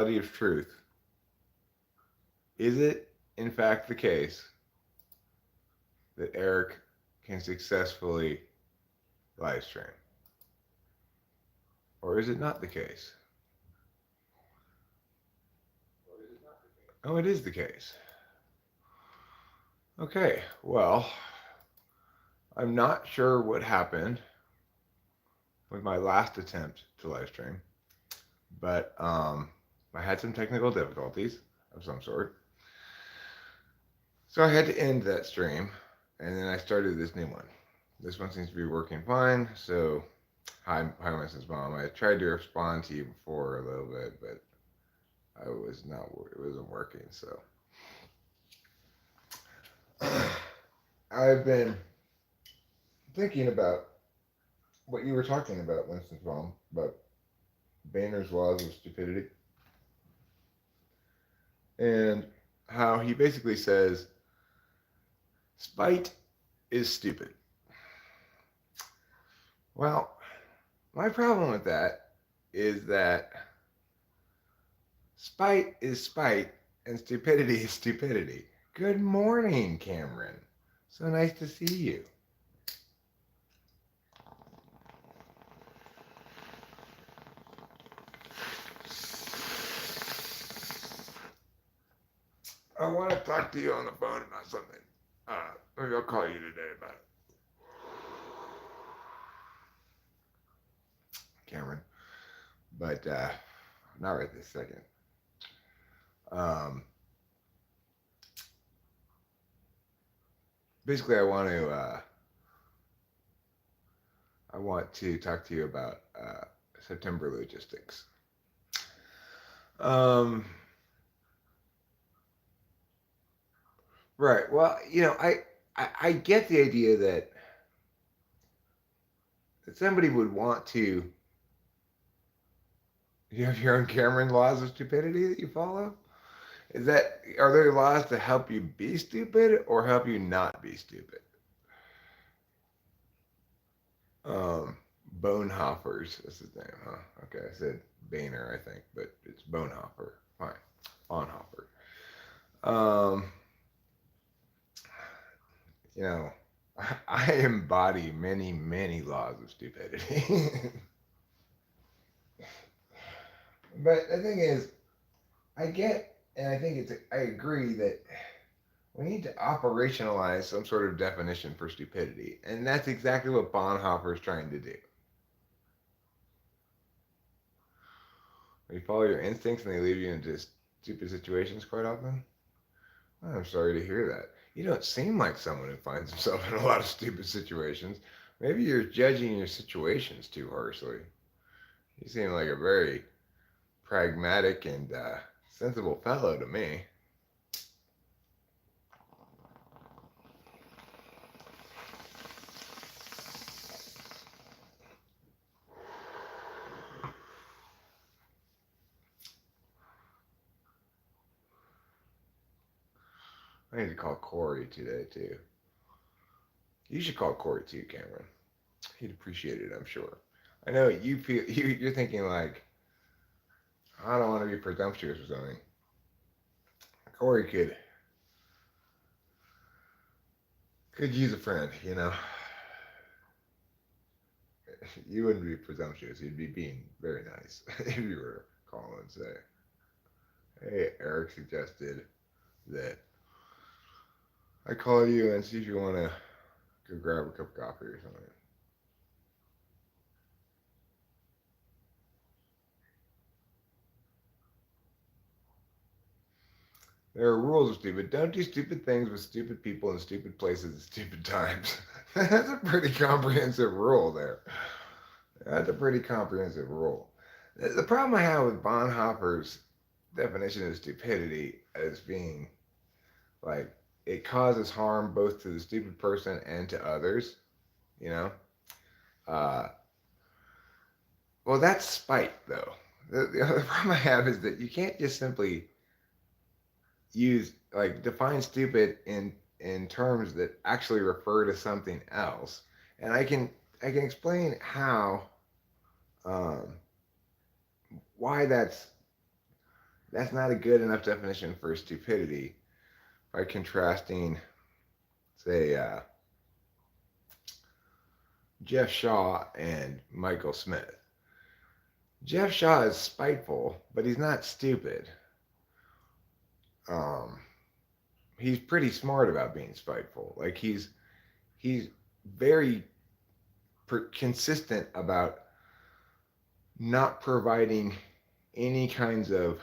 of truth, is it in fact the case that Eric can successfully live stream? Or is it not the case? Oh, it is the case. Okay, well, I'm not sure what happened with my last attempt to live stream, but I had some technical difficulties of some sort. So I had to end that stream, and then I started this new one. This one seems to be working fine. So, hi, Mrs. Mom. I tried to respond to you before a little bit, but I was not. It wasn't working. So, I've been thinking about what you were talking about, Winston's mom, about Boehner's laws of stupidity, and how he basically says spite is stupid. Well, my problem with that is that spite is spite and stupidity is stupidity. Good morning, Cameron. So nice to see you. I want to talk to you on the phone about something. Maybe I'll call you today about it. Cameron. But not right this second. Um, Basically, I want to talk to you about September logistics. Um, right. Well, I get the idea that somebody would want to. You have your own Cameron laws of stupidity that you follow. Are there laws to help you be stupid or help you not be stupid? Um, Bonhoeffer's is his name, huh? Okay, I said Boehner, I think, but it's Bonhoeffer. Fine, Bonhoeffer. Um, you know, I embody many, many laws of stupidity. But the thing is, I get, and I think I agree that we need to operationalize some sort of definition for stupidity, and that's exactly what Bonhoeffer is trying to do. You follow your instincts and they lead you into stupid situations quite often. I'm sorry to hear that. You don't seem like someone who finds himself in a lot of stupid situations. Maybe you're judging your situations too harshly. You seem like a very pragmatic and sensible fellow to me. I need to call Corey today too. You should call Corey too, Cameron. He'd appreciate it, I'm sure. I know you're thinking like, I don't want to be presumptuous or something. Corey could use a friend, you know. You wouldn't be presumptuous. You'd be being very nice if you were to call and say, "Hey, Eric suggested that I call you and see if you want to go grab a cup of coffee or something." There are rules of stupid. Don't do stupid things with stupid people in stupid places at stupid times. That's a pretty comprehensive rule there. That's a pretty comprehensive rule. The problem I have with Bonhoeffer's definition of stupidity as being like it causes harm both to the stupid person and to others, you know? Uh, well, that's spite, though. The other problem I have is that you can't just simply use like define stupid in terms that actually refer to something else. And I can explain how um, why that's that's not a good enough definition for stupidity by contrasting, say, Jeff Shaw and Michael Smith. Jeff Shaw is spiteful, but he's not stupid. Um, he's pretty smart about being spiteful. Like he's very consistent about not providing any kinds of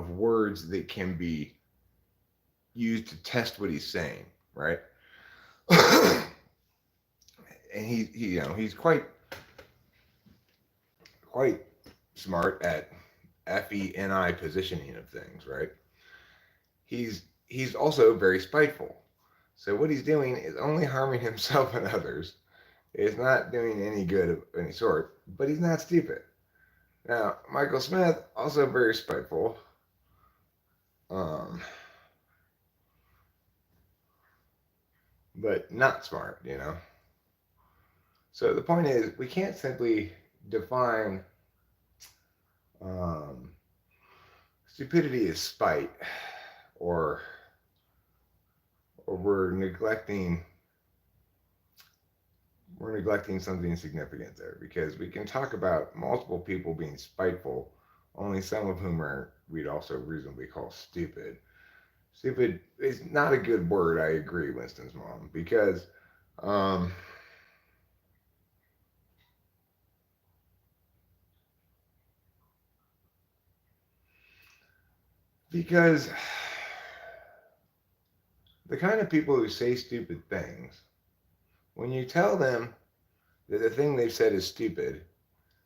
words that can be used to test what he's saying, right? And he's quite smart at FENI positioning of things, right? He's also very spiteful. So what he's doing is only harming himself and others. It's not doing any good of any sort, but he's not stupid. Now, Michael Smith, also very spiteful, um, but not smart, you know? So the point is, we can't simply define um, stupidity as spite, or we're neglecting something significant there, because we can talk about multiple people being spiteful, only some of whom are we'd also reasonably call stupid. Stupid is not a good word. I agree, Winston's mom, um, because the kind of people who say stupid things, when you tell them that the thing they've said is stupid,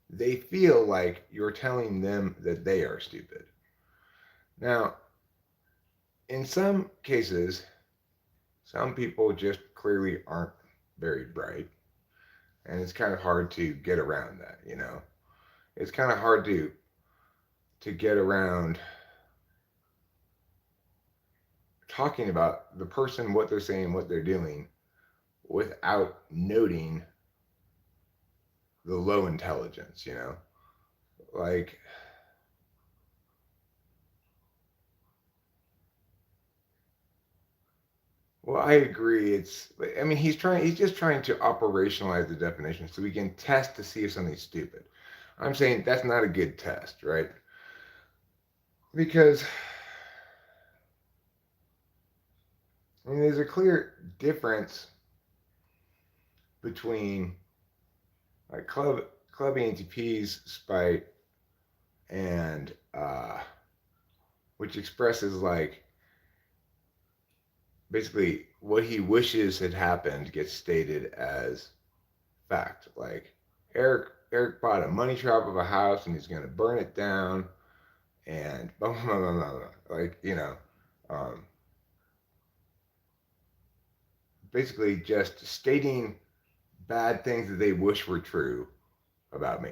they feel like you're telling them that they are stupid. Now, in some cases, some people just clearly aren't very bright, and it's kind of hard to get around that, you know? It's kind of hard to get around talking about the person, what they're saying, what they're doing, without noting the low intelligence, you know? Like, well, I agree. I mean, he's just trying to operationalize the definition so we can test to see if something's stupid. I'm saying that's not a good test, right? Because, I mean, there's a clear difference between like Club ANTP's spite and which expresses like basically what he wishes had happened gets stated as fact. Like Eric bought a money trap of a house and he's gonna burn it down and blah blah blah blah blah. Like, you know, um, basically just stating bad things that they wish were true about me.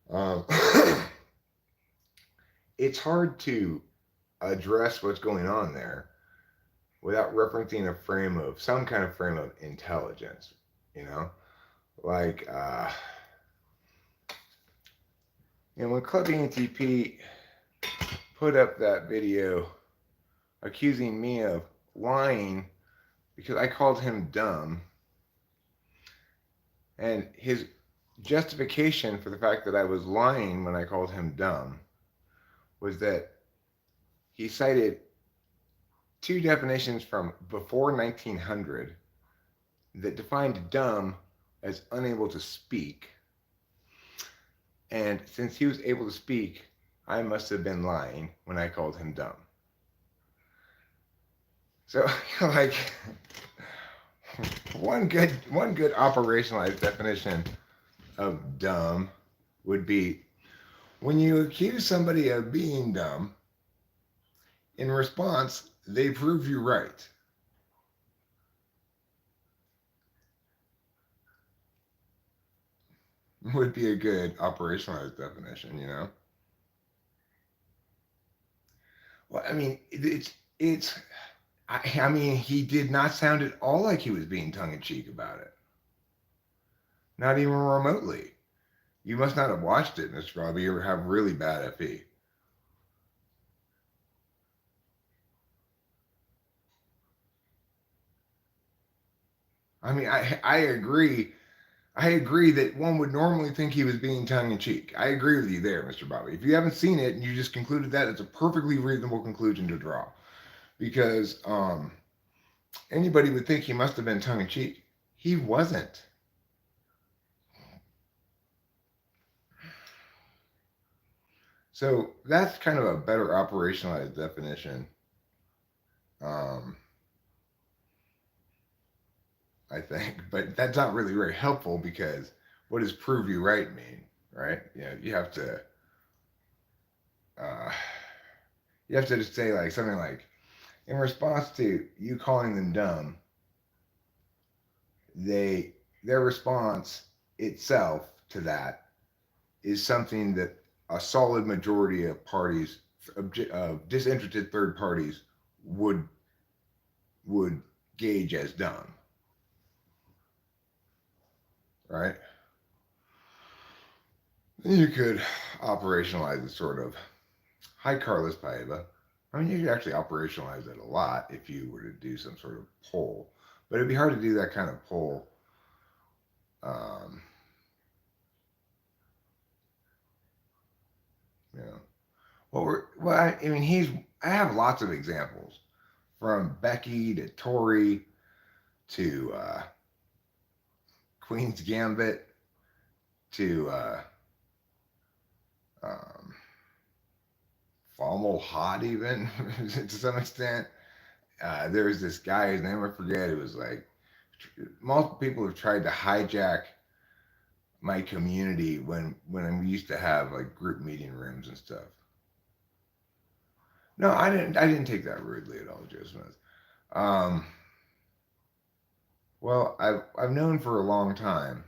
Um, it's hard to address what's going on there without referencing some kind of frame of intelligence, you know? Like, when Club ENTP put up that video accusing me of lying because I called him dumb, and his justification for the fact that I was lying when I called him dumb was that he cited two definitions from before 1900 that defined dumb as unable to speak. And since he was able to speak, I must have been lying when I called him dumb. So, like, one good operationalized definition of dumb would be when you accuse somebody of being dumb, in response, they prove you right. Would be a good operationalized definition, you know? Well, I mean, I mean, he did not sound at all like he was being tongue in cheek about it. Not even remotely. You must not have watched it, Mr. Bobby, or have really bad FE. I mean, I agree. I agree that one would normally think he was being tongue in cheek. I agree with you there, Mr. Bobby. If you haven't seen it and you just concluded that, it's a perfectly reasonable conclusion to draw, because anybody would think he must have been tongue in cheek. He wasn't. So that's kind of a better operationalized definition. Um, I think, but that's not really very helpful, because what does prove you right mean, right? You know, uh, you have to just say like something like, in response to you calling them dumb, their response itself to that is something that a solid majority of parties of disinterested third parties would would gauge as dumb, right? You could operationalize it sort of. Hi, Carlos Paeva. I mean, you could actually operationalize it a lot if you were to do some sort of poll, but it'd be hard to do that kind of poll. Um, you know, I mean, I have lots of examples, from Becky to Tori to Queen's Gambit to um, Fomel Hot, even to some extent. There was this guy, his name I forget. It was like multiple people have tried to hijack my community when we used to have like group meeting rooms and stuff. No, I didn't. I didn't take that rudely at all, Joe Smith. Um, well, I've known for a long time,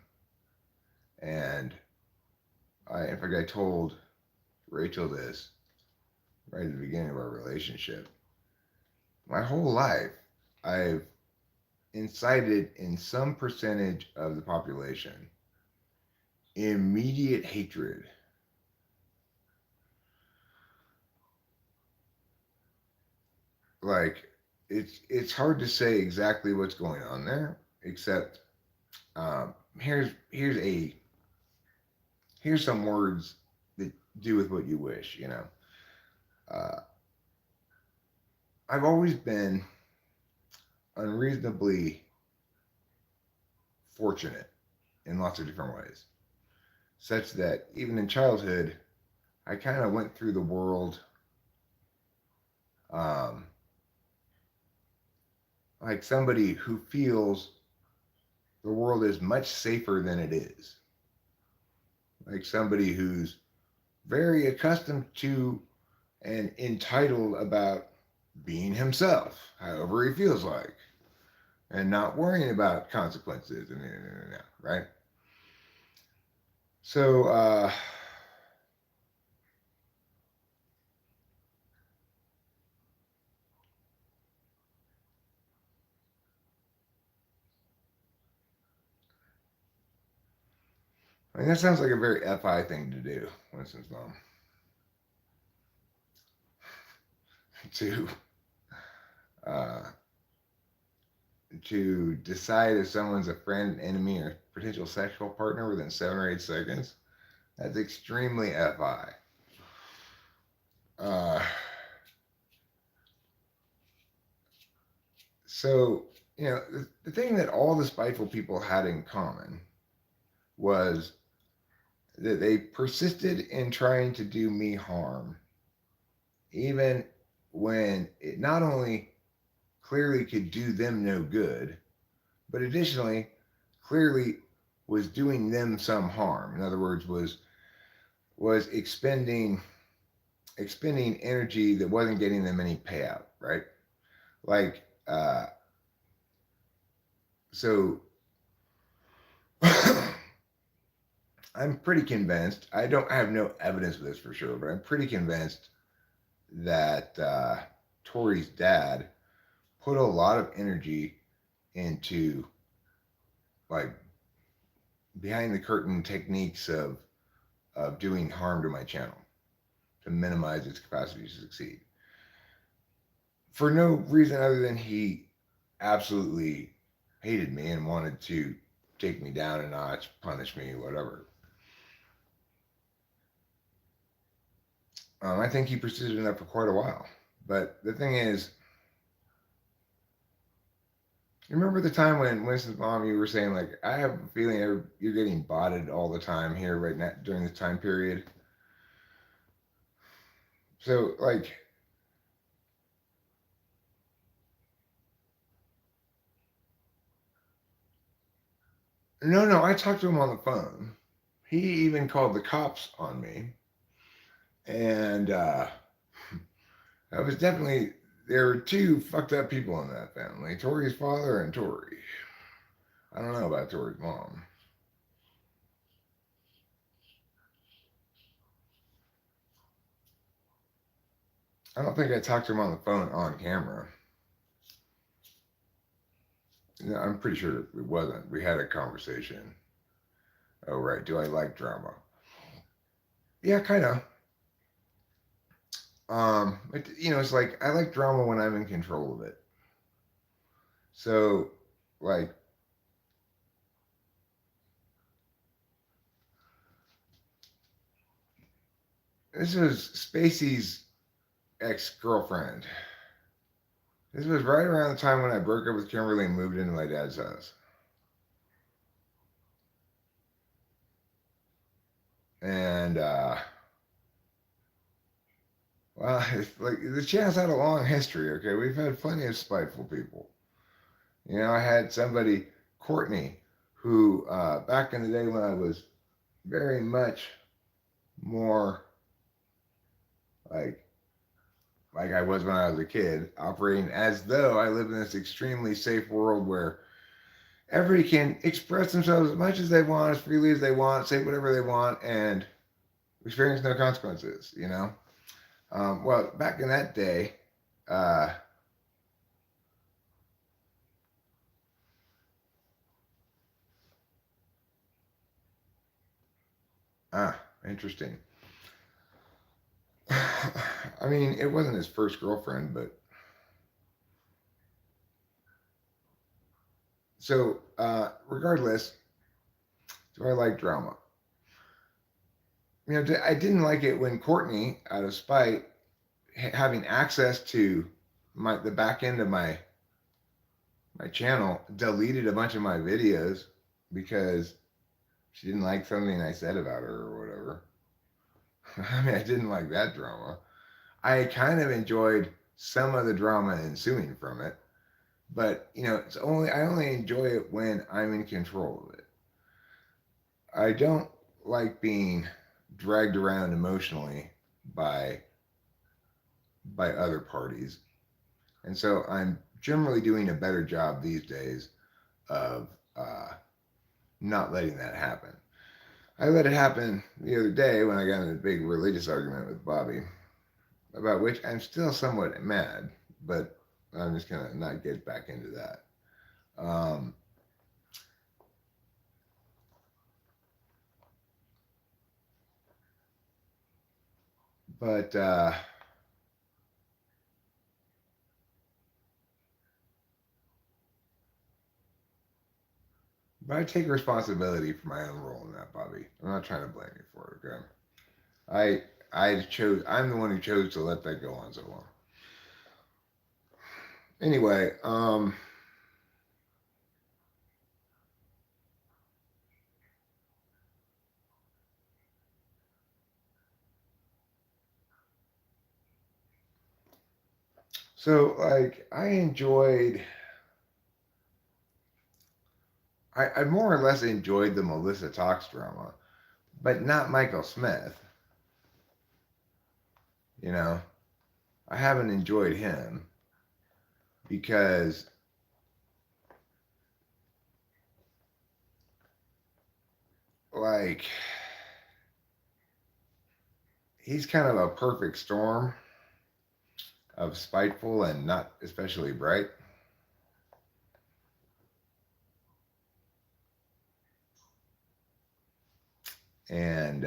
and in fact, I told Rachel this right at the beginning of our relationship. My whole life, I've incited in some percentage of the population immediate hatred. Like, it's hard to say exactly what's going on there, except here's some words that do with what you wish. You know, uh, I've always been unreasonably fortunate in lots of different ways, such that even in childhood, I kind of went through the world um, like somebody who feels the world is much safer than it is, like somebody who's very accustomed to and entitled about being himself, however he feels like, and not worrying about consequences, right? So, I mean, that sounds like a very FI thing to do, Winston's mom. to uh, to decide if someone's a friend, enemy, or potential sexual partner within 7 or 8 seconds. That's extremely FI. Uh, so, you know, the thing that all the spiteful people had in common was that they persisted in trying to do me harm, even when it not only clearly could do them no good, but additionally clearly was doing them some harm. In other words, was expending energy that wasn't getting them any payout, right? Like, so I'm pretty convinced. I have no evidence of this for sure, but I'm pretty convinced that Tori's dad put a lot of energy into like behind the curtain techniques of of doing harm to my channel to minimize its capacity to succeed. For no reason other than he absolutely hated me and wanted to take me down a notch, punish me, whatever. I think he persisted in that for quite a while. But the thing is, you remember the time when Winston's mom, you were saying, like, I have a feeling you're getting botted all the time here right now during this time period. So, like, no, I talked to him on the phone. He even called the cops on me. And I was definitely, there were two fucked up people in that family, Tori's father and Tori. I don't know about Tori's mom. I don't think I talked to him on the phone on camera. No, I'm pretty sure it wasn't. We had a conversation. Oh, right. Do I like drama? Yeah, kind of. It's like I like drama when I'm in control of it. So, like, this was Spacey's ex-girlfriend. This was right around the time when I broke up with Kimberly and moved into my dad's house. And well, it's like the channel's had a long history. Okay, we've had plenty of spiteful people. I had somebody, Courtney, who back in the day when I was very much more like I was when I was a kid, operating as though I live in this extremely safe world where everybody can express themselves as much as they want, as freely as they want, say whatever they want, and experience no consequences. Well, back in that day, uh, interesting. I mean, it wasn't his first girlfriend, but so regardless, do I like drama? I didn't like it when Courtney, out of spite, having access to the back end of my channel, deleted a bunch of my videos because she didn't like something I said about her or whatever. I mean, I didn't like that drama. I kind of enjoyed some of the drama ensuing from it, but I only enjoy it when I'm in control of it. I don't like being dragged around emotionally by other parties. And so I'm generally doing a better job these days of not letting that happen. I let it happen the other day when I got in a big religious argument with Bobby, about which I'm still somewhat mad, but I'm just going to not get back into that. But I take responsibility for my own role in that, Bobby. I'm not trying to blame you for it, okay? I'm the one who chose to let that go on so long. Anyway, so like I more or less enjoyed the Melissa Talks drama, but not Michael Smith. I haven't enjoyed him because like he's kind of a perfect storm of spiteful and not especially bright. And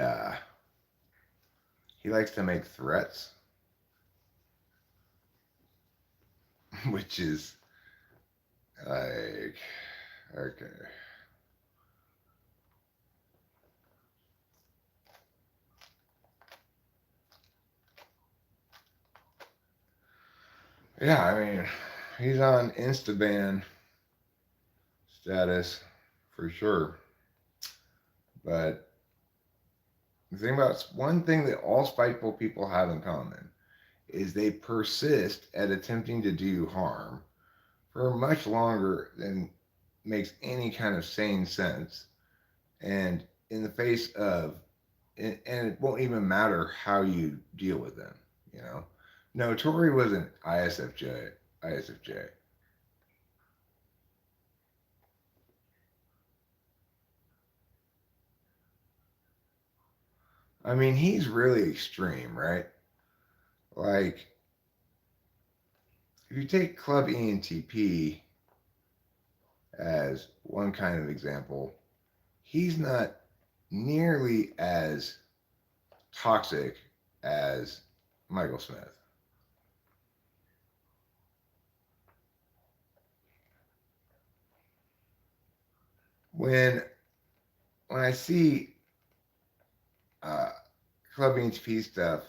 he likes to make threats, which is like, okay. Yeah, I mean, he's on Instaban status for sure. But the thing about one thing that all spiteful people have in common is they persist at attempting to do harm for much longer than makes any kind of sane sense. And in the face of, and it won't even matter how you deal with them, you know? No, Tory wasn't ISFJ. ISFJ. I mean, he's really extreme, right? Like, if you take Club ENTP as one kind of example, he's not nearly as toxic as Michael Smith. When when I see uh, Club ENTP stuff,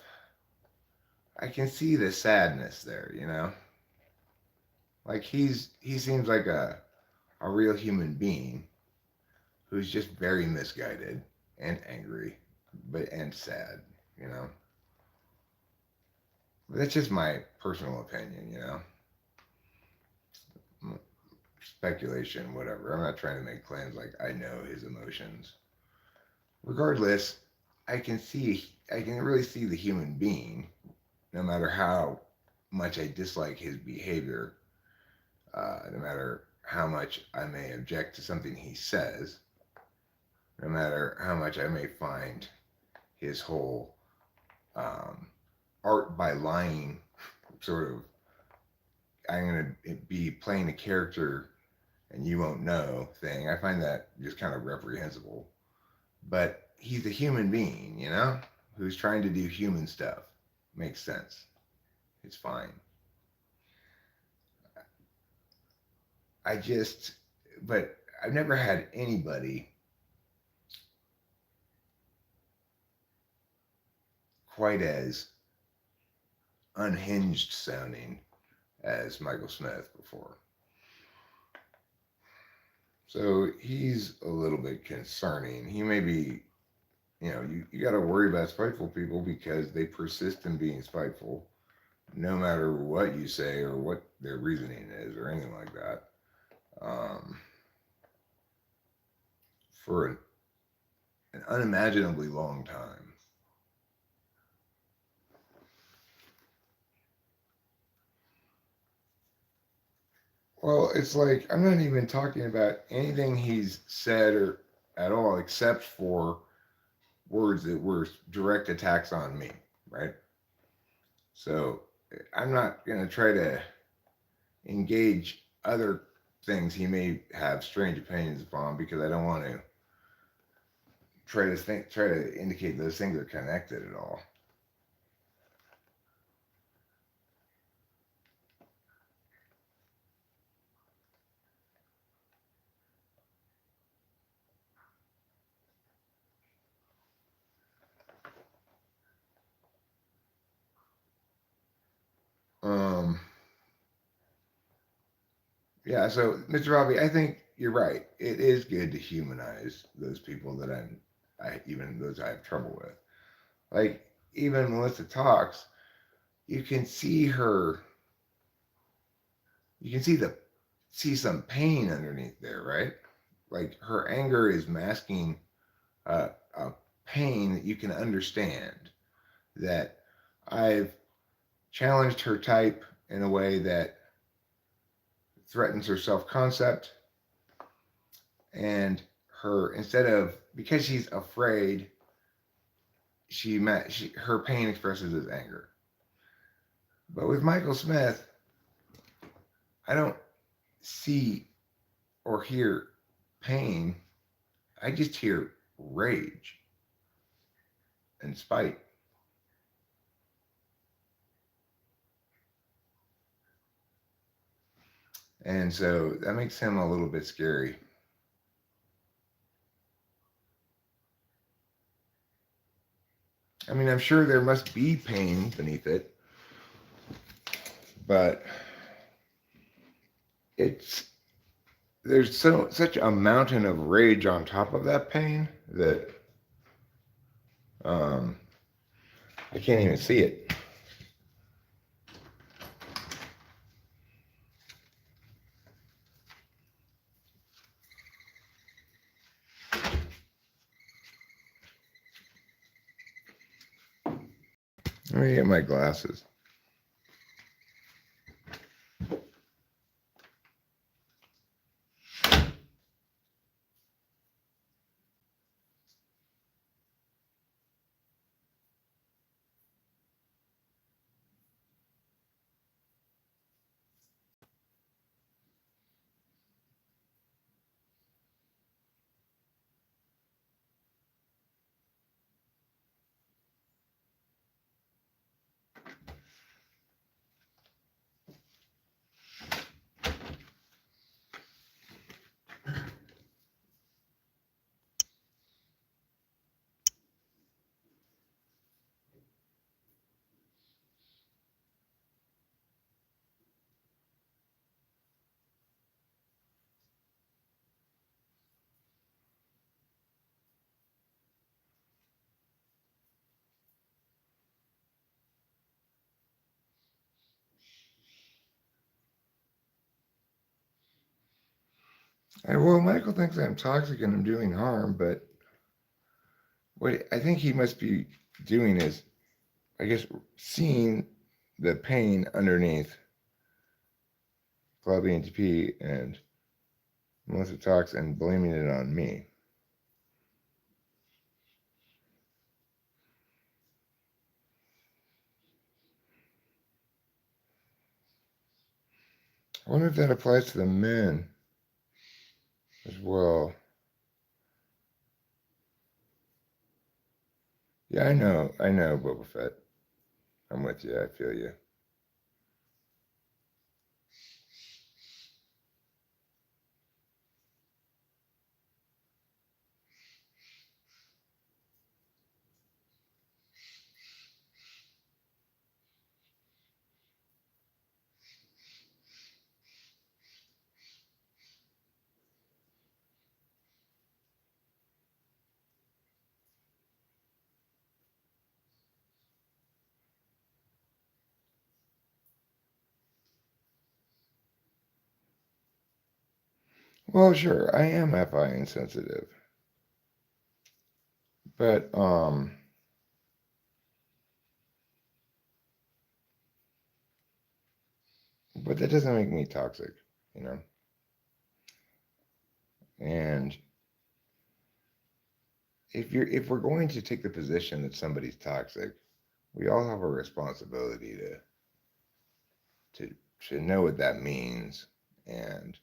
I can see the sadness there, you know? Like he seems like a real human being who's just very misguided and angry, but and sad, you know. But that's just my personal opinion, you know. Speculation, whatever. I'm not trying to make claims like I know his emotions. Regardless, I can really see the human being, no matter how much I dislike his behavior, no matter how much I may object to something he says, no matter how much I may find his whole art by lying sort of, I'm going to be playing a character and you won't know thing. I find that just kind of reprehensible. But he's a human being, you know, who's trying to do human stuff. Makes sense. It's fine. I just, but I've never had anybody quite as unhinged sounding as Michael Smith before. So he's a little bit concerning. He may be, you know, you got to worry about spiteful people because they persist in being spiteful no matter what you say or what their reasoning is or anything like that. Um, for an unimaginably long time. Well, it's like I'm not even talking about anything he's said or at all except for words that were direct attacks on me, right? So I'm not going to try to engage other things he may have strange opinions upon because I don't want to try to indicate those things are connected at all. Um, yeah, so Mr. Robbie, I think you're right. It is good to humanize those people that I even those I have trouble with. Like even Melissa talks, you can see her, you can see some pain underneath there, right? Like her anger is masking a pain that you can understand. That I've challenged her type in a way that threatens her self concept and her instead of because she's afraid her pain expresses as anger. But with Michael Smith, I don't see or hear pain. I just hear rage and spite. And so that makes him a little bit scary. I mean, I'm sure there must be pain beneath it, but it's there's such a mountain of rage on top of that pain that um, I can't even see it. Let me get my glasses. Well, Michael thinks I'm toxic and I'm doing harm, but what I think he must be doing is, I guess, seeing the pain underneath Club ENTP and Melissa Talks and blaming it on me. I wonder if that applies to the men as well. Yeah, I know, Boba Fett. I'm with you. I feel you. Well, sure, I am FI insensitive, but but that doesn't make me toxic, you know. And if we're going to take the position that somebody's toxic, we all have a responsibility to to know what that means and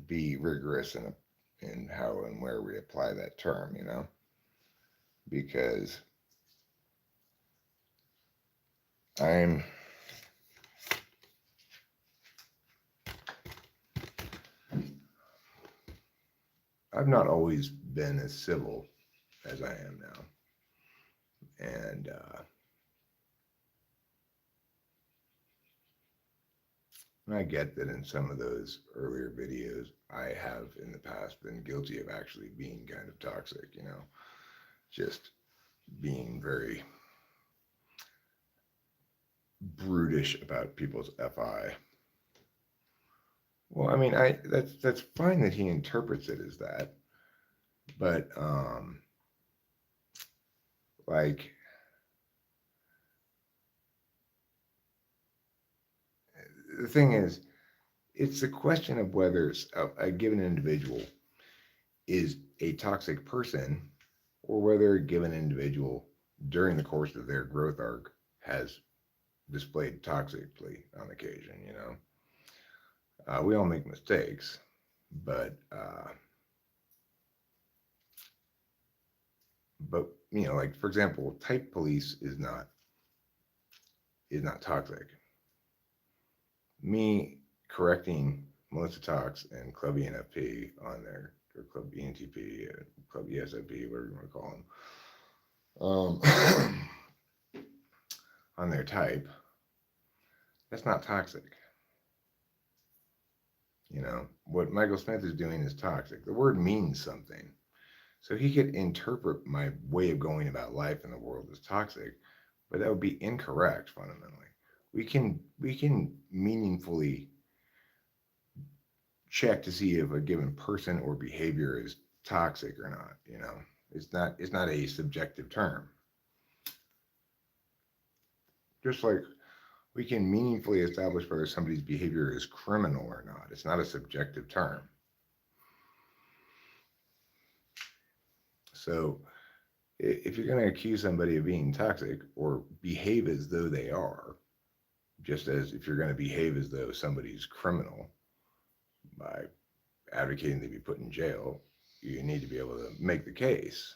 be rigorous in how and where we apply that term, you know, because I'm I've not always been as civil as I am now, and I get that in some of those earlier videos, I have in the past been guilty of actually being kind of toxic, you know, just being very brutish about people's FI. Well, I mean, I that's fine that he interprets it as that, but like the thing is, it's a question of whether a given individual is a toxic person or whether a given individual during the course of their growth arc has displayed toxically on occasion, you know. We all make mistakes, but but you know, like for example, type police is not toxic. Me correcting Melissa Talks and Club ENFP on there, or Club ENTP, Club ESFP, whatever you want to call them, on their type, that's not toxic. You know, what Michael Smith is doing is toxic. The word means something. So he could interpret my way of going about life in the world as toxic, but that would be incorrect fundamentally. We can meaningfully check to see if a given person or behavior is toxic or not, you know. It's not a subjective term. Just like we can meaningfully establish whether somebody's behavior is criminal or not. It's not a subjective term. So if you're going to accuse somebody of being toxic or behave as though they are, just as if you're going to behave as though somebody's criminal by advocating they be put in jail, you need to be able to make the case,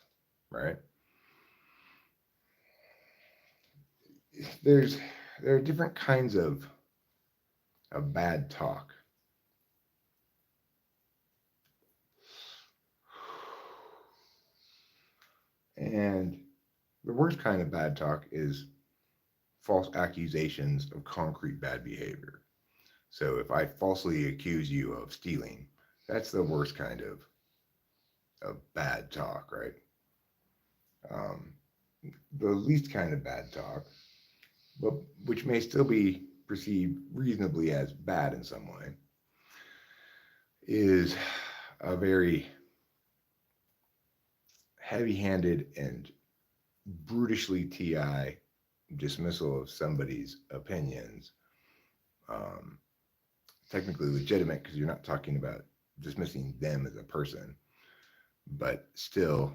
right? There are different kinds of bad talk. And the worst kind of bad talk is false accusations of concrete bad behavior. So if I falsely accuse you of stealing, that's the worst kind of bad talk, right? The least kind of bad talk, but which may still be perceived reasonably as bad in some way, is a very heavy-handed and brutishly TI dismissal of somebody's opinions. Technically legitimate because you're not talking about dismissing them as a person, but still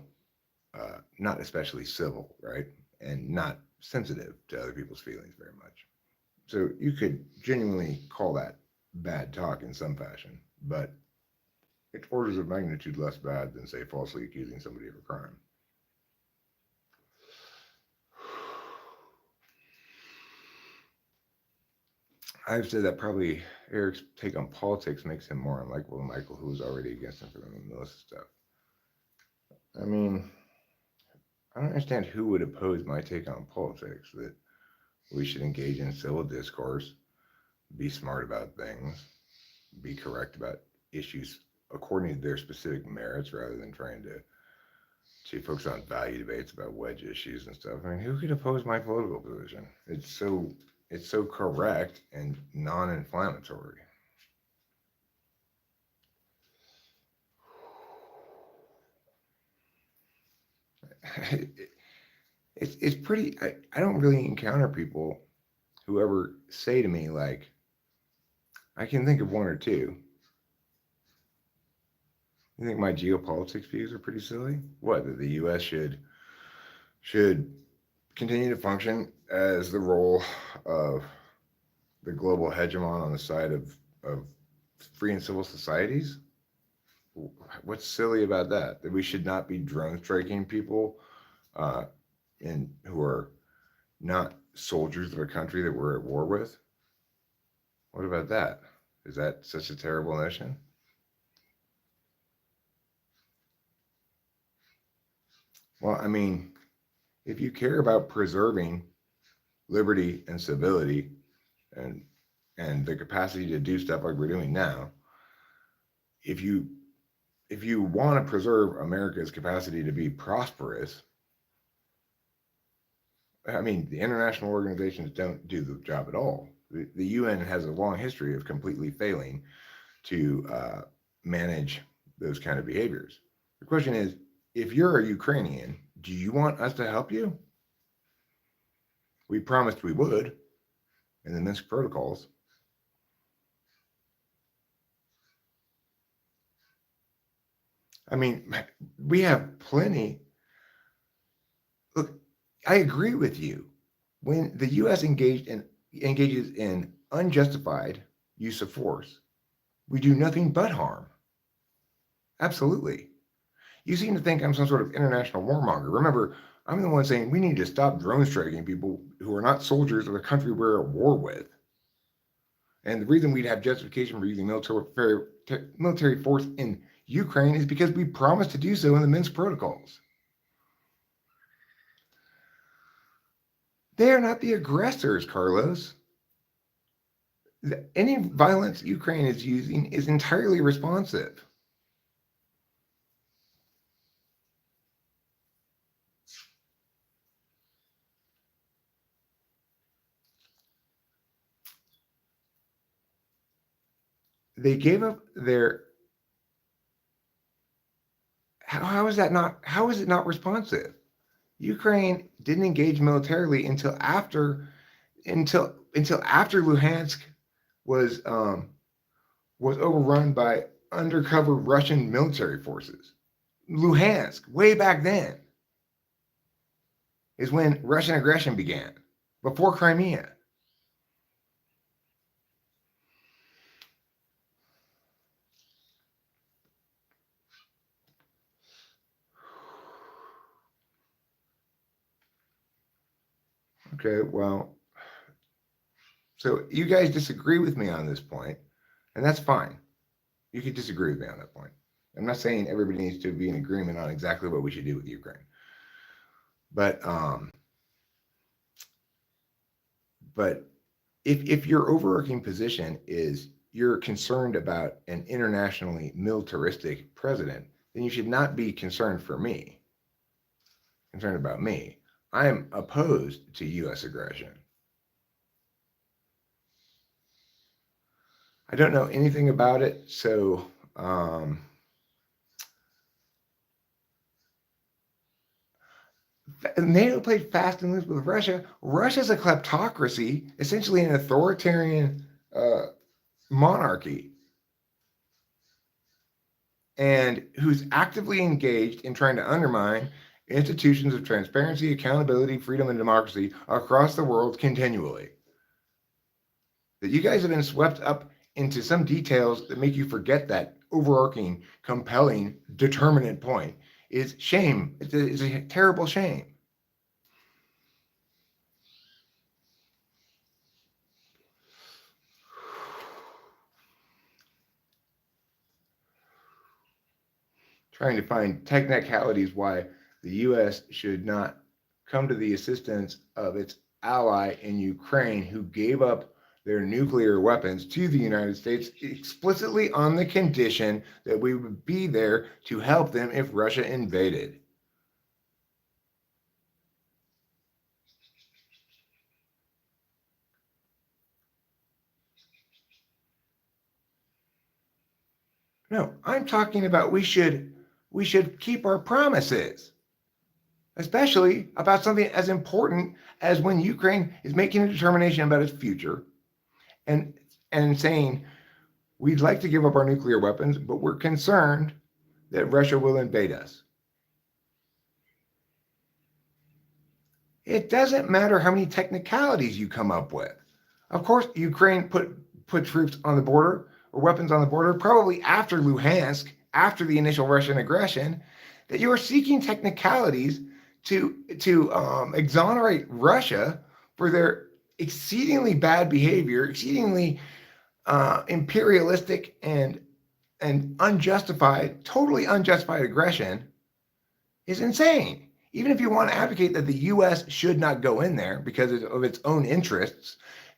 not especially civil, right? And not sensitive to other people's feelings very much. So you could genuinely call that bad talk in some fashion, but it's orders of magnitude less bad than, say, falsely accusing somebody of a crime. I've said that probably Eric's take on politics makes him more unlikable than Michael, who was already against him for the Melissa stuff. I mean, I don't understand who would oppose my take on politics, that we should engage in civil discourse, be smart about things, be correct about issues according to their specific merits rather than trying to focus on value debates about wedge issues and stuff. I mean, who could oppose my political position? It's so correct and non-inflammatory. It's pretty. I don't really encounter people who ever say to me, like, I can think of one or two. You think my geopolitics views are pretty silly? What, that the U.S. should continue to function as the role of the global hegemon on the side of free and civil societies? What's silly about that? That we should not be drone striking people who are not soldiers of a country that we're at war with? What about that? Is that such a terrible notion? Well, I mean, if you care about preserving liberty and civility and the capacity to do stuff like we're doing now, if you want to preserve America's capacity to be prosperous, I mean, the international organizations don't do the job at all. The UN has a long history of completely failing to manage those kind of behaviors. The question is, if you're a Ukrainian, do you want us to help you? We promised we would in the Minsk protocols. I mean, we have plenty. Look, I agree with you. When the U.S. engages in unjustified use of force, we do nothing but harm. Absolutely. You seem to think I'm some sort of international warmonger. Remember, I'm the one saying we need to stop drone striking people who are not soldiers of the country we're at war with. And the reason we'd have justification for using military force in Ukraine is because we promised to do so in the Minsk protocols. They are not the aggressors, Carlos. Any violence Ukraine is using is entirely responsive. They gave up their. How is that not? How is it not responsive? Ukraine didn't engage militarily until after Luhansk was overrun by undercover Russian military forces. Luhansk, way back then, is when Russian aggression began, before Crimea. Okay, well, so you guys disagree with me on this point, and that's fine. You could disagree with me on that point. I'm not saying everybody needs to be in agreement on exactly what we should do with Ukraine. But if your overarching position is you're concerned about an internationally militaristic president, then you should not be concerned about me. I am opposed to U.S. aggression. I don't know anything about it, so NATO played fast and loose with Russia. Russia's a kleptocracy, essentially an authoritarian monarchy, and who's actively engaged in trying to undermine institutions of transparency, accountability, freedom, and democracy across the world continually. That you guys have been swept up into some details that make you forget that overarching, compelling, determinant point is shame. It's a terrible shame. Trying to find technicalities why the U.S. should not come to the assistance of its ally in Ukraine, who gave up their nuclear weapons to the United States explicitly on the condition that we would be there to help them if Russia invaded. No, I'm talking about we should keep our promises, especially about something as important as when Ukraine is making a determination about its future and saying we'd like to give up our nuclear weapons, but we're concerned that Russia will invade us. It doesn't matter how many technicalities you come up with. Of course, Ukraine put troops on the border or weapons on the border, probably after Luhansk, after the initial Russian aggression, that you are seeking technicalities to exonerate Russia for their exceedingly bad behavior, exceedingly imperialistic and unjustified, totally unjustified aggression is insane. Even if you want to advocate that the U.S. should not go in there because of its own interests,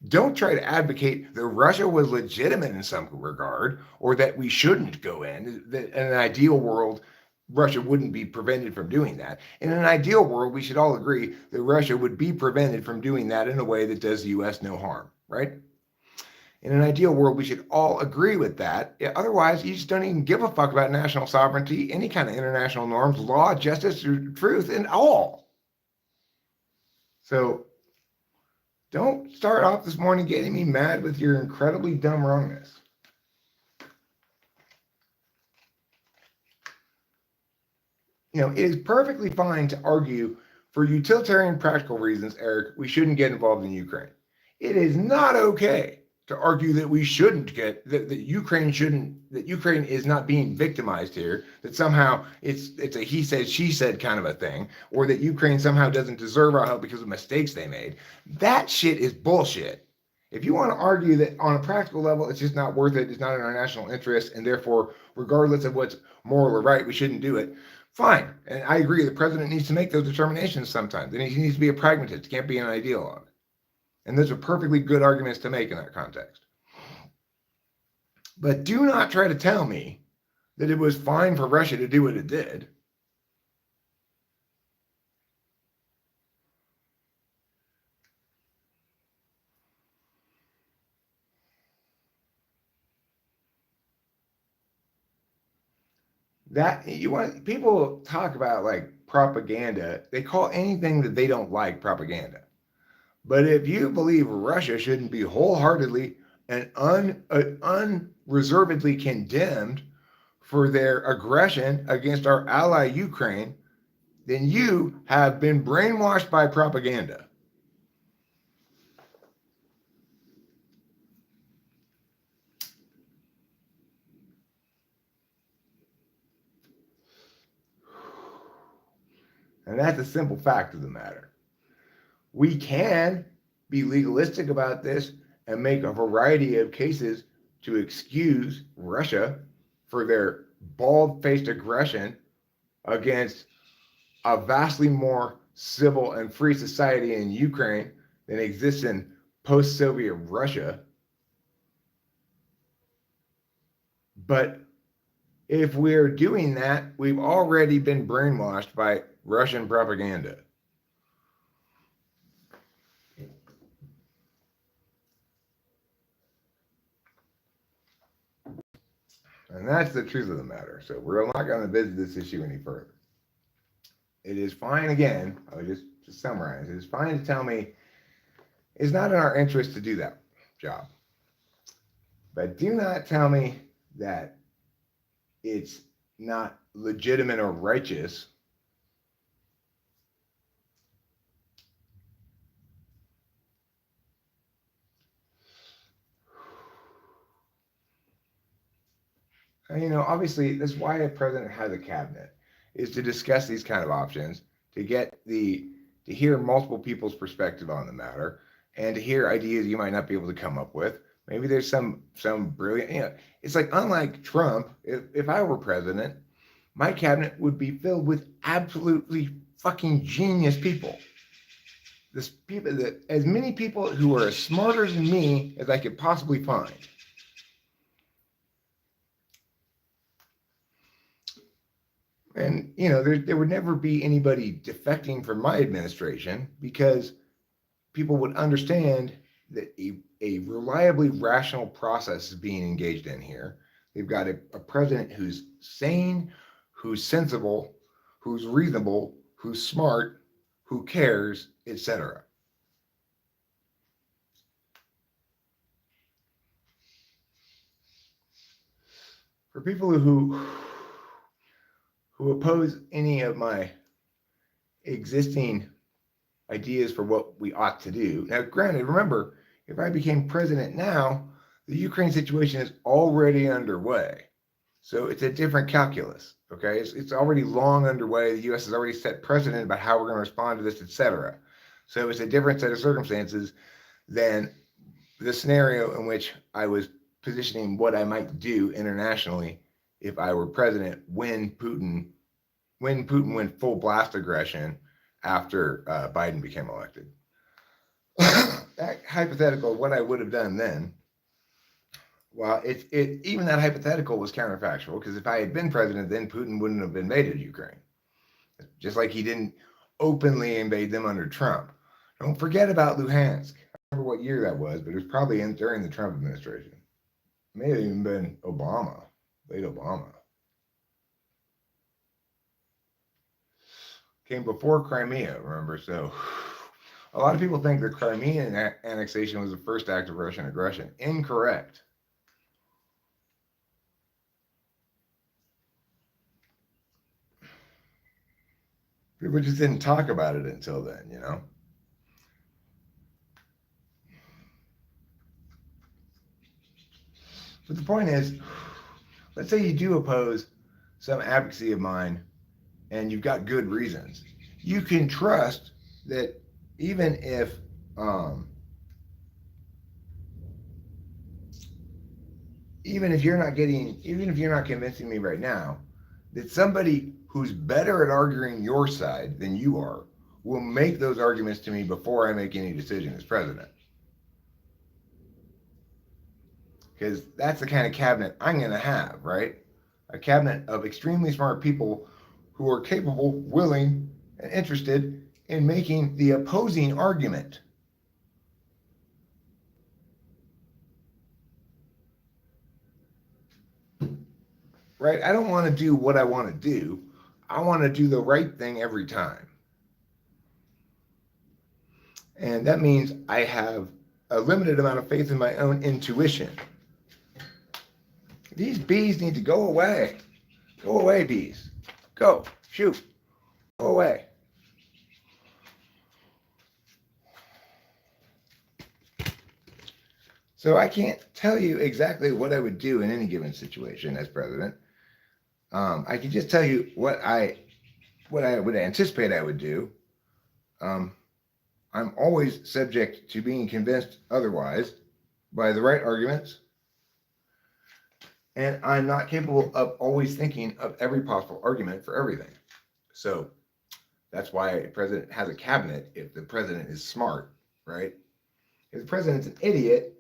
don't try to advocate that Russia was legitimate in some regard or that we shouldn't go in. That in an ideal world, Russia wouldn't be prevented from doing that. In an ideal world, we should all agree that Russia would be prevented from doing that in a way that does the U.S. no harm, right? In an ideal world, we should all agree with that. Otherwise, you just don't even give a fuck about national sovereignty, any kind of international norms, law, justice, truth, and all. So don't start off this morning getting me mad with your incredibly dumb wrongness. It is perfectly fine to argue for utilitarian practical reasons, Eric, we shouldn't get involved in Ukraine. It is not okay to argue that we shouldn't get that Ukraine is not being victimized here, that somehow it's a he said she said kind of a thing, or that Ukraine somehow doesn't deserve our help because of mistakes they made. That shit is bullshit. If you want to argue that on a practical level, it's just not worth it, it's not in our national interest, and therefore, regardless of what's moral or right, we shouldn't do it, fine. And I agree, the president needs to make those determinations sometimes. And he needs to be a pragmatist, can't be an ideologue. And those are perfectly good arguments to make in that context. But do not try to tell me that it was fine for Russia to do what it did. That you want people talk about like propaganda, they call anything that they don't like propaganda. But if you believe Russia shouldn't be wholeheartedly and unreservedly condemned for their aggression against our ally Ukraine, then you have been brainwashed by propaganda. And that's a simple fact of the matter. We can be legalistic about this and make a variety of cases to excuse Russia for their bald faced aggression against a vastly more civil and free society in Ukraine than exists in post Soviet Russia. But if we're doing that, we've already been brainwashed by Russian propaganda. And that's the truth of the matter. So we're not going to visit this issue any further. It is fine, again, I'll just to summarize, it is fine to tell me it's not in our interest to do that job. But do not tell me that it's not legitimate or righteous obviously, that's why a president has a cabinet, is to discuss these kind of options, to hear multiple people's perspective on the matter, and to hear ideas you might not be able to come up with. Maybe there's some brilliant, it's like, unlike Trump, if I were president, my cabinet would be filled with absolutely fucking genius people. As many people who are as smarter than me as I could possibly find. And, there would never be anybody defecting from my administration because people would understand that a reliably rational process is being engaged in here. They've got a president who's sane, who's sensible, who's reasonable, who's smart, who cares, etc. For people who oppose any of my existing ideas for what we ought to do. Now, granted, remember, if I became president now, the Ukraine situation is already underway. So it's a different calculus, okay? It's already long underway. The U.S. has already set precedent about how we're going to respond to this, etc. So it's a different set of circumstances than the scenario in which I was positioning what I might do internationally if I were president when Putin went full blast aggression after Biden became elected. That hypothetical, what I would have done then, well, even that hypothetical was counterfactual, because if I had been president, then Putin wouldn't have invaded Ukraine. Just like he didn't openly invade them under Trump. Don't forget about Luhansk. I don't remember what year that was, but it was probably during the Trump administration. It may have even been Obama, late Obama. Came before Crimea, remember? So a lot of people think the Crimean annexation was the first act of Russian aggression. Incorrect. People just didn't talk about it until then, But the point is, let's say you do oppose some advocacy of mine and you've got good reasons. You can trust that even if even if you're not convincing me right now, that somebody who's better at arguing your side than you are will make those arguments to me before I make any decision as president. Because that's the kind of cabinet I'm going to have, right? A cabinet of extremely smart people who are capable, willing, and interested in making the opposing argument. Right? I don't want to do what I want to do. I want to do the right thing every time. And that means I have a limited amount of faith in my own intuition. These bees need to go away. Go away, bees. Go. Shoot. Go away. So I can't tell you exactly what I would do in any given situation as president. I can just tell you what I would anticipate I would do. I'm always subject to being convinced otherwise by the right arguments, and I'm not capable of always thinking of every possible argument for everything. So that's why a president has a cabinet if the president is smart, right? If the president's an idiot,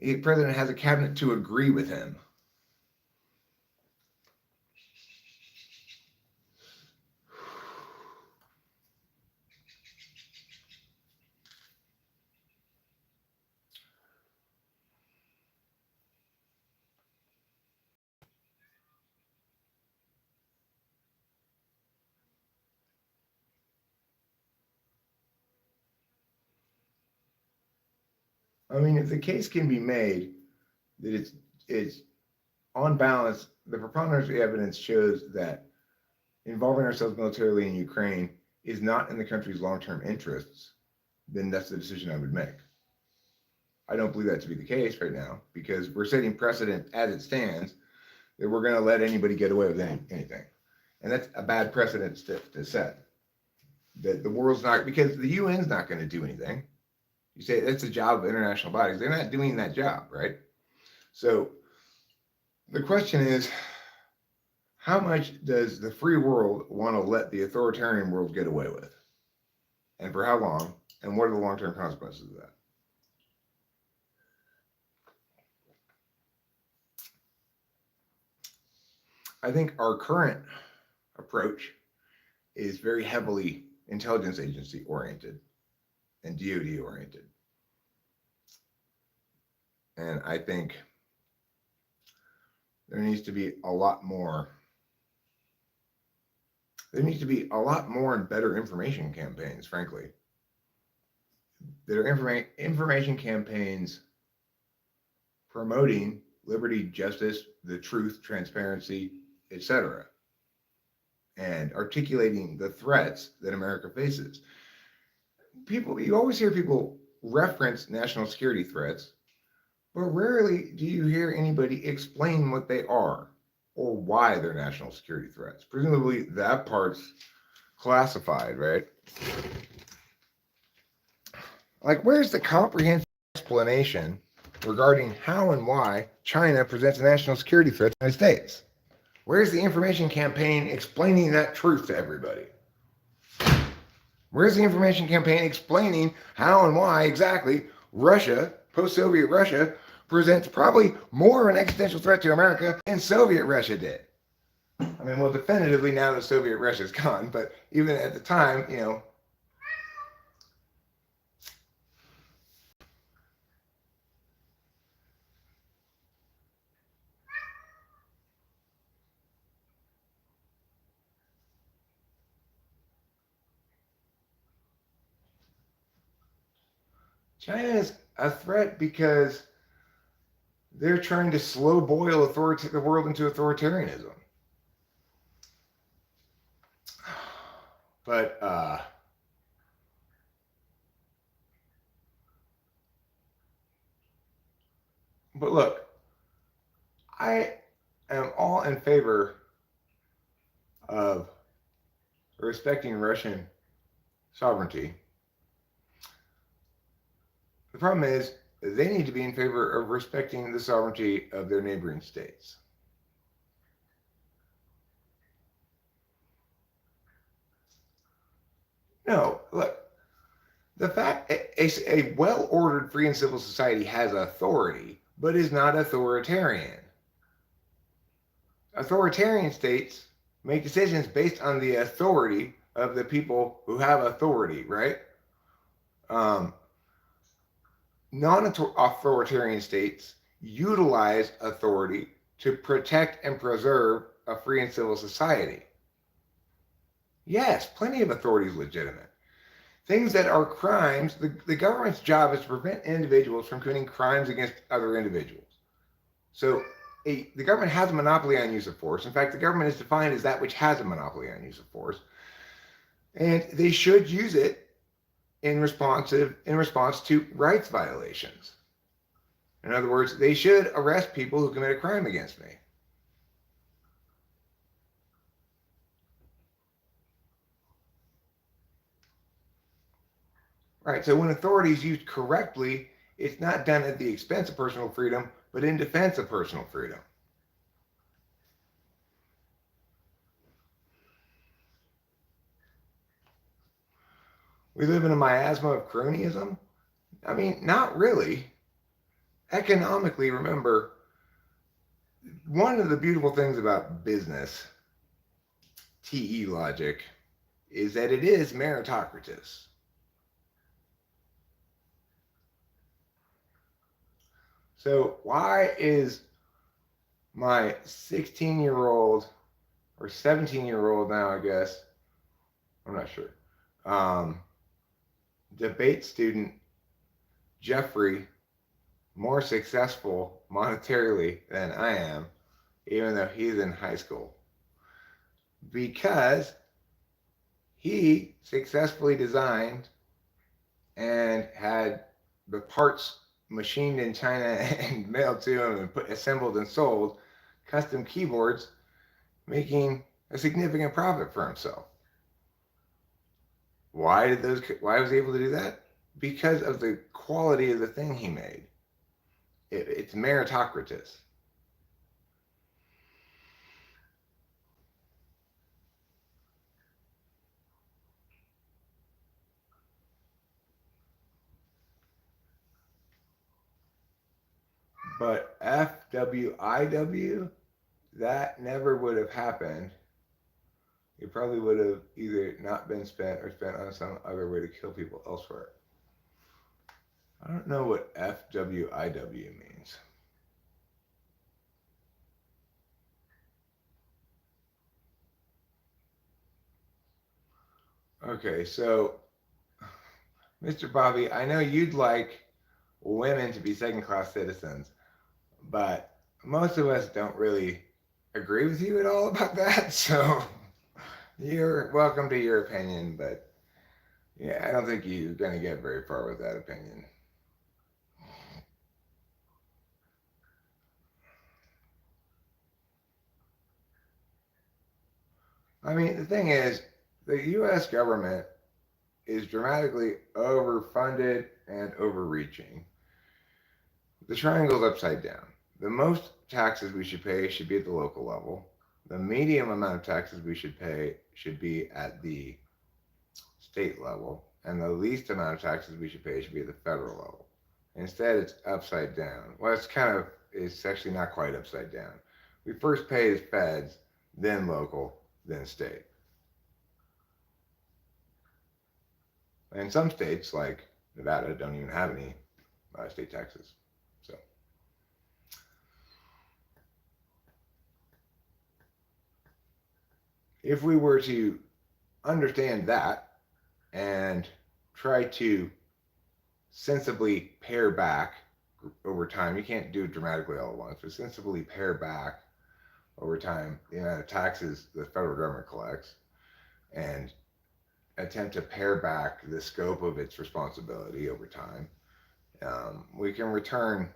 the president has a cabinet to agree with him. I mean, if the case can be made that it's on balance, the preponderance of the evidence shows that involving ourselves militarily in Ukraine is not in the country's long-term interests, then that's the decision I would make. I don't believe that to be the case right now because we're setting precedent as it stands that we're going to let anybody get away with anything. And that's a bad precedent to set. That the world's not, because the UN's not going to do anything. You say that's the job of international bodies. They're not doing that job, right? So the question is, how much does the free world want to let the authoritarian world get away with? And for how long? And what are the long-term consequences of that? I think our current approach is very heavily intelligence agency oriented and DoD oriented. And I think there needs to be a lot more. There needs to be a lot more and better information campaigns, frankly. There are information campaigns promoting liberty, justice, the truth, transparency, etc., and articulating the threats that America faces. You always hear people reference national security threats, but rarely do you hear anybody explain what they are or why they're national security threats. Presumably that part's classified, right? Like, where's the comprehensive explanation regarding how and why China presents a national security threat to the United States? Where's the information campaign explaining that truth to everybody? Where's the information campaign explaining how and why exactly Russia, post-Soviet Russia, presents probably more of an existential threat to America than Soviet Russia did? I mean, well, definitively now that Soviet Russia's gone, but even at the time, you know, China is a threat because they're trying to slow boil the world into authoritarianism. But look, I am all in favor of respecting Russian sovereignty. The problem is they need to be in favor of respecting the sovereignty of their neighboring states. No, look, the fact a well-ordered free and civil society has authority, but is not authoritarian. Authoritarian states make decisions based on the authority of the people who have authority, right? Non-authoritarian states utilize authority to protect and preserve a free and civil society. Yes, plenty of authority is legitimate. Things that are crimes, the government's job is to prevent individuals from committing crimes against other individuals. So the government has a monopoly on use of force. In fact, the government is defined as that which has a monopoly on use of force. And they should use it in response to rights violations. In other words, they should arrest people who commit a crime against me. Right, so when authority is used correctly, it's not done at the expense of personal freedom, but in defense of personal freedom. We live in a miasma of cronyism? I mean, not really. Economically, remember, one of the beautiful things about business, TE logic, is that it is meritocratous. So why is my 16-year-old or 17-year-old now, I guess, I'm not sure, debate student Jeffrey more successful monetarily than I am, even though he's in high school? Because he successfully designed and had the parts machined in China and mailed to him and assembled and sold custom keyboards, making a significant profit for himself. Why was he able to do that? Because of the quality of the thing he made. It's meritocratous. But FWIW, that never would have happened. It probably would have either not been spent or spent on some other way to kill people elsewhere. I don't know what FWIW means. Okay, so Mr. Bobby, I know you'd like women to be second-class citizens, but most of us don't really agree with you at all about that. So you're welcome to your opinion, but yeah, I don't think you're going to get very far with that opinion. I mean, the thing is, the U.S. government is dramatically overfunded and overreaching. The triangle's upside down. The most taxes we should pay should be at the local level. The medium amount of taxes we should pay should be at the state level. And the least amount of taxes we should pay should be at the federal level. Instead, it's upside down. Well, it's actually not quite upside down. We first pay as feds, then local, then state. And some states, like Nevada, don't even have any state taxes. So, if we were to understand that and try to sensibly pare back over time, you can't do it dramatically all at once, but sensibly pare back over time the amount of taxes the federal government collects and attempt to pare back the scope of its responsibility over time, we can return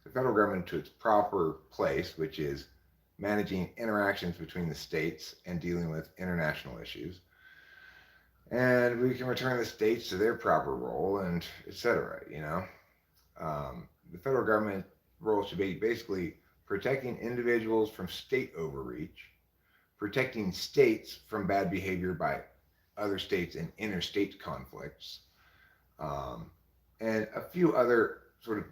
the federal government to its proper place, which is managing interactions between the states and dealing with international issues. And we can return the states to their proper role, and etc. The federal government role should be basically protecting individuals from state overreach, protecting states from bad behavior by other states and interstate conflicts, um, and a few other sort of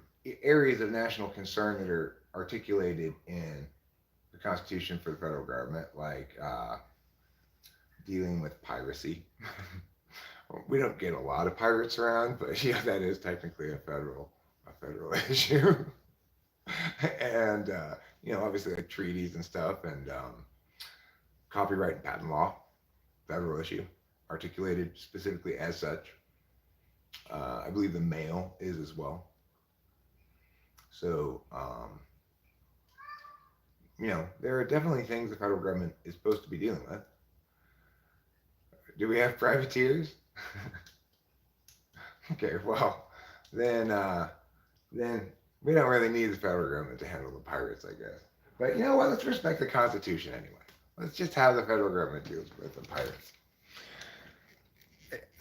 areas of national concern that are articulated in the Constitution for the federal government, like dealing with piracy. We don't get a lot of pirates around, but yeah, that is technically a federal issue. And obviously like treaties and stuff, and copyright and patent law, federal issue, articulated specifically as such. I believe the mail is as well. So, there are definitely things the federal government is supposed to be dealing with. Do we have privateers? Okay, well, then we don't really need the federal government to handle the pirates, I guess. But you know what? Let's respect the Constitution anyway. Let's just have the federal government deal with the pirates.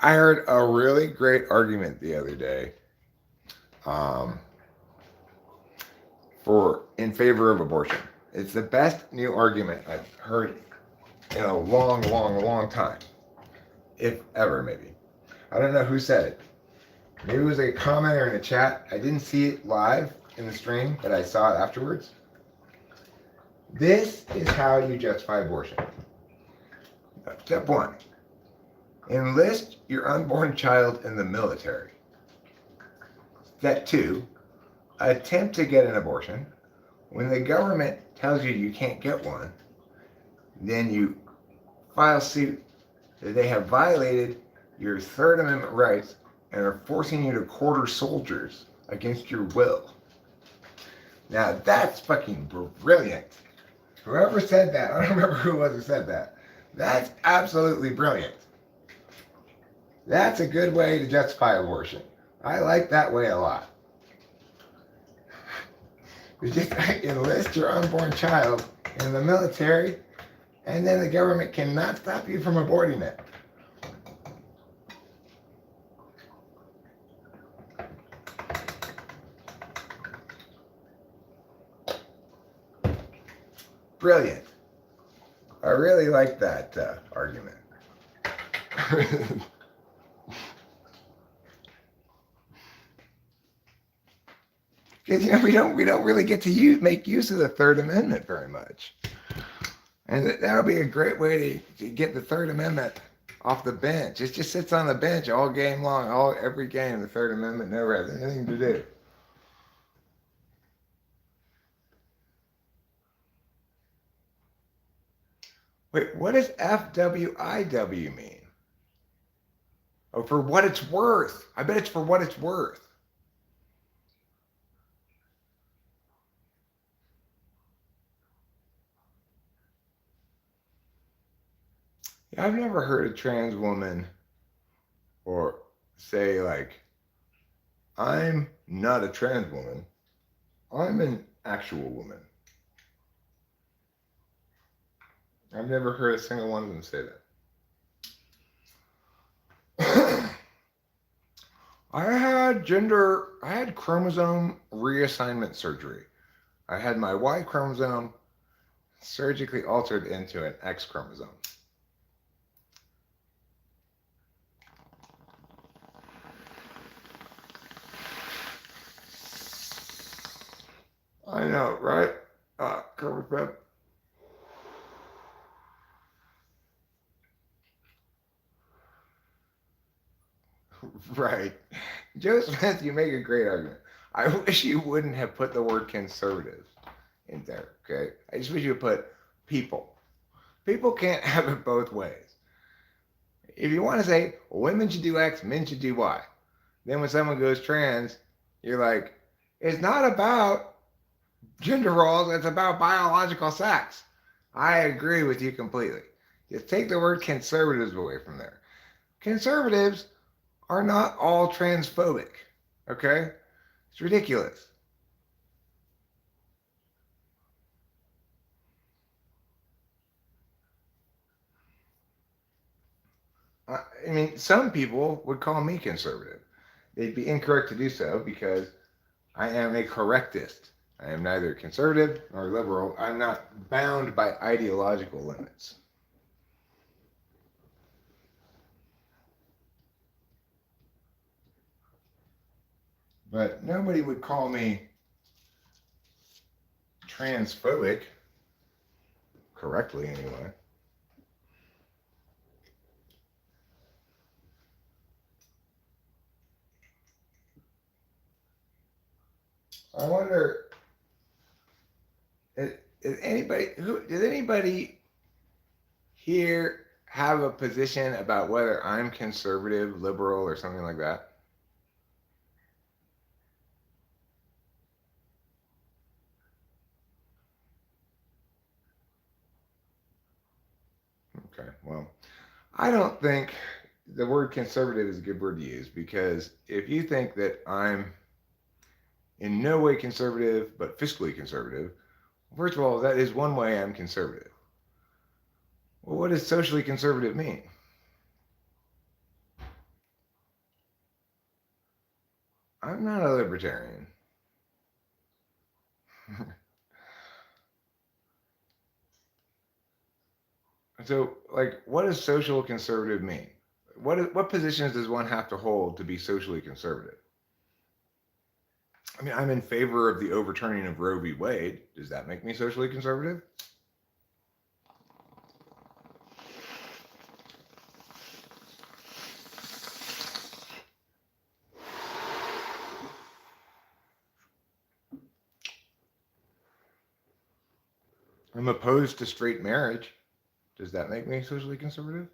I heard a really great argument the other day, um, in favor of abortion. It's the best new argument I've heard in a long, long, long time, if ever, maybe. I don't know who said it. Maybe it was a commenter in the chat. I didn't see it live in the stream, but I saw it afterwards. This is how you justify abortion. Step one, enlist your unborn child in the military. Step two, attempt to get an abortion. When the government tells you can't get one, then you file suit that they have violated your Third Amendment rights and are forcing you to quarter soldiers against your will. Now that's fucking brilliant. Whoever said that, I don't remember who it was who said that. That's absolutely brilliant. That's a good way to justify abortion. I like that way a lot. You just enlist your unborn child in the military, and then the government cannot stop you from aborting it. Brilliant. I really like that argument. Because we don't really get to make use of the Third Amendment very much, and that'll be a great way to get the Third Amendment off the bench. It just sits on the bench all game long, every game. The Third Amendment never has anything to do. Wait, what does FWIW mean? Oh, for what it's worth. I bet it's for what it's worth. Yeah, I've never heard a trans woman or say like, I'm not a trans woman. I'm an actual woman. I've never heard a single one of them say that. I had chromosome reassignment surgery. I had my Y chromosome surgically altered into an X chromosome. I know, right? Cover prep. Right. Joe Smith, you make a great argument. I wish you wouldn't have put the word conservative in there, okay? I just wish you would put people. People can't have it both ways. If you want to say women should do X, men should do Y, then when someone goes trans, you're like, it's not about gender roles, it's about biological sex. I agree with you completely. Just take the word conservatives away from there. Conservatives are not all transphobic, okay? It's ridiculous. I mean, some people would call me conservative. They'd be incorrect to do so because I am a correctist. I am neither conservative nor liberal. I'm not bound by ideological limits. But nobody would call me transphobic, correctly anyway. I wonder, did anybody here have a position about whether I'm conservative, liberal, or something like that? Okay, well, I don't think the word conservative is a good word to use, because if you think that I'm in no way conservative but fiscally conservative, first of all, that is one way I'm conservative. Well, what does socially conservative mean? I'm not a libertarian. So, like, what does social conservative mean? What positions does one have to hold to be socially conservative? I mean, I'm in favor of the overturning of Roe v. Wade. Does that make me socially conservative? I'm opposed to straight marriage. Does that make me socially conservative?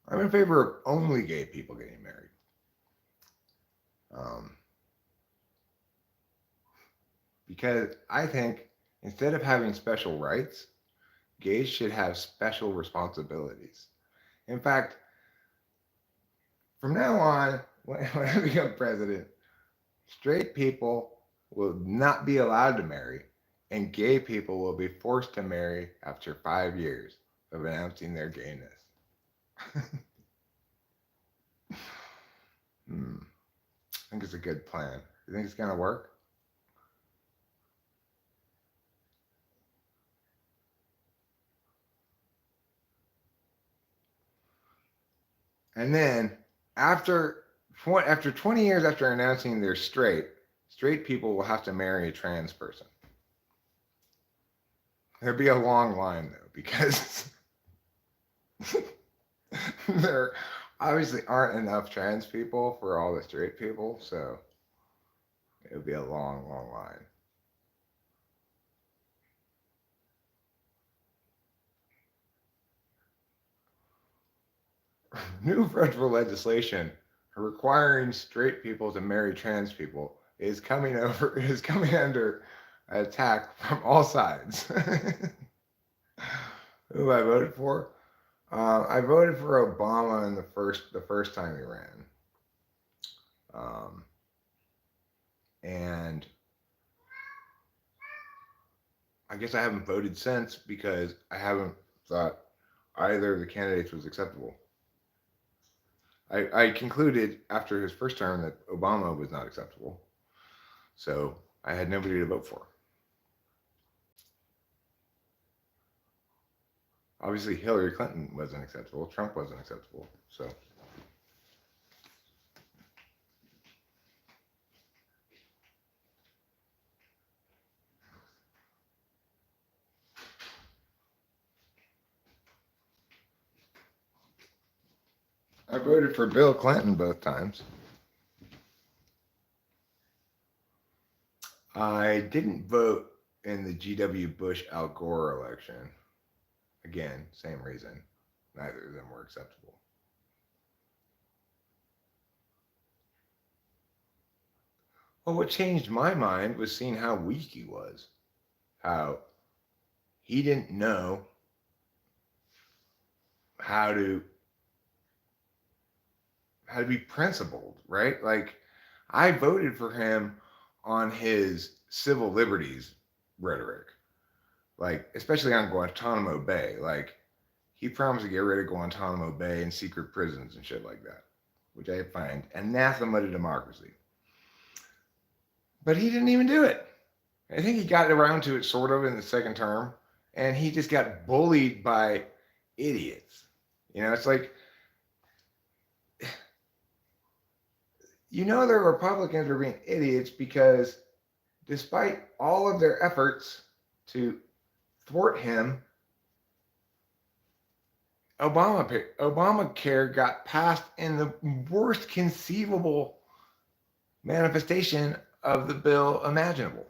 I'm in favor of only gay people getting married. Um, because I think instead of having special rights, gays should have special responsibilities. In fact, from now on, when I become president, straight people will not be allowed to marry, and gay people will be forced to marry after 5 years of announcing their gayness. I think it's a good plan. You think it's going to work? And then after 20 years after announcing they're straight people will have to marry a trans person. There'll be a long line though, because there obviously aren't enough trans people for all the straight people, so it'll be a long, long line. New federal legislation requiring straight people to marry trans people is coming under attack from all sides. Who I voted for? I voted for Obama in the first time he ran, and I guess I haven't voted since because I haven't thought either of the candidates was acceptable. I concluded after his first term that Obama was not acceptable, so I had nobody to vote for. Obviously, Hillary Clinton wasn't acceptable. Trump wasn't acceptable. So I voted for Bill Clinton both times. I didn't vote in the G.W. Bush Al Gore election. Again, same reason. Neither of them were acceptable. Well, what changed my mind was seeing how weak he was. How he didn't know how to be principled, right? Like, I voted for him on his civil liberties rhetoric, like especially on Guantanamo Bay. Like, he promised to get rid of Guantanamo Bay and secret prisons and shit like that, which I find anathema to democracy. But he didn't even do it. I think he got around to it sort of in the second term, and he just got bullied by idiots. It's like, the Republicans were being idiots because despite all of their efforts to thwart him, Obamacare got passed in the worst conceivable manifestation of the bill imaginable.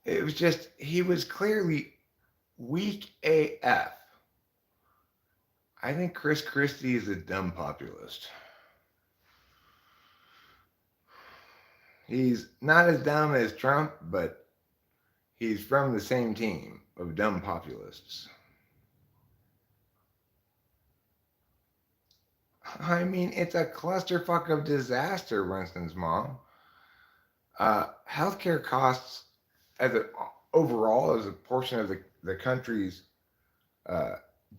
It was just, he was clearly weak AF. I think Chris Christie is a dumb populist. He's not as dumb as Trump, but he's from the same team of dumb populists. I mean, it's a clusterfuck of disaster, Winston's mom. Healthcare costs overall as a portion of the country's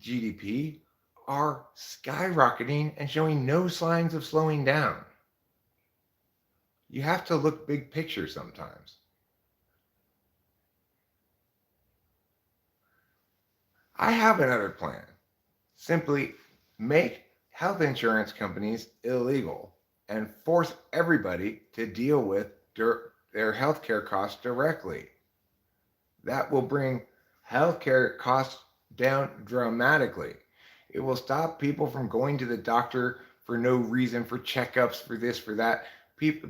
GDP are skyrocketing and showing no signs of slowing down. You have to look big picture sometimes. I have another plan. Simply make health insurance companies illegal and force everybody to deal with their healthcare costs directly. That will bring healthcare costs down dramatically. It will stop people from going to the doctor for no reason, for checkups, for this, for that.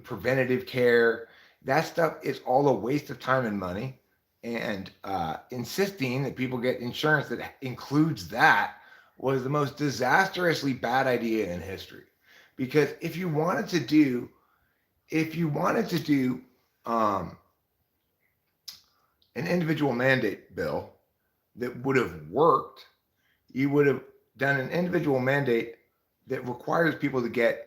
Preventative care, that stuff is all a waste of time and money. And insisting that people get insurance that includes that was the most disastrously bad idea in history. Because if you wanted to do an individual mandate bill that would have worked, you would have done an individual mandate that requires people to get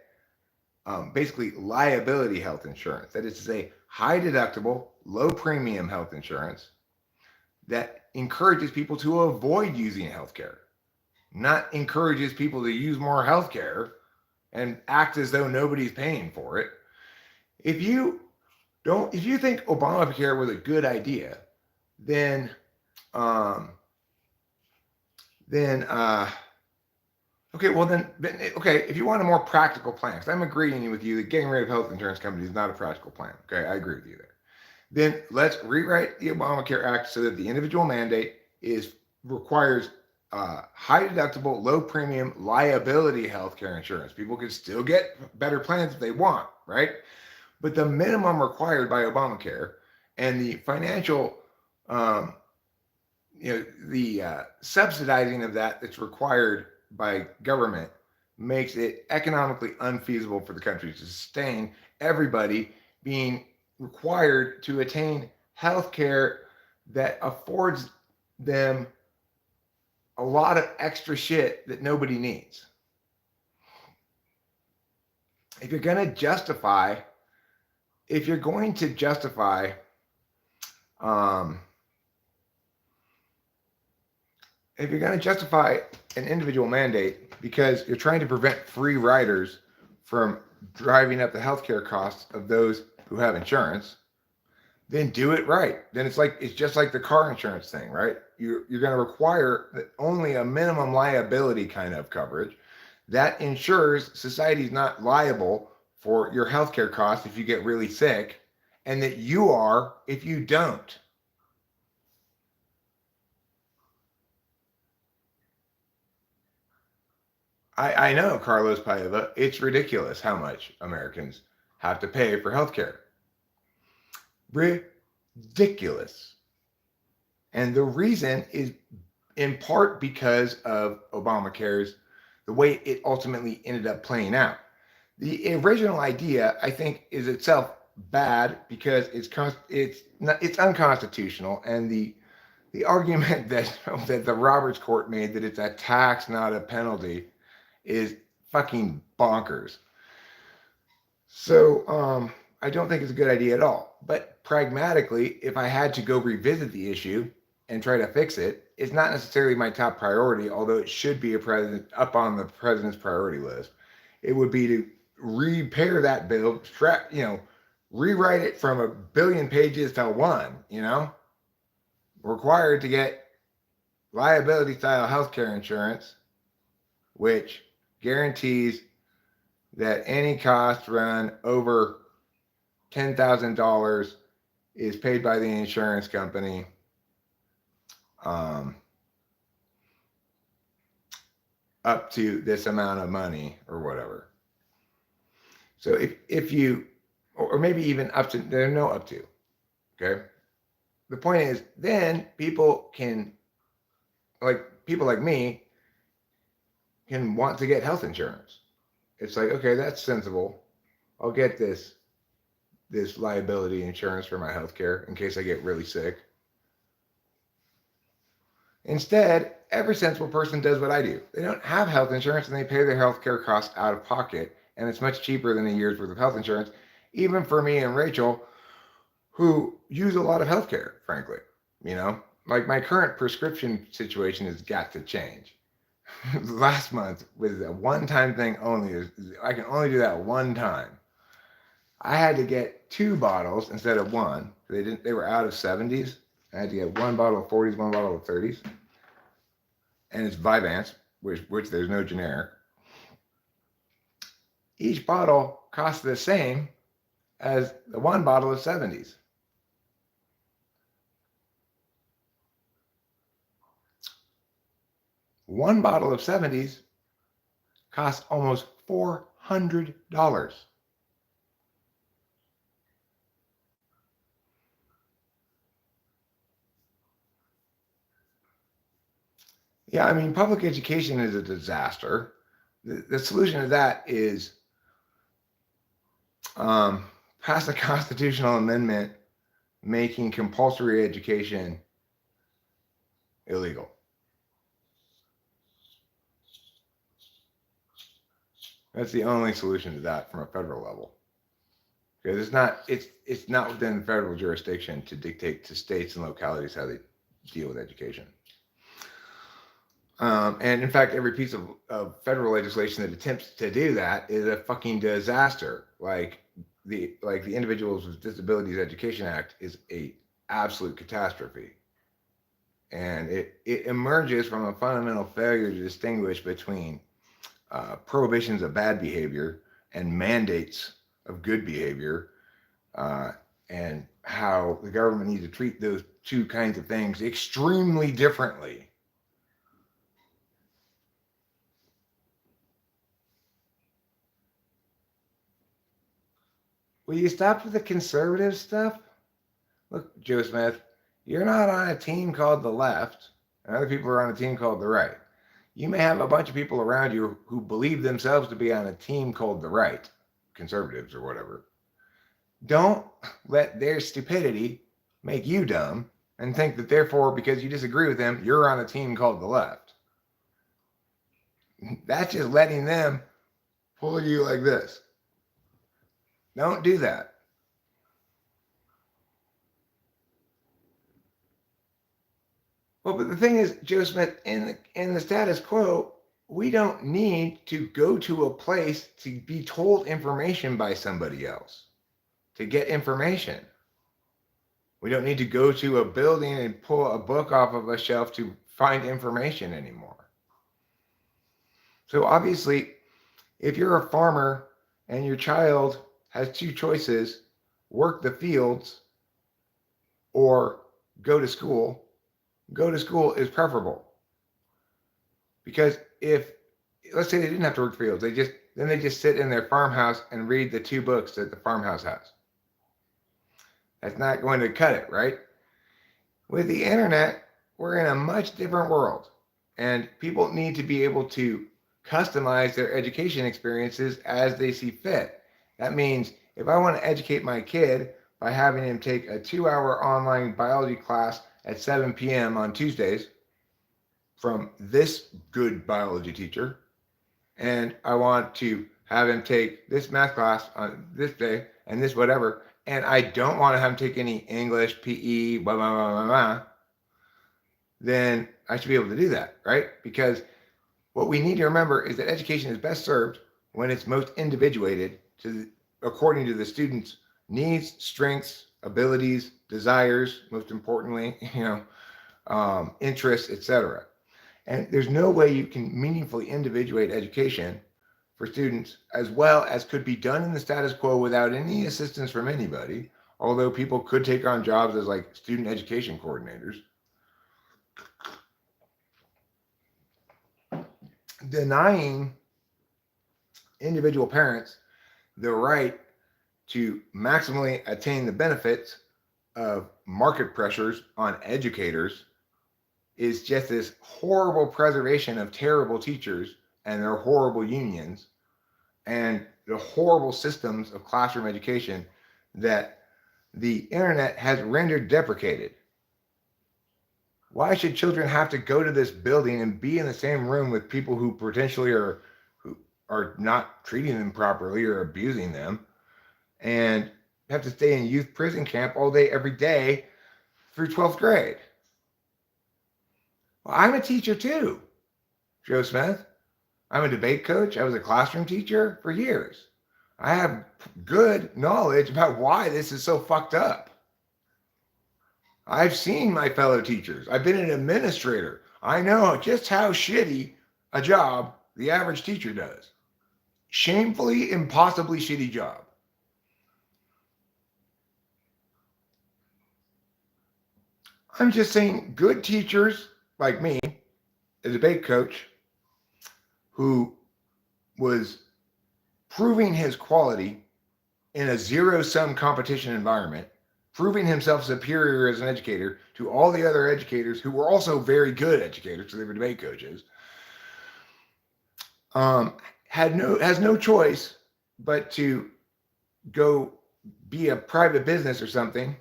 basically liability health insurance. That is to say, high deductible, low premium health insurance that encourages people to avoid using healthcare, not encourages people to use more healthcare and act as though nobody's paying for it. If you think Obamacare was a good idea, then if you want a more practical plan, because I'm agreeing with you that getting rid of health insurance companies is not a practical plan. Okay, I agree with you there. Then let's rewrite the Obamacare Act so that the individual mandate requires high deductible, low premium liability healthcare insurance. People can still get better plans if they want, right? But the minimum required by Obamacare and the financial, subsidizing of that's required by government makes it economically unfeasible for the country to sustain everybody being required to attain health care that affords them a lot of extra shit that nobody needs. If you're going to justify an individual mandate because you're trying to prevent free riders from driving up the healthcare costs of those who have insurance, then do it right. Then it's just like the car insurance thing, right? You're going to require only a minimum liability kind of coverage that ensures society's not liable for your healthcare costs if you get really sick, and that you are if you don't. I know, Carlos Paiva, it's ridiculous how much Americans have to pay for healthcare. Ridiculous. And the reason is in part because of Obamacare's, the way it ultimately ended up playing out. The original idea, I think, is itself bad because it's unconstitutional, and the argument that the Roberts Court made that it's a tax, not a penalty, is fucking bonkers. So I don't think it's a good idea at all. But pragmatically, if I had to go revisit the issue and try to fix it, it's not necessarily my top priority, although it should be up on the president's priority list. It would be to repair that bill, rewrite it from 1 billion pages to one. Required to get liability style healthcare insurance, which guarantees that any cost run over $10,000 is paid by the insurance company. Up to this amount of money or whatever. So if you, or maybe even up to, there's no up to, okay? The point is, then people like me can want to get health insurance. It's like, okay, that's sensible. I'll get this liability insurance for my health care in case I get really sick. Instead, every sensible person does what I do. They don't have health insurance and they pay their health care costs out of pocket, and it's much cheaper than a year's worth of health insurance, even for me and Rachel, who use a lot of health care, frankly. Like my current prescription situation has got to change. Last month was a one-time thing only. I can only do that one time. I had to get 2 bottles instead of 1. They were out of 70s. I had to get 1 bottle of 40s, 1 bottle of 30s. And it's Vyvanse, which there's no generic. Each bottle costs the same as the 1 bottle of 70s. One bottle of 70s costs almost $400. Yeah, I mean, public education is a disaster. The solution to that is pass a constitutional amendment making compulsory education illegal. That's the only solution to that from a federal level. Because it's not within federal jurisdiction to dictate to states and localities how they deal with education. And in fact, every piece of federal legislation that attempts to do that is a fucking disaster. Like the Individuals with Disabilities Education Act is a absolute catastrophe. And it emerges from a fundamental failure to distinguish between prohibitions of bad behavior and mandates of good behavior, and how the government needs to treat those two kinds of things extremely differently. Will you stop with the conservative stuff? Look, Joe Smith, you're not on a team called the left, and other people are on a team called the right. You may have a bunch of people around you who believe themselves to be on a team called the right, conservatives or whatever. Don't let their stupidity make you dumb and think that therefore, because you disagree with them, you're on a team called the left. That's just letting them pull you like this. Don't do that. Well, but the thing is, Joe Smith, in the status quo, we don't need to go to a place to be told information by somebody else to get information. We don't need to go to a building and pull a book off of a shelf to find information anymore. So obviously, if you're a farmer and your child has 2 choices, work the fields or go to school is preferable. Because if, let's say they didn't have to work the fields, they just sit in their farmhouse and read the 2 books that the farmhouse has. That's not going to cut it, right? With the internet, we're in a much different world, and people need to be able to customize their education experiences as they see fit. That means if I want to educate my kid by having him take a 2-hour online biology class at 7 p.m. on Tuesdays from this good biology teacher, and I want to have him take this math class on this day and this whatever, and I don't want to have him take any English, PE, blah, blah, blah, blah, blah, then I should be able to do that, right? Because what we need to remember is that education is best served when it's most individuated according to the student's needs, strengths, abilities, desires, most importantly, interests, etc. And there's no way you can meaningfully individuate education for students as well as could be done in the status quo without any assistance from anybody, although people could take on jobs as like student education coordinators. Denying individual parents the right to maximally attain the benefits of market pressures on educators is just this horrible preservation of terrible teachers and their horrible unions and the horrible systems of classroom education that the internet has rendered deprecated. Why should children have to go to this building and be in the same room with people who potentially are not treating them properly or abusing them, and have to stay in youth prison camp all day every day through 12th grade? Well, I'm a teacher too, Joe Smith. I'm a debate coach. I was a classroom teacher for years. I have good knowledge about why this is so fucked up. I've seen my fellow teachers. I've been an administrator. I know just how shitty a job the average teacher does. Shamefully, impossibly shitty job. I'm just saying good teachers like me, a debate coach who was proving his quality in a zero-sum competition environment, proving himself superior as an educator to all the other educators who were also very good educators, so they were debate coaches, has no choice but to go be a private business or something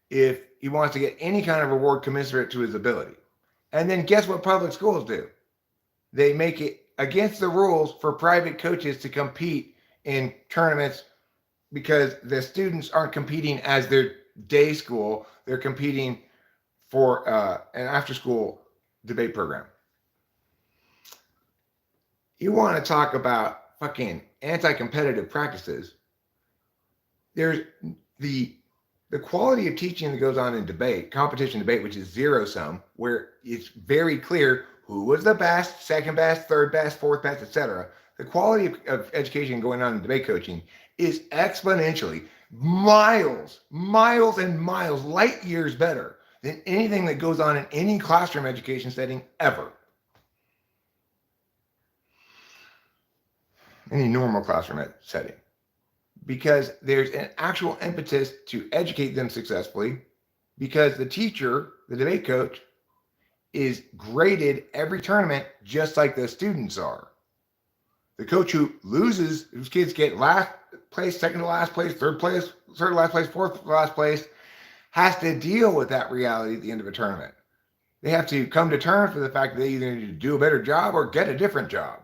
if he wants to get any kind of reward commensurate to his ability. And then guess what public schools do? They make it against the rules for private coaches to compete in tournaments because the students aren't competing as their day school. They're competing for an after-school debate program. You want to talk about fucking anti-competitive practices? There's the quality of teaching that goes on in debate, competition debate, which is zero-sum, where it's very clear who was the best, second best, third best, fourth best, etc. The quality of education going on in debate coaching is exponentially miles and miles, light years better than anything that goes on in any classroom education setting ever. Any normal classroom setting. Because there's an actual impetus to educate them successfully, because the teacher, the debate coach, is graded every tournament just like the students are. The coach who loses, whose kids get last place, second to last place, third to last place, fourth to last place, has to deal with that reality at the end of a tournament. They have to come to terms with the fact that they either need to do a better job or get a different job.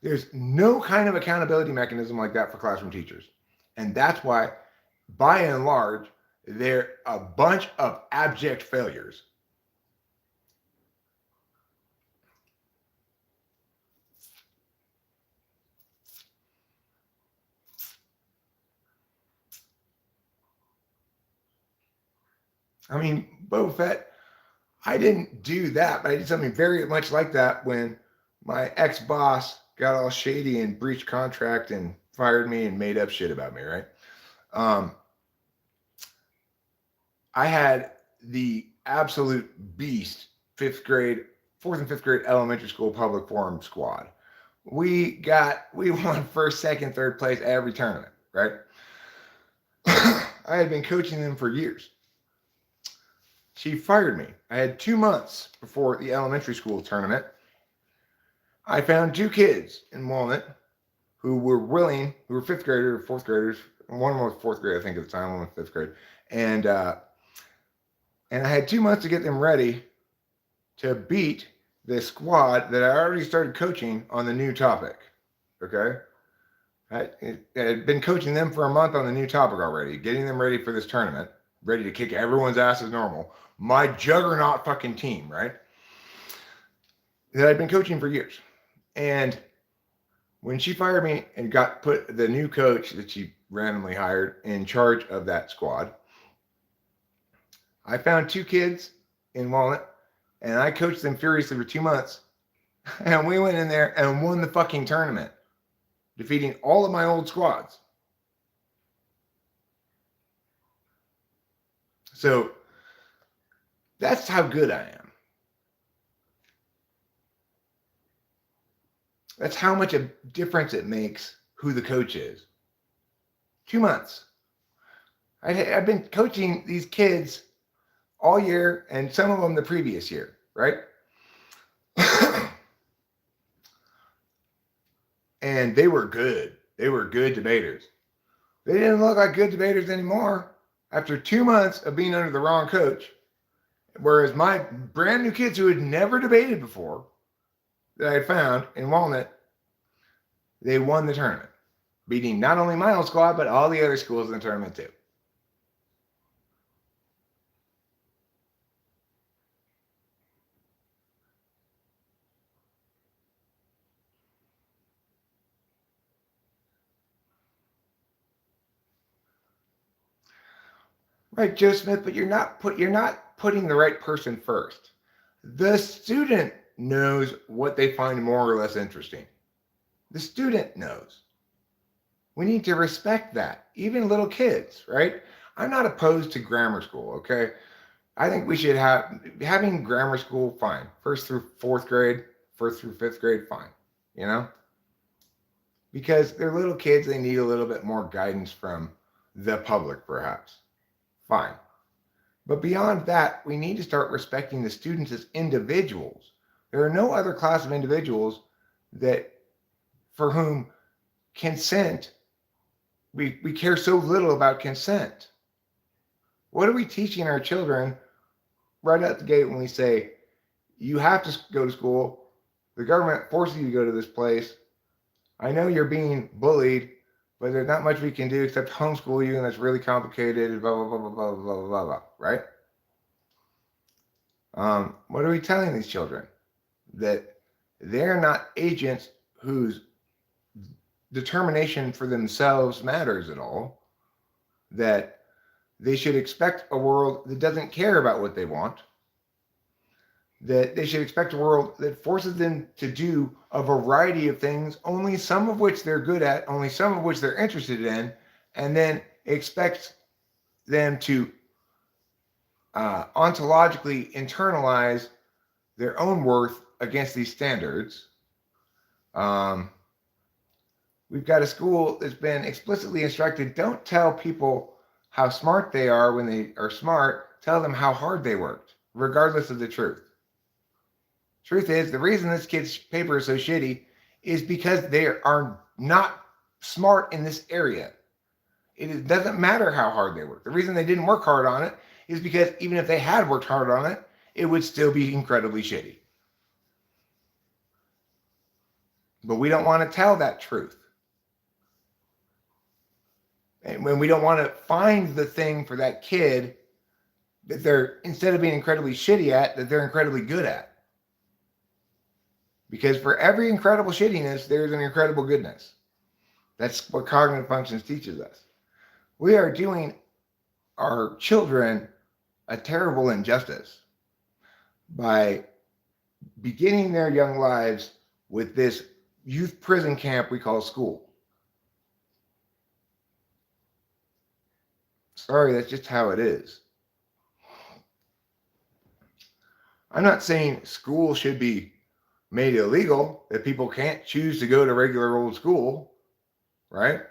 There's no kind of accountability mechanism like that for classroom teachers. And that's why, by and large, they're a bunch of abject failures. I mean, Boba Fett, I didn't do that, but I did something very much like that when my ex-boss got all shady and breached contract and fired me and made up shit about me, right? I had the absolute beast fourth and fifth grade elementary school public forum squad. We won first, second, third place every tournament, right? I had been coaching them for years. She fired me. I had 2 months before the elementary school tournament. I found 2 kids in Walnut who were willing, who were fifth graders, fourth graders. One was fourth grade, I think, at the time. One was fifth grade. And I had 2 months to get them ready to beat the squad that I already started coaching on the new topic. Okay? I had been coaching them for a month on the new topic already, getting them ready for this tournament, ready to kick everyone's ass as normal. My juggernaut fucking team, right? That I'd been coaching for years. And when she fired me and got put the new coach that she randomly hired in charge of that squad, I found 2 kids in Walnut and I coached them furiously for 2 months. And we went in there and won the fucking tournament, defeating all of my old squads. So that's how good I am. That's how much a difference it makes who the coach is. 2 months. I've been coaching these kids all year and some of them the previous year, right? And they were good. They were good debaters. They didn't look like good debaters anymore after 2 months of being under the wrong coach. Whereas my brand new kids who had never debated before that I had found in Walnut, they won the tournament, beating not only my old squad, but all the other schools in the tournament too. Right, Joe Smith, but you're not putting the right person first. The student knows what they find more or less interesting. The student knows. We need to respect that. Even little kids, right? I'm not opposed to grammar school, okay? I think we should having grammar school, fine. 1st through 4th grade, 1st through 5th grade, fine. You know? Because they're little kids, they need a little bit more guidance from the public, perhaps. Fine. But beyond that, we need to start respecting the students as individuals. There are no other class of individuals that for whom consent, we care so little about consent. What are we teaching our children right out the gate when we say, you have to go to school, the government forces you to go to this place, I know you're being bullied, but there's not much we can do except homeschool you, and that's really complicated, blah, blah, blah, blah, blah, blah, blah, blah, right? What are we telling these children? That they're not agents whose determination for themselves matters at all, that they should expect a world that doesn't care about what they want, that they should expect a world that forces them to do a variety of things, only some of which they're good at, only some of which they're interested in, and then expects them to ontologically internalize their own worth against these standards. We've got a school that's been explicitly instructed, don't tell people how smart they are when they are smart, tell them how hard they worked, regardless of the truth. Truth is, the reason this kid's paper is so shitty is because they are not smart in this area. It doesn't matter how hard they work. The reason they didn't work hard on it is because even if they had worked hard on it, it would still be incredibly shitty. But we don't want to tell that truth. And when we don't want to find the thing for that kid that they're, instead of being incredibly shitty at, that they're incredibly good at. Because for every incredible shittiness, there's an incredible goodness. That's what cognitive functions teaches us. We are doing our children a terrible injustice by beginning their young lives with this youth prison camp we call school. Sorry, that's just how it is. I'm not saying school should be made illegal, that people can't choose to go to regular old school, right?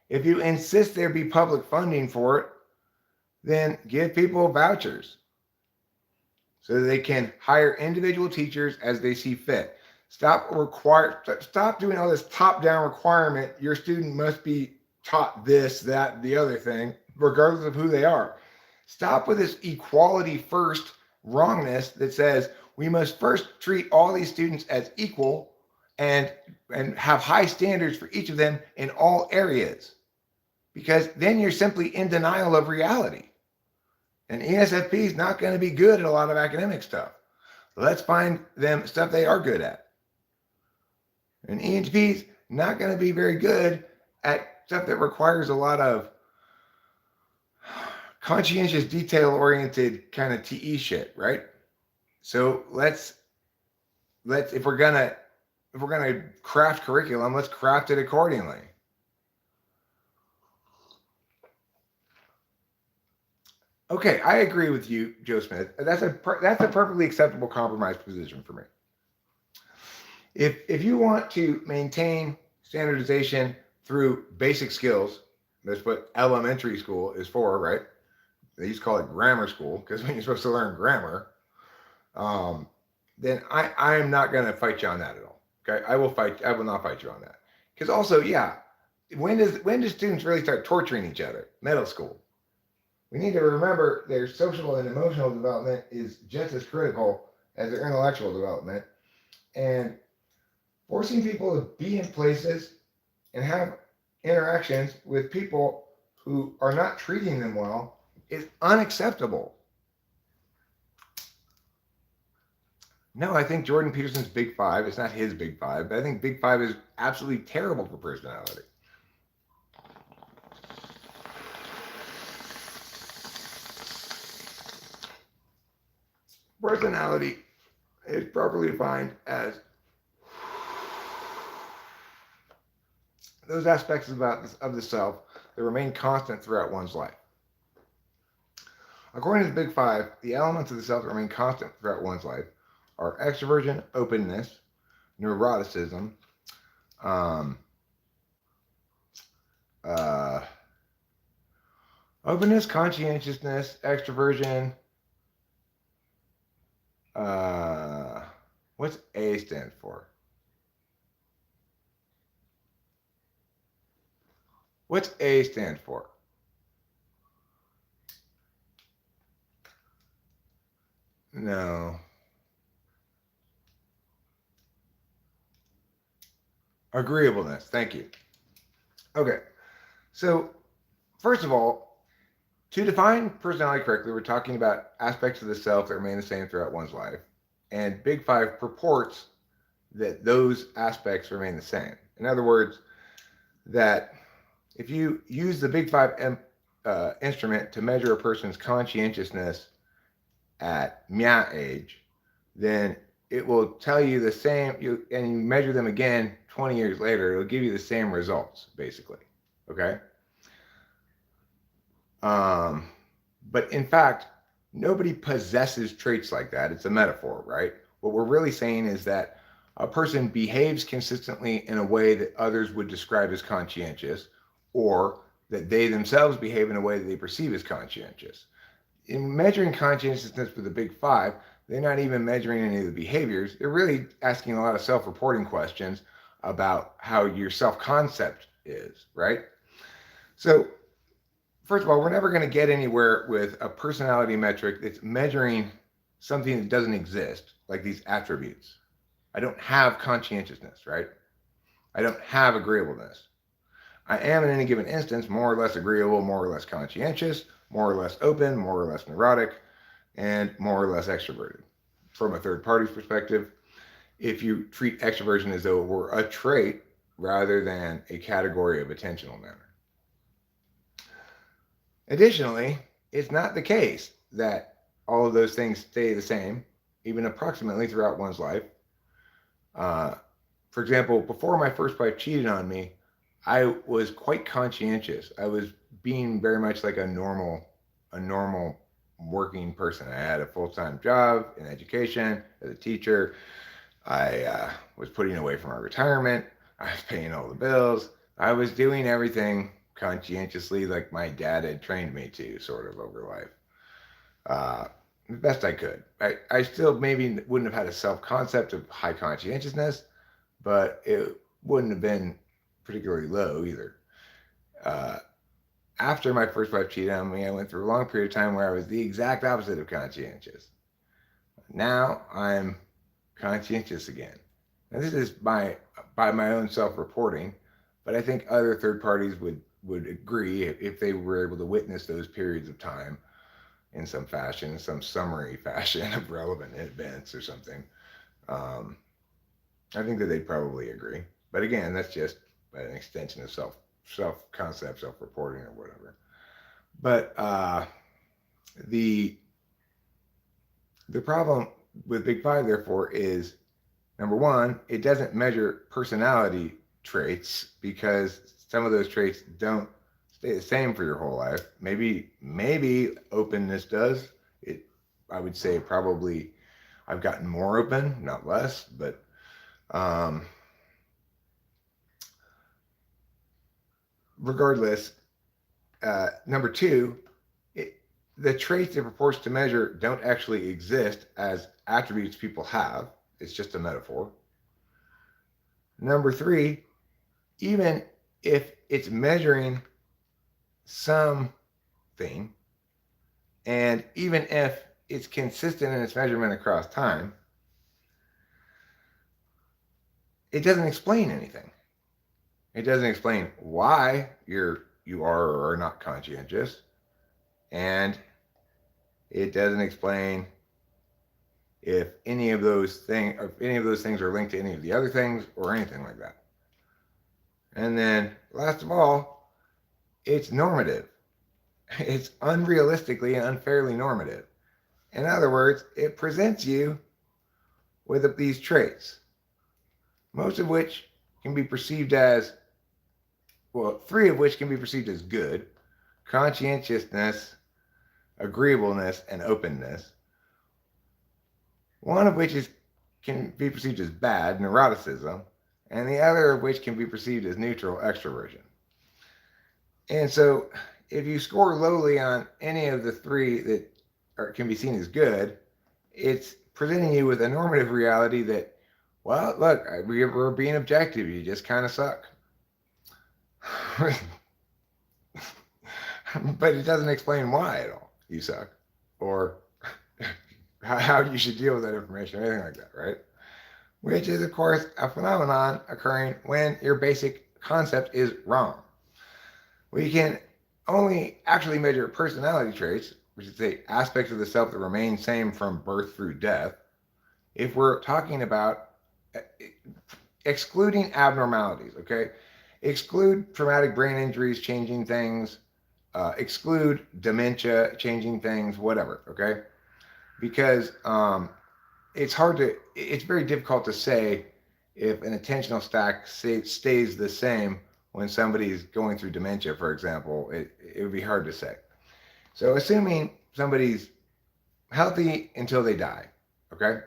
If you insist there be public funding for it, then give people vouchers so that they can hire individual teachers as they see fit. Stop doing all this top-down requirement. Your student must be taught this, that, the other thing, regardless of who they are. Stop with this equality first wrongness that says we must first treat all these students as equal and have high standards for each of them in all areas. Because then you're simply in denial of reality. An ESFP is not going to be good at a lot of academic stuff. Let's find them stuff they are good at. An ENTP is not going to be very good at stuff that requires a lot of conscientious, detail-oriented kind of TE shit, right? So let's if we're gonna craft curriculum, let's craft it accordingly. Okay, I agree with you, Joe Smith. That's a perfectly acceptable compromise position for me. If you want to maintain standardization through basic skills, that's what elementary school is for, right? They used to call it grammar school because when you're supposed to learn grammar, then I am not going to fight you on that at all. Okay, I will not fight you on that. Because also, yeah, when do students really start torturing each other? Middle school. We need to remember their social and emotional development is just as critical as their intellectual development. And forcing people to be in places and have interactions with people who are not treating them well is unacceptable. No, I think Jordan Peterson's Big Five, it's not his Big Five, but I think Big Five is absolutely terrible for personality. Personality is properly defined as those aspects of the self that remain constant throughout one's life. According to the Big Five, the elements of the self that remain constant throughout one's life are extroversion, openness, neuroticism, openness, conscientiousness, extroversion. What's A stand for? What's A stand for? No. Agreeableness. Thank you. Okay. So, first of all, to define personality correctly, we're talking about aspects of the self that remain the same throughout one's life. And Big Five purports that those aspects remain the same. In other words, that if you use the Big Five instrument to measure a person's conscientiousness at Mya age, then it will tell you the same, and you measure them again 20 years later, it'll give you the same results, basically. Okay? But in fact, nobody possesses traits like that. It's a metaphor, right? What we're really saying is that a person behaves consistently in a way that others would describe as conscientious, or that they themselves behave in a way that they perceive as conscientious. In measuring conscientiousness for the Big Five, they're not even measuring any of the behaviors. They're really asking a lot of self-reporting questions about how your self-concept is, right? So, first of all, we're never going to get anywhere with a personality metric that's measuring something that doesn't exist, like these attributes. I don't have conscientiousness, right? I don't have agreeableness. I am in any given instance more or less agreeable, more or less conscientious, more or less open, more or less neurotic, and more or less extroverted. From a third party's perspective, if you treat extroversion as though it were a trait rather than a category of attentional manner. Additionally, it's not the case that all of those things stay the same, even approximately throughout one's life. For example, before my first wife cheated on me, I was quite conscientious. I was being very much like a normal working person. I had a full-time job in education as a teacher. I was putting away for my retirement. I was paying all the bills. I was doing everything conscientiously like my dad had trained me to, sort of, over life. The best I could. I still maybe wouldn't have had a self-concept of high conscientiousness, but it wouldn't have been particularly low either. After my first wife cheated on me, I went through a long period of time where I was the exact opposite of conscientious. Now I'm conscientious again. Now this is by my own self-reporting, but I think other third parties would agree if they were able to witness those periods of time in some fashion, some summary fashion of relevant events or something. Um, I think that they'd probably agree. But again, that's just an extension of self concept, self reporting, or whatever. But the the problem with Big Five, therefore, is number one, it doesn't measure personality traits because some of those traits don't stay the same for your whole life. Maybe openness does. It I would say probably I've gotten more open, not less, but um, regardless, number two, it, the traits it purports to measure don't actually exist as attributes people have. It's just a metaphor. Number three, even if it's measuring something, and even if it's consistent in its measurement across time, it doesn't explain anything. It doesn't explain why you are or are not conscientious, and it doesn't explain if any of those things are linked to any of the other things or anything like that. And then, last of all, it's normative. It's unrealistically and unfairly normative. In other words, it presents you with these traits, most of which can be perceived as, well, three of which can be perceived as good: conscientiousness, agreeableness, and openness. One of which can be perceived as bad, neuroticism, and the other of which can be perceived as neutral, extroversion. And so, if you score lowly on any of the three that can be seen as good, it's presenting you with a normative reality that, well, look, we're being objective. You just kind of suck. But it doesn't explain why at all you suck, or how you should deal with that information, or anything like that, right? Which is, of course, a phenomenon occurring when your basic concept is wrong. We can only actually measure personality traits, which is the aspects of the self that remain same from birth through death, if we're talking about excluding abnormalities, okay? Exclude traumatic brain injuries changing things, exclude dementia changing things, whatever, okay? Because it's very difficult to say if an attentional stack stays the same when somebody's going through dementia, for example. It would be hard to say. So assuming somebody's healthy until they die, okay?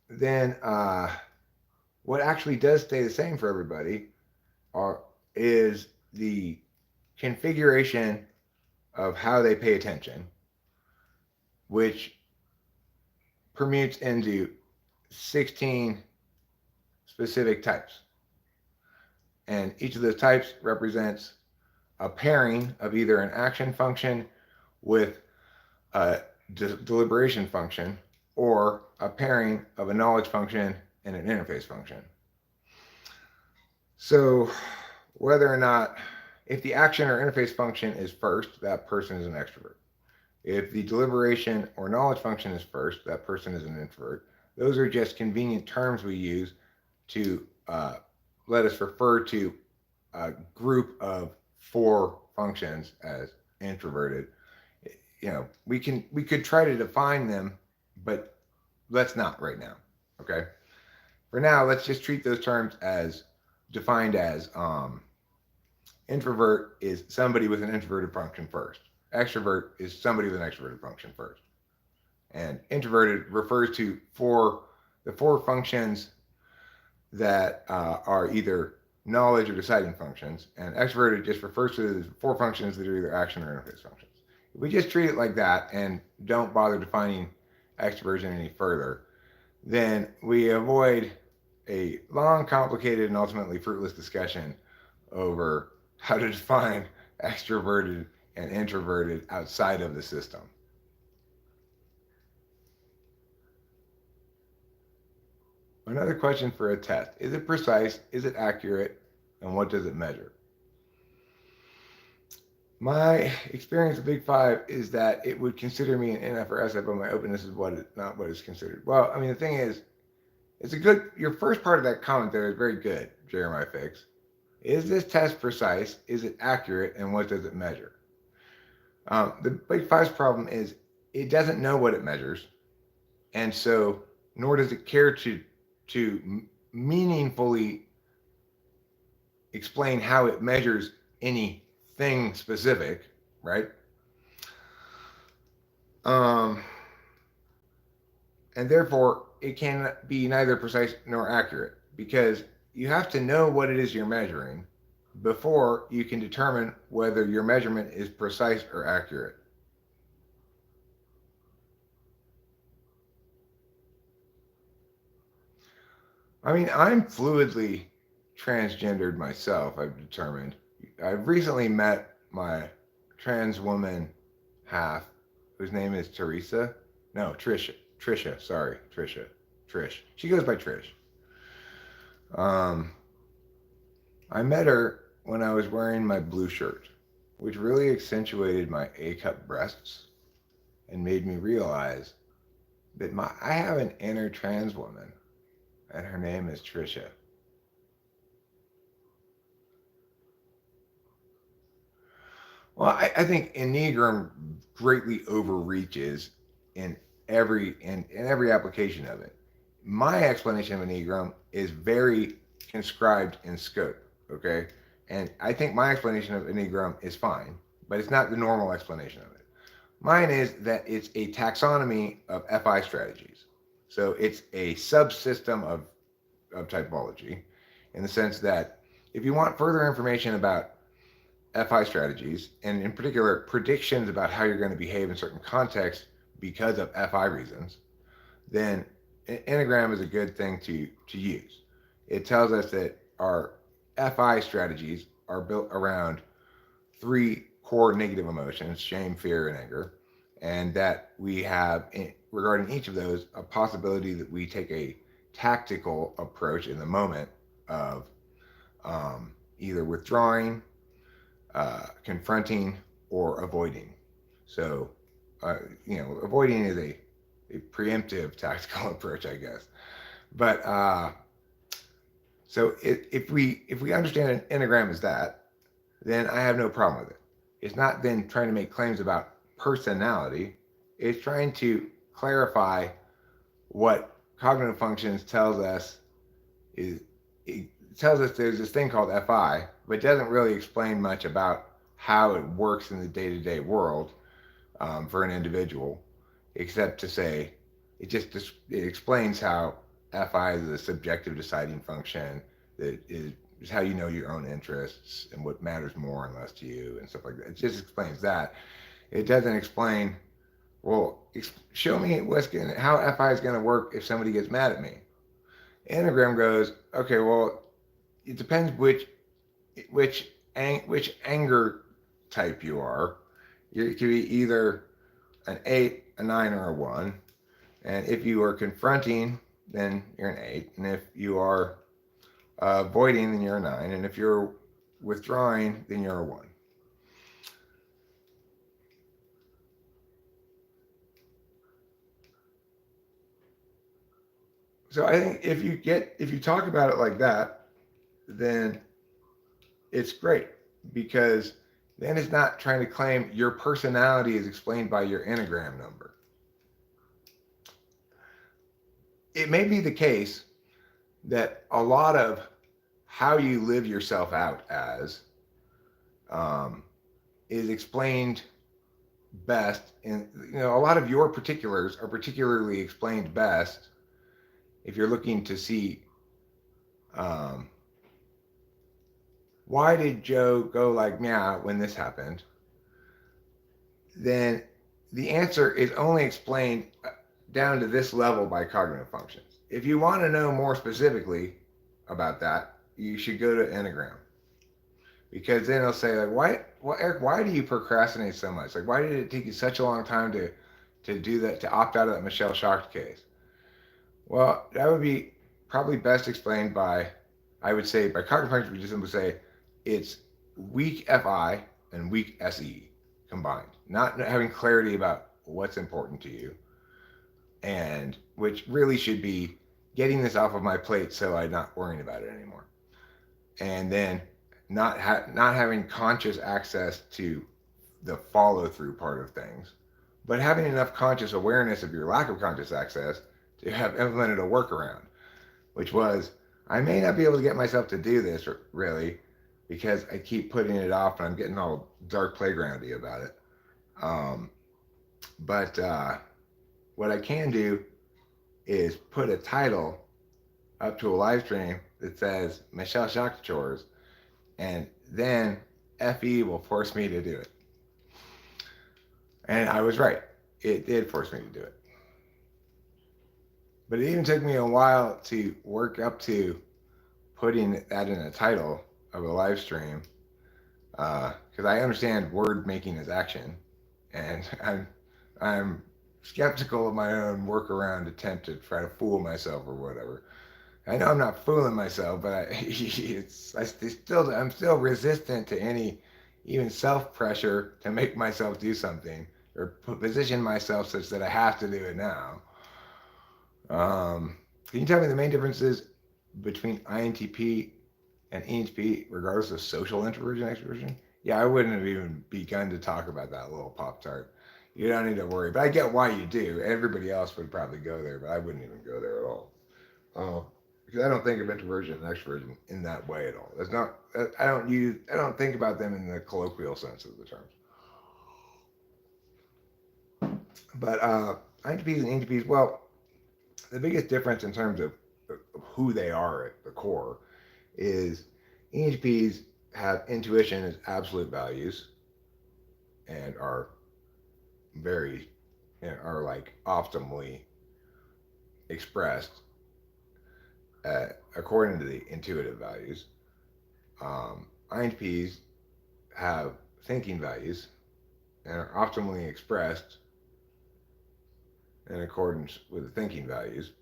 Then what actually does stay the same for everybody is the configuration of how they pay attention, which permutes into 16 specific types. And each of those types represents a pairing of either an action function with a deliberation function, or a pairing of a knowledge function and an interface function. So whether or not, if the action or interface function is first, that person is an extrovert. If the deliberation or knowledge function is first, that person is an introvert. Those are just convenient terms we use to let us refer to a group of 4 functions as introverted. You know, we could try to define them, but let's not right now. Okay. For now, let's just treat those terms as defined as introvert is somebody with an introverted function first. Extrovert is somebody with an extroverted function first. And introverted refers to the 4 functions that are either knowledge or deciding functions, and extroverted just refers to the 4 functions that are either action or interface functions. If we just treat it like that and don't bother defining extroversion any further, then we avoid a long, complicated, and ultimately fruitless discussion over how to define extroverted and introverted outside of the system. Another question for a test: is it precise? Is it accurate? And what does it measure? My experience with Big Five is that it would consider me an NF or SF, but my openness is not what is considered. Well, I mean, the thing is, it's a good. Your first part of that comment there is very good, Jeremiah Fix. Is this test precise? Is it accurate? And what does it measure? The Big Five's problem is it doesn't know what it measures, and so nor does it care to meaningfully explain how it measures anything specific, right? Um, and therefore it can be neither precise nor accurate because you have to know what it is you're measuring before you can determine whether your measurement is precise or accurate. I mean, I'm fluidly transgendered myself, I've determined. I've recently met my trans woman half, whose name is Teresa. No, Trisha. Trisha, sorry, Trisha. Trish. She goes by Trish. Um, I met her when I was wearing my blue shirt, which really accentuated my A cup breasts and made me realize that I have an inner trans woman, and her name is Trisha. Well, I think Enneagram greatly overreaches in in every application of it. My explanation of Enneagram is very conscribed in scope, okay? And I think my explanation of Enneagram is fine, but it's not the normal explanation of it. Mine is that it's a taxonomy of FI strategies. So it's a subsystem of typology in the sense that if you want further information about FI strategies, and in particular, predictions about how you're going to behave in certain contexts because of FI reasons, then Enneagram is a good thing to use. It tells us that our FI strategies are built around three core negative emotions: shame, fear, and anger. And that we have, regarding each of those, a possibility that we take a tactical approach in the moment of either withdrawing, confronting, or avoiding. So, avoiding is a preemptive tactical approach, I guess. But so if we understand an enneagram as that, then I have no problem with it. It's not then trying to make claims about personality. It's trying to clarify what cognitive functions tells us is it tells us there's this thing called FI, but doesn't really explain much about how it works in the day-to-day world for an individual, except to say it explains how FI is a subjective deciding function that is how you know your own interests and what matters more and less to you and stuff like that. It just explains that. It doesn't explain, well, show me how FI is going to work if somebody gets mad at me. Enneagram goes, okay, well, it depends which anger type you are. You could be either an 8, a 9, or a 1. And if you are confronting, then you're an 8. And if you are avoiding, then you're a 9. And if you're withdrawing, then you're a 1. So I think if you talk about it like that, then it's great because then it's not trying to claim your personality is explained by your enneagram number. It may be the case that a lot of how you live yourself out as is explained best in, a lot of your particulars are particularly explained best if you're looking to see why did Joe go like meow when this happened, then the answer is only explained down to this level by cognitive functions. If you want to know more specifically about that, you should go to Enneagram. Because then it'll say, like, Eric, why do you procrastinate so much? Like, why did it take you such a long time to do that, to opt out of that Michelle Schacht case? Well, that would be probably best explained by, I would say, by cognitive functions, we just simply say it's weak FI and weak SE combined. Not having clarity about what's important to you, and which really should be getting this off of my plate so I'm not worrying about it anymore. And then not having conscious access to the follow through part of things, but having enough conscious awareness of your lack of conscious access to have implemented a workaround, which was I may not be able to get myself to do this really because I keep putting it off and I'm getting all dark playgroundy about it. Um, but what I can do is put a title up to a live stream that says Michelle Shock Chores, and then FE will force me to do it. And I was right. It did force me to do it. But it even took me a while to work up to putting that in a title of a live stream because I understand word making is action, and I'm skeptical of my own workaround attempt to try to fool myself or whatever. I know I'm not fooling myself, but I'm still resistant to any even self pressure to make myself do something or position myself such that I have to do it now. Can you tell me the main differences between INTP and ENTP, regardless of social introversion extroversion? Yeah, I wouldn't have even begun to talk about that little Pop Tart. You don't need to worry, but I get why you do. Everybody else would probably go there, but I wouldn't even go there at all. Because I don't think of introversion and extroversion in that way at all. That's not. I don't think about them in the colloquial sense of the terms. But INTPs and ENTPs, well, the biggest difference in terms of who they are at the core is ENTPs have intuition as absolute values and are very are like optimally expressed according to the intuitive values. INTPs have thinking values and are optimally expressed in accordance with the thinking values.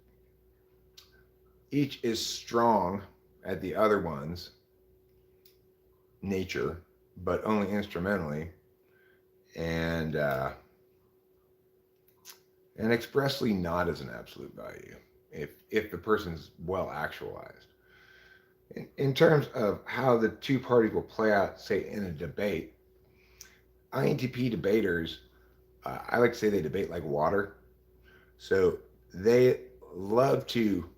Each is strong at the other one's nature, but only instrumentally, and expressly not as an absolute value if the person's well actualized. In terms of how the two parties will play out, say in a debate, INTP debaters, I like to say they debate like water. So they love to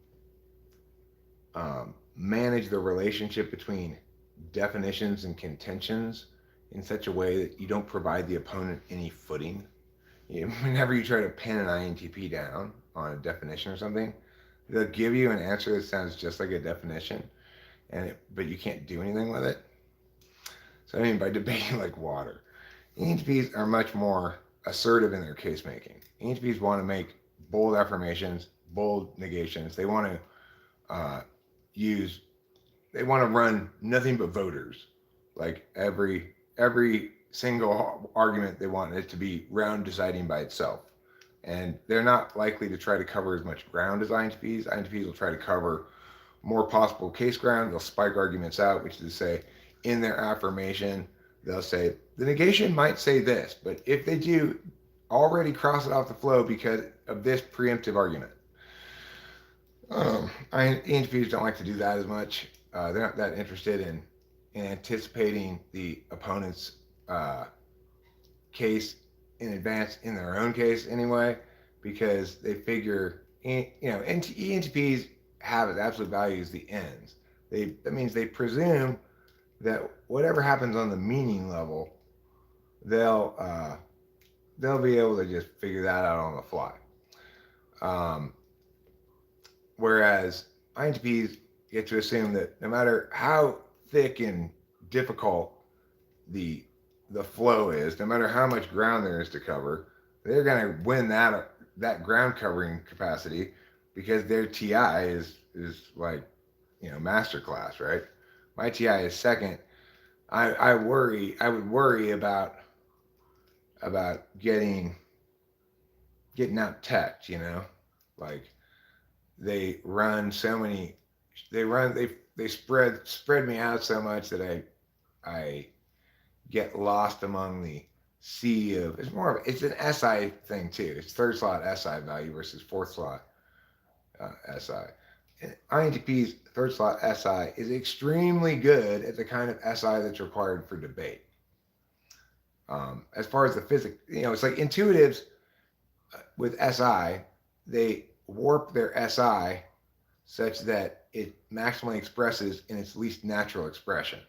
manage the relationship between definitions and contentions in such a way that you don't provide the opponent any footing. Whenever you try to pin an INTP down on a definition or something, they'll give you an answer that sounds just like a definition, but you can't do anything with it. So I mean, by debating like water, ENTPs are much more assertive in their case making. ENTPs want to make bold affirmations, bold negations. They want to they want to run nothing but voters. Like every single argument, they want it to be round deciding by itself. And they're not likely to try to cover as much ground as INTPs. INTPs will try to cover more possible case ground. They'll spike arguments out, which is to say, in their affirmation, they'll say, the negation might say this, but if they do, already cross it off the flow because of this preemptive argument. ENTPs don't like to do that as much. They're not that interested in anticipating the opponent's case in advance in their own case anyway, because they figure, ENTPs have as absolute values the ends. That means they presume that whatever happens on the meaning level, they'll be able to just figure that out on the fly. Whereas INTPs get to assume that no matter how thick and difficult the flow is, no matter how much ground there is to cover, they're going to win that ground covering capacity because their TI is like, masterclass, right? My TI is second. I would worry about getting out teched, like they run so many, they spread me out so much that I get lost among the sea of. It's an SI thing too. It's third slot SI value versus fourth slot SI. INTP's third slot SI is extremely good at the kind of SI that's required for debate. As far as the physics, it's like intuitives with SI, they warp their SI such that it maximally expresses in its least natural expression.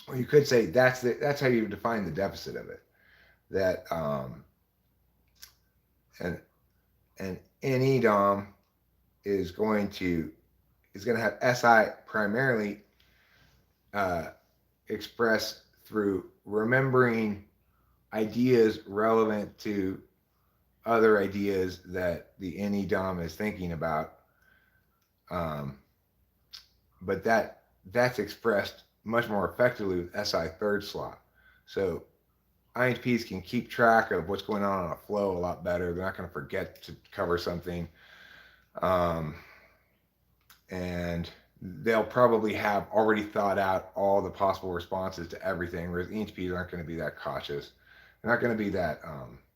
Or you could say that's how you define the deficit of it. That an NEDOM is going to have SI primarily expressed through remembering ideas relevant to other ideas that the NEDOM is thinking about. But that's expressed much more effectively with SI third slot. So INTPs can keep track of what's going on a flow a lot better. They're not going to forget to cover something. And they'll probably have already thought out all the possible responses to everything, whereas ENTPs aren't going to be that cautious. They're not going to be that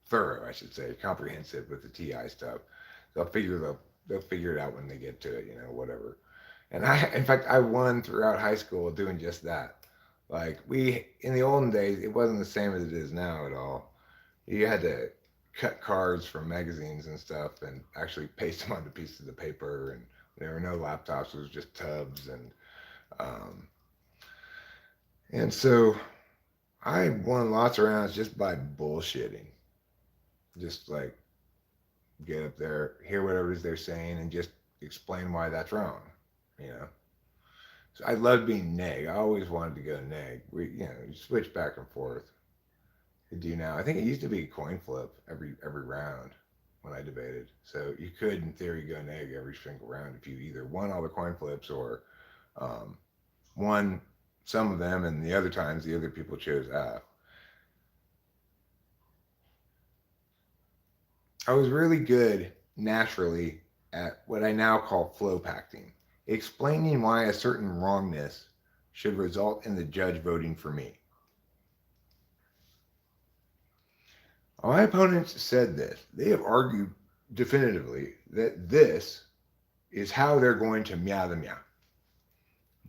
thorough, I should say, comprehensive with the TI stuff. They'll figure it out when they get to it, whatever. And in fact, I won throughout high school doing just that. Like in the olden days, it wasn't the same as it is now at all. You had to cut cards from magazines and stuff and actually paste them onto pieces of paper, and there were no laptops. It was just tubs, and so I won lots of rounds just by bullshitting. Just like get up there, hear whatever it is they're saying, and just explain why that's wrong. So I loved being neg. I always wanted to go neg. You switch back and forth. You do now. I think it used to be a coin flip every round when I debated. So you could, in theory, go neg every single round if you either won all the coin flips or won some of them, and the other times the other people chose F. I was really good naturally at what I now call flow pacting, explaining why a certain wrongness should result in the judge voting for me. My opponents said this. They have argued definitively that this is how they're going to meow the meow.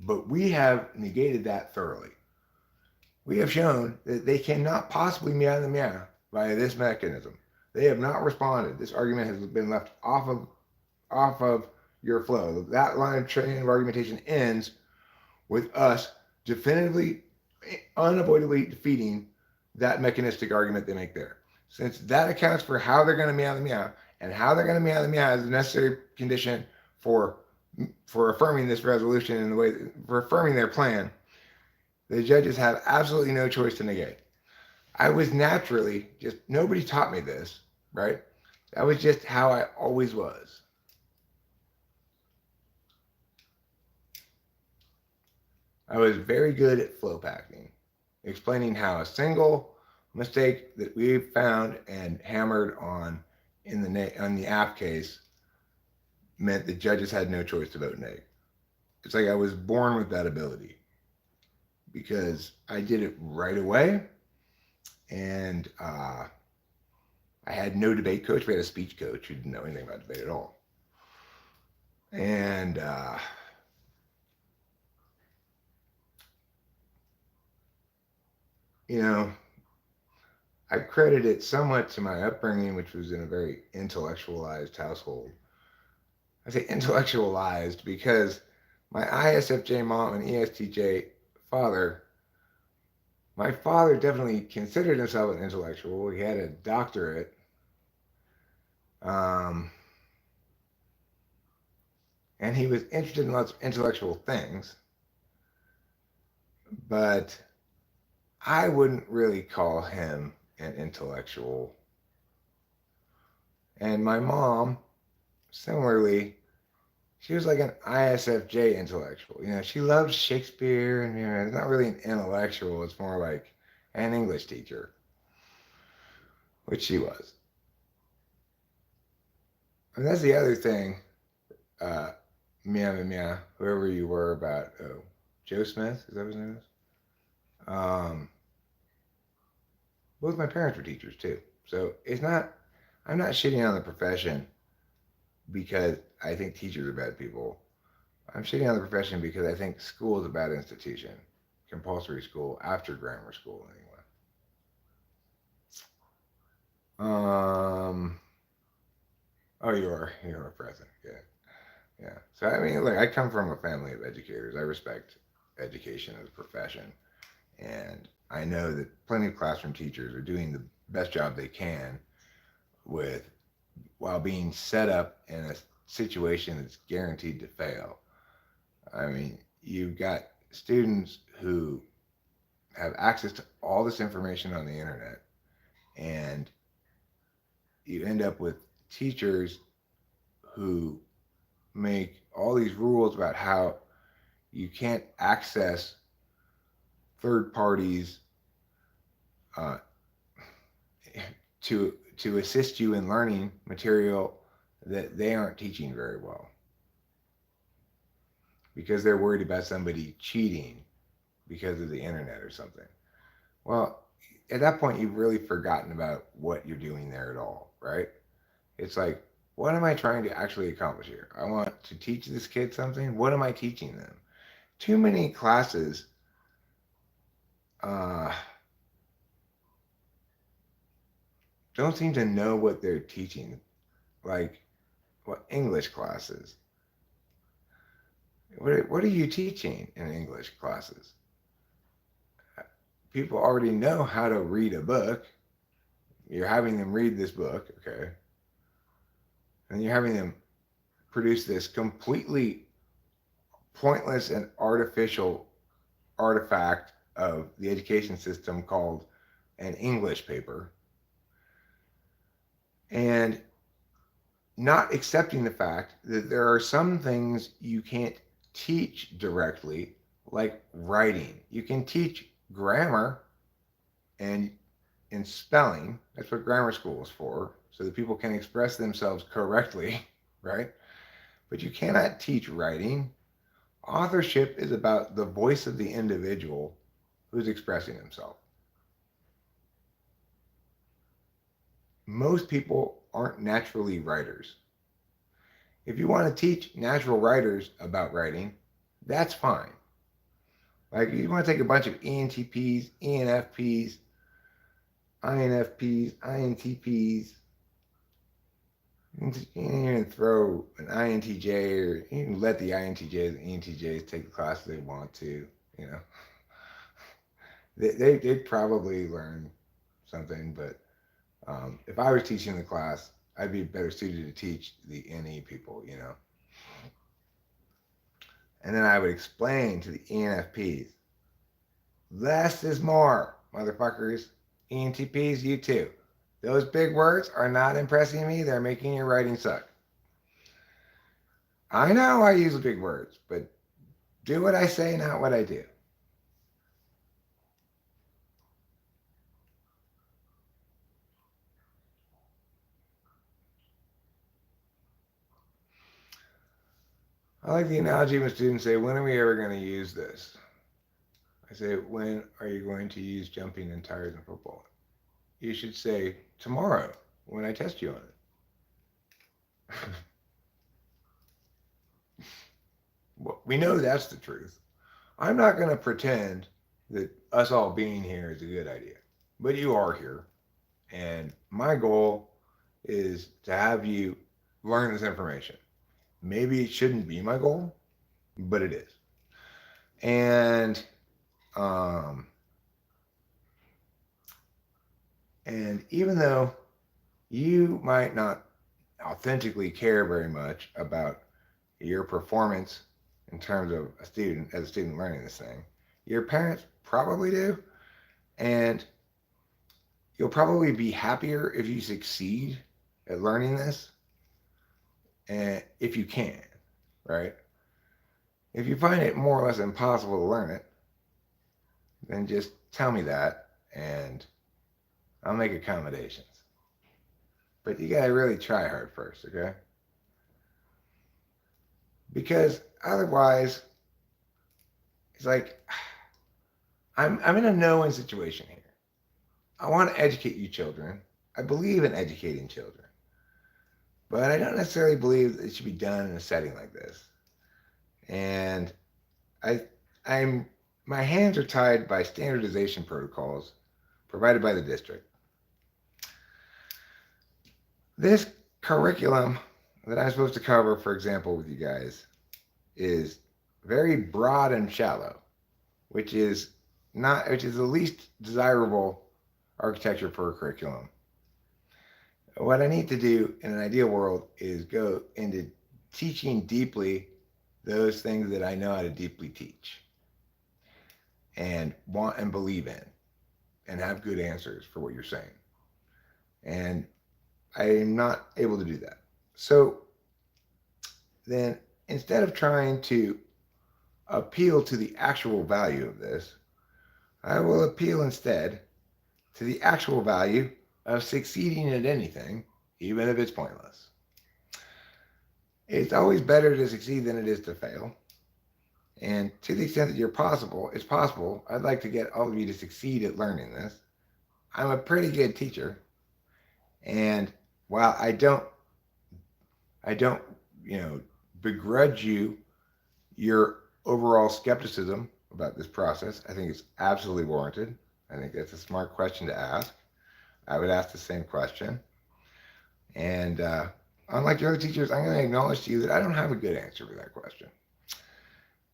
But we have negated that thoroughly. We have shown that they cannot possibly meow the meow via this mechanism. They have not responded. This argument has been left off of your flow. That line of chain of argumentation ends with us definitively, unavoidably defeating that mechanistic argument they make there. Since that accounts for how they're going to meow the meow, and how they're going to meow the meow is the necessary condition for affirming this resolution in the way, for affirming their plan, the judges have absolutely no choice to negate. I was naturally just, nobody taught me this, right? That was just how I always was. I was very good at flow packing, explaining how a single mistake that we found and hammered on on the app case meant the judges had no choice to vote neg. It's like I was born with that ability because I did it right away, and I had no debate coach. We had a speech coach who didn't know anything about debate at all, and I credit it somewhat to my upbringing, which was in a very intellectualized household. I say intellectualized because my ISFJ mom and ESTJ father, my father definitely considered himself an intellectual. He had a doctorate. And he was interested in lots of intellectual things. But I wouldn't really call him an intellectual. And my mom, similarly, she was like an ISFJ intellectual. She loved Shakespeare, and it's not really an intellectual. It's more like an English teacher, which she was. And that's the other thing, whoever you were about, Joe Smith, is that what his name is? Um, Both my parents were teachers too. So I'm not shitting on the profession because I think teachers are bad people. I'm shitting on the profession because I think school is a bad institution. Compulsory school after grammar school, anyway. Um, oh, you are present. Yeah, yeah. So I mean, look, I come from a family of educators. I respect education as a profession, and I know that plenty of classroom teachers are doing the best job they can with while being set up in a situation that's guaranteed to fail. I mean, you've got students who have access to all this information on the internet, and you end up with teachers who make all these rules about how you can't access third parties uh, to assist you in learning material that they aren't teaching very well because they're worried about somebody cheating because of the internet or something. Well, at that point, you've really forgotten about what you're doing there at all, right? It's like, what am I trying to actually accomplish here? I want to teach this kid something. What am I teaching them? Too many classes uh, don't seem to know what they're teaching. Like, what English classes? What are you teaching in English classes? People already know how to read a book. You're having them read this book, okay? And you're having them produce this completely pointless and artificial artifact of the education system called an English paper, and not accepting the fact that there are some things you can't teach directly, like writing. You can teach grammar and spelling. That's what grammar school is for, so that people can express themselves correctly, right? But you cannot teach writing. Authorship is about the voice of the individual who's expressing himself. Most people aren't naturally writers. If you want to teach natural writers about writing, that's fine. Like, you want to take a bunch of ENTPs, ENFPs, INFPs, INTPs, you can even throw an INTJ, or you can let the INTJs and ENTJs take the class they want to, you know. They'd probably learn something, but if I was teaching the class, I'd be better suited to teach the NE people, you know. And then I would explain to the ENFPs, less is more, motherfuckers. ENTPs, you too. Those big words are not impressing me. They're making your writing suck. I know I use big words, but do what I say, not what I do. I like the analogy when students say, when are we ever going to use this? I say, when are you going to use jumping and tires in football? You should say, tomorrow, when I test you on it. Well, we know that's the truth. I'm not going to pretend that us all being here is a good idea, but you are here. And my goal is to have you learn this information. Maybe it shouldn't be my goal, but it is. And um, even though you might not authentically care very much about your performance in terms of a student, as a student learning this thing, your parents probably do, and you'll probably be happier if you succeed at learning this, and if you can, right? If you find it more or less impossible to learn it, then just tell me that, and I'll make accommodations. But you gotta really try hard first, okay? Because otherwise, it's like, I'm in a no-win situation here. I want to educate you children. I believe in educating children, but I don't necessarily believe it should be done in a setting like this. And I, I'm my hands are tied by standardization protocols provided by the district. This curriculum that I'm supposed to cover, for example, with you guys, is very broad and shallow, which is the least desirable architecture for a curriculum. What I need to do in an ideal world is go into teaching deeply those things that I know how to deeply teach and want and believe in and have good answers for what you're saying. And I am not able to do that. So then instead of trying to appeal to the actual value of this, I will appeal instead to the actual value of succeeding at anything, even if it's pointless. It's always better to succeed than it is to fail. And to the extent that it's possible, I'd like to get all of you to succeed at learning this. I'm a pretty good teacher. And while I don't, begrudge you your overall skepticism about this process. I think it's absolutely warranted. I think that's a smart question to ask. I would ask the same question. And unlike the other teachers, I'm going to acknowledge to you that I don't have a good answer for that question.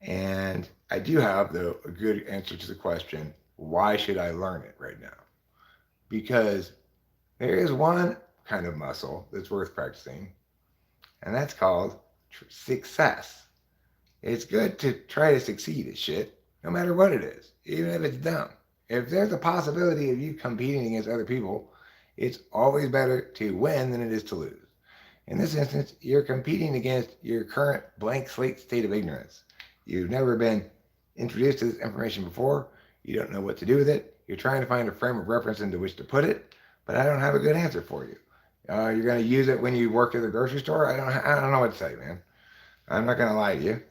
And I do have, though, a good answer to the question, why should I learn it right now? Because there is one kind of muscle that's worth practicing, and that's called success. It's good to try to succeed at shit, no matter what it is, even if it's dumb. If there's a possibility of you competing against other people, it's always better to win than it is to lose. In this instance, you're competing against your current blank slate state of ignorance. You've never been introduced to this information before. You don't know what to do with it. You're trying to find a frame of reference into which to put it, but I don't have a good answer for you. You're going to use it when you work at the grocery store? I don't know what to say, man. I'm not going to lie to you.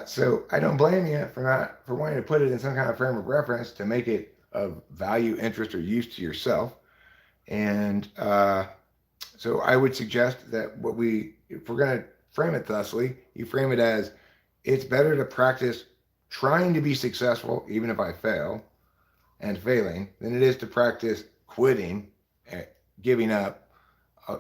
So I don't blame you for wanting to put it in some kind of frame of reference to make it of value, interest, or use to yourself. And so I would suggest that if we're going to frame it thusly, you frame it as it's better to practice trying to be successful, even if I fail, and failing, than it is to practice quitting, giving up.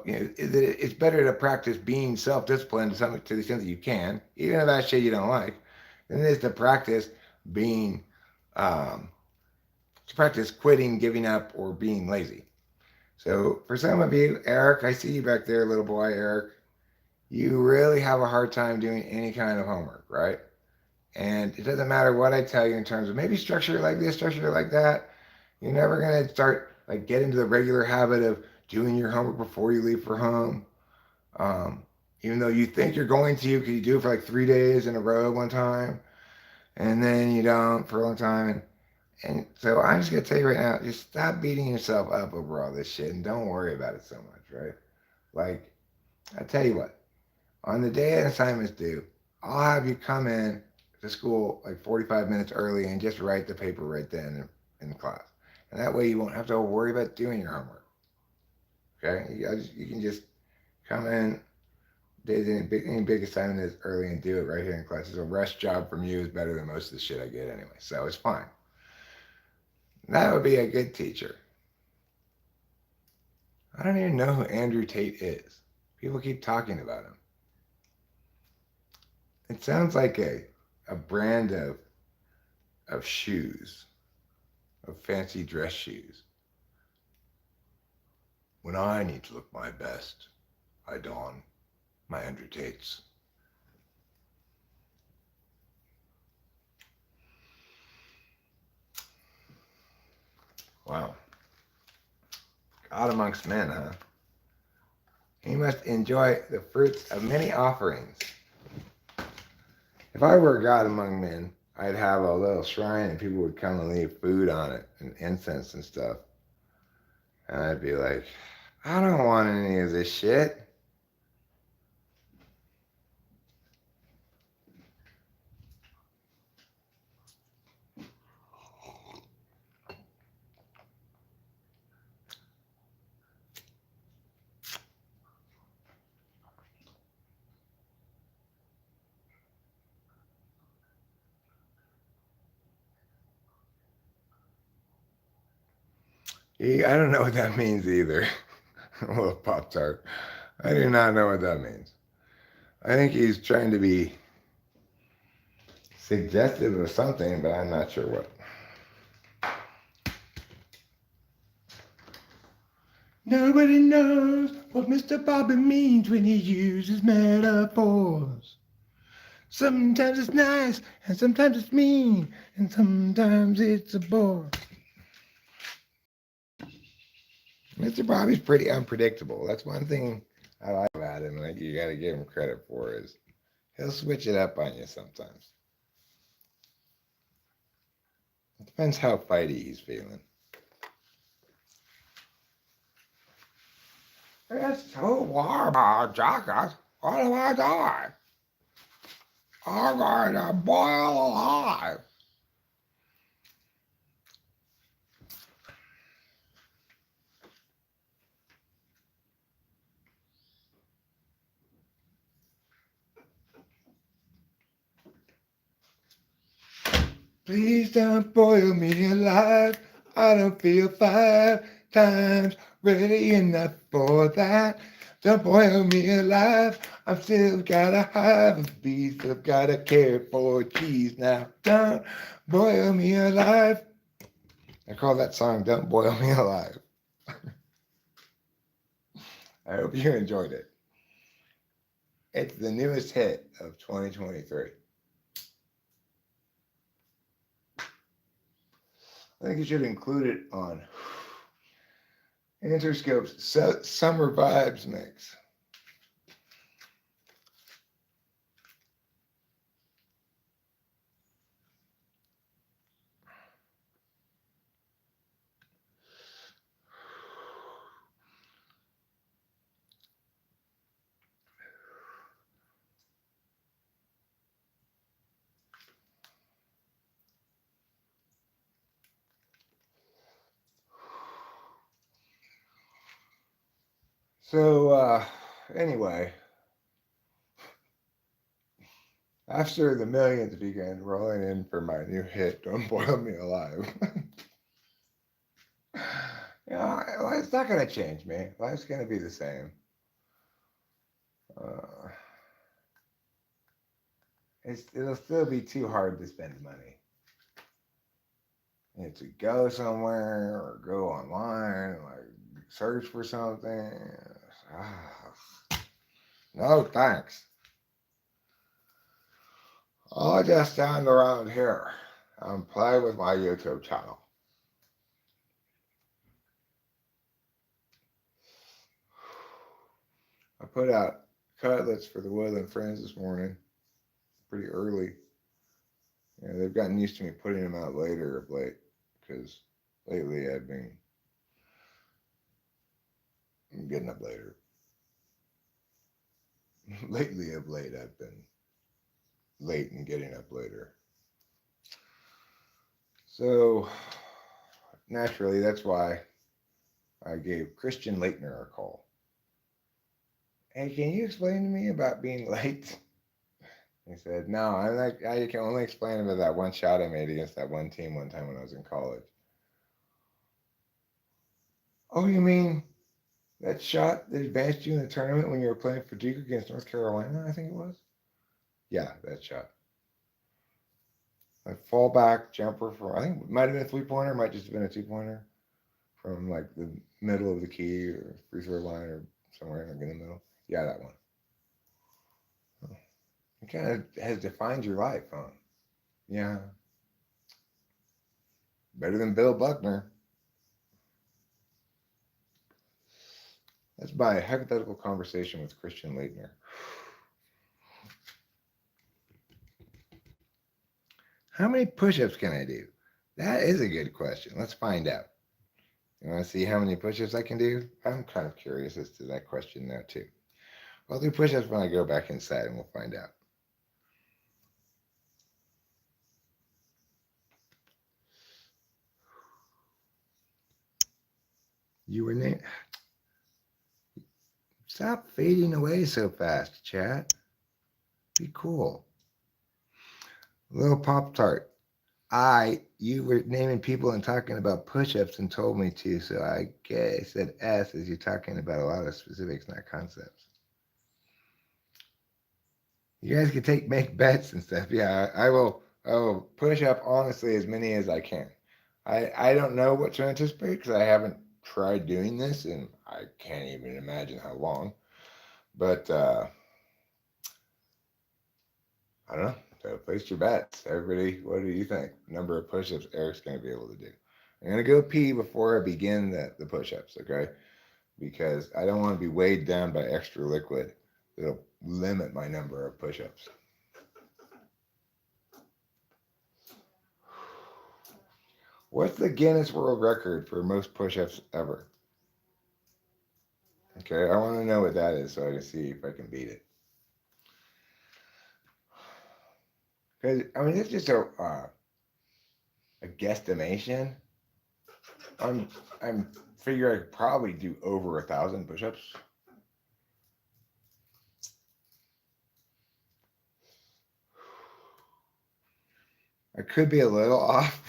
It's better to practice being self-disciplined to the extent that you can, even if that shit you don't like, than it is to practice quitting, giving up, or being lazy. So for some of you, Eric, I see you back there, little boy, Eric, you really have a hard time doing any kind of homework, right? And it doesn't matter what I tell you in terms of maybe structure it like this, structure it like that. You're never going to start get into the regular habit of doing your homework before you leave for home. Even though you think you're going to, because you do it for 3 days in a row one time, and then you don't for a long time. And so I'm just going to tell you right now, just stop beating yourself up over all this shit and don't worry about it so much, right? I tell you what, on the day an assignment's due, I'll have you come in to school 45 minutes early and just write the paper right then in the class. And that way you won't have to worry about doing your homework. Okay? You can just come in, any big assignment is early and do it right here in class. It's a rush job from you is better than most of the shit I get anyway. So it's fine. That would be a good teacher. I don't even know who Andrew Tate is. People keep talking about him. It sounds like a brand of shoes, of fancy dress shoes. When I need to look my best, I don my Andrew Tates. Wow. God amongst men, huh? He must enjoy the fruits of many offerings. If I were a god among men, I'd have a little shrine and people would come and leave food on it and incense and stuff. And I'd be like, I don't want any of this shit. I don't know what that means either. A little Pop Tart. I do not know what that means. I think he's trying to be suggestive of something, but I'm not sure what. Nobody knows what Mr. Bobby means when he uses metaphors. Sometimes it's nice, and sometimes it's mean, and sometimes it's a bore. Mr. Bobby's pretty unpredictable. That's one thing I like about him, like you gotta give him credit for is he'll switch it up on you sometimes. It depends how fighty he's feeling. It's so warm out, Jacket. What am I doing? I'm going to boil alive. Please don't boil me alive. I don't feel 5 times ready enough for that. Don't boil me alive. I've still got a hive of bees. I've got a care for cheese now. Don't boil me alive. I call that song Don't Boil Me Alive. I hope you enjoyed it. It's the newest hit of 2023. I think you should include it on Interscope's Summer Vibes Mix. So, anyway, after the millions began rolling in for my new hit, Don't Boil Me Alive. It's not going to change me. Life's going to be the same. It'll still be too hard to spend money. And to go somewhere or go online, like search for something. No thanks. I'll just stand around here and play with my YouTube channel. I put out cutlets for the Woodland Friends this morning, pretty early. Yeah, they've gotten used to me putting them out later of late, because lately I've been getting up later. Lately of late I've been late and getting up later. So naturally, that's why I gave Christian Leitner a call. Hey, can you explain to me about being late? He said, no, I can only explain about that one shot I made against that one team one time when I was in college. Oh, you mean that shot that advanced you in the tournament when you were playing for Duke against North Carolina, I think it was? Yeah, that shot. A fallback jumper from, I think it might have been a 3-pointer, might just have been a 2-pointer from like the middle of the key or free throw line or somewhere in the middle. Yeah, that one. It kind of has defined your life, huh? Yeah. Better than Bill Buckner. That's my hypothetical conversation with Christian Leitner. How many push-ups can I do? That is a good question. Let's find out. You want to see how many push-ups I can do? I'm kind of curious as to that question now, too. I'll do push-ups when I go back inside, and we'll find out. You were named. Stop fading away so fast, chat. Be cool. A little Pop Tart. You were naming people and talking about push-ups and told me to, so I said S as you're talking about a lot of specifics, not concepts. You guys can make bets and stuff. Yeah, I will push up honestly as many as I can. I don't know what to anticipate because I haven't tried doing this and I can't even imagine how long. But I don't know. So place your bets. Everybody, what do you think? Number of push-ups Eric's going to be able to do. I'm going to go pee before I begin the push-ups, okay? Because I don't want to be weighed down by extra liquid. It'll limit my number of push-ups. What's the Guinness World Record for most push-ups ever? Okay, I want to know what that is so I can see if I can beat it. Because I mean, it's just a guesstimation. I'm figuring I could probably do over 1,000 push-ups. I could be a little off,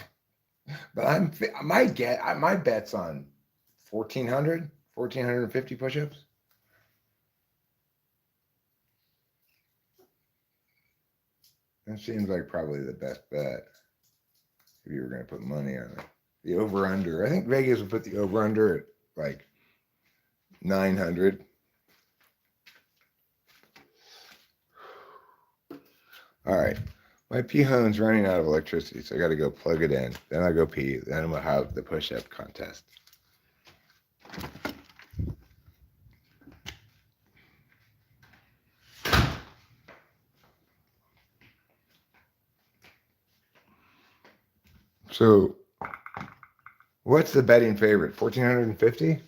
but my bet's on 1,400, 1,450 push-ups. That seems like probably the best bet if you were going to put money on it. The over-under. I think Vegas would put the over-under at like 900. All right. My pee hone's running out of electricity, so I got to go plug it in. Then I'll go pee. Then we'll have the push-up contest. So, what's the betting favorite? 1,450?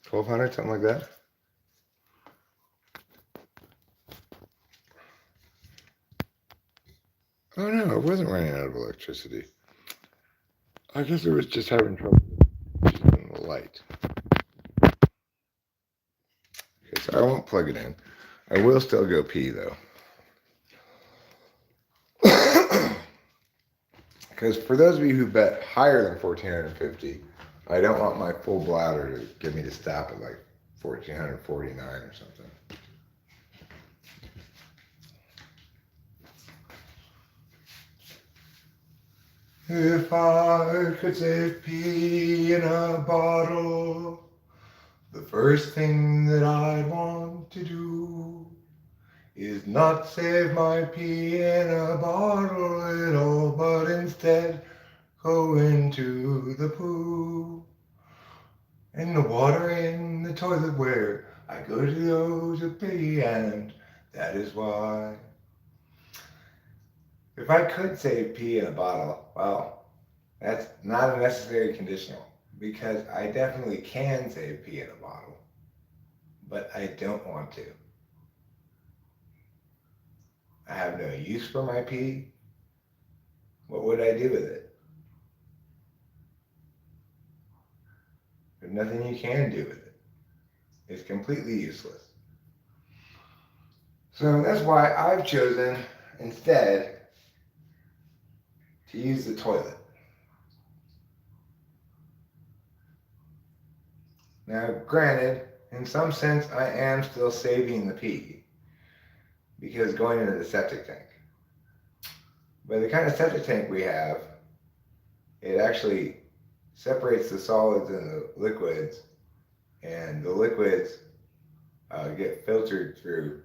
1,200, something like that? Oh no, it wasn't running out of electricity. I guess it was just having trouble with the light. Okay, so I won't plug it in. I will still go pee though. Because for those of you who bet higher than 1,450, I don't want my full bladder to get me to stop at like 1,449 or something. If I could save pee in a bottle, the first thing that I'd want to do is not save my pee in a bottle at all, but instead go into the poo. And the water in the toilet where I go to go to pee, and that is why. If I could save pee in a bottle, well, that's not a necessary conditional because I definitely can save pee in a bottle, but I don't want to. I have no use for my pee. What would I do with it? There's nothing you can do with it. It's completely useless. So that's why I've chosen instead to use the toilet. Now, granted, in some sense, I am still saving the pee because going into the septic tank. But the kind of septic tank we have, it actually separates the solids and the liquids, and the liquids get filtered through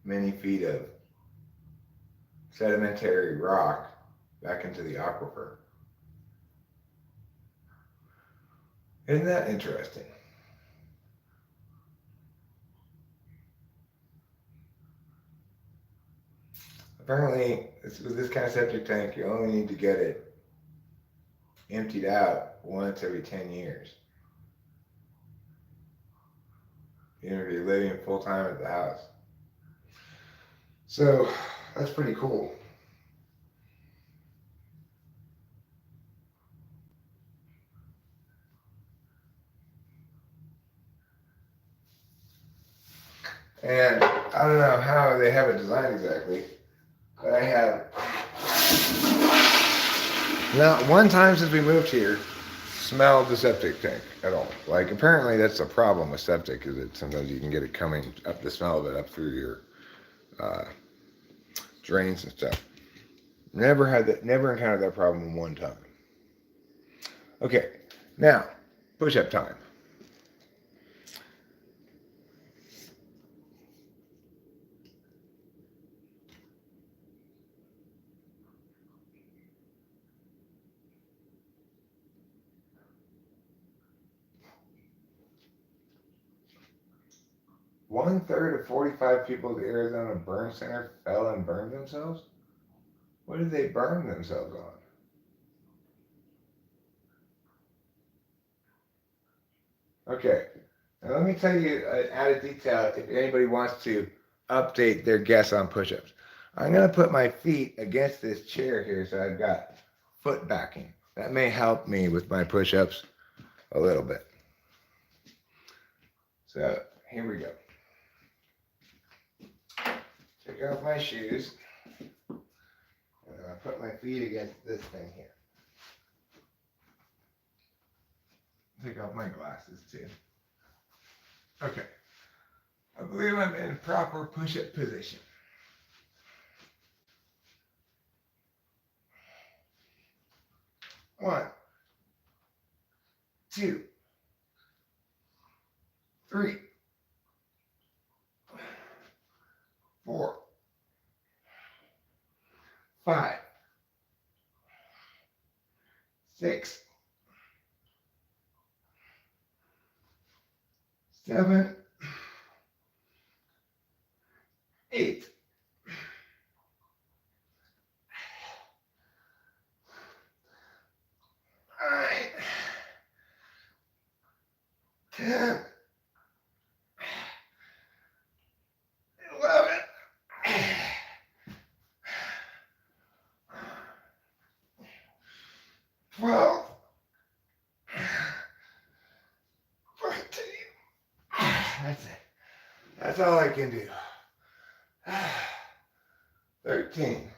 many feet of sedimentary rock back into the aquifer. Isn't that interesting? Apparently, with this kind of septic tank, you only need to get it emptied out once every 10 years. You know, if you're living full time at the house. So that's pretty cool. And I don't know how they have it designed exactly, but I have Not one time since we moved here smelled the septic tank at all. Like apparently that's a problem with septic, is that sometimes you can get it coming up, the smell of it up through your uh, drains and stuff. Never had that. Never encountered that problem one time. Okay, now push-up time. One third of 45 people at the Arizona Burn Center fell and burned themselves. What did they burn themselves on? Okay, now let me tell you an added detail if anybody wants to update their guess on push-ups. I'm going to put my feet against this chair here so I've got foot backing. That may help me with my push-ups a little bit. So here we go. Take off my shoes. And I put my feet against this thing here. Take off my glasses too. Okay. I believe I'm in proper push-up position. One, two, three, four, five, six, seven, eight, nine, 10, 11, 12, 14. That's it. That's all I can do. 13.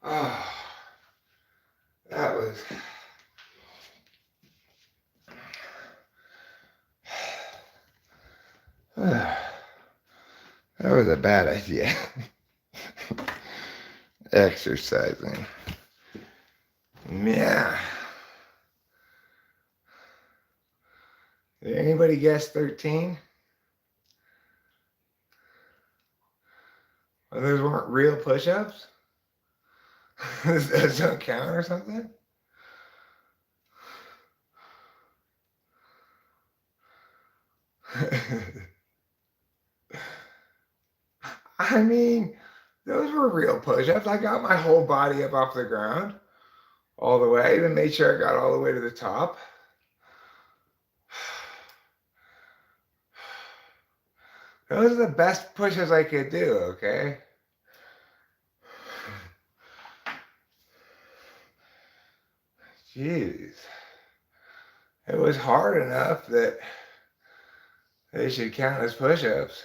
Oh, that was that was a bad idea. Exercising. Yeah. Did anybody guess 13? Well, those weren't real push-ups? Those don't count or something? I mean, those were real push-ups. I got my whole body up off the ground all the way, even made sure I got all the way to the top. Those are the best push-ups I could do, okay? Jeez. It was hard enough that they should count as push-ups.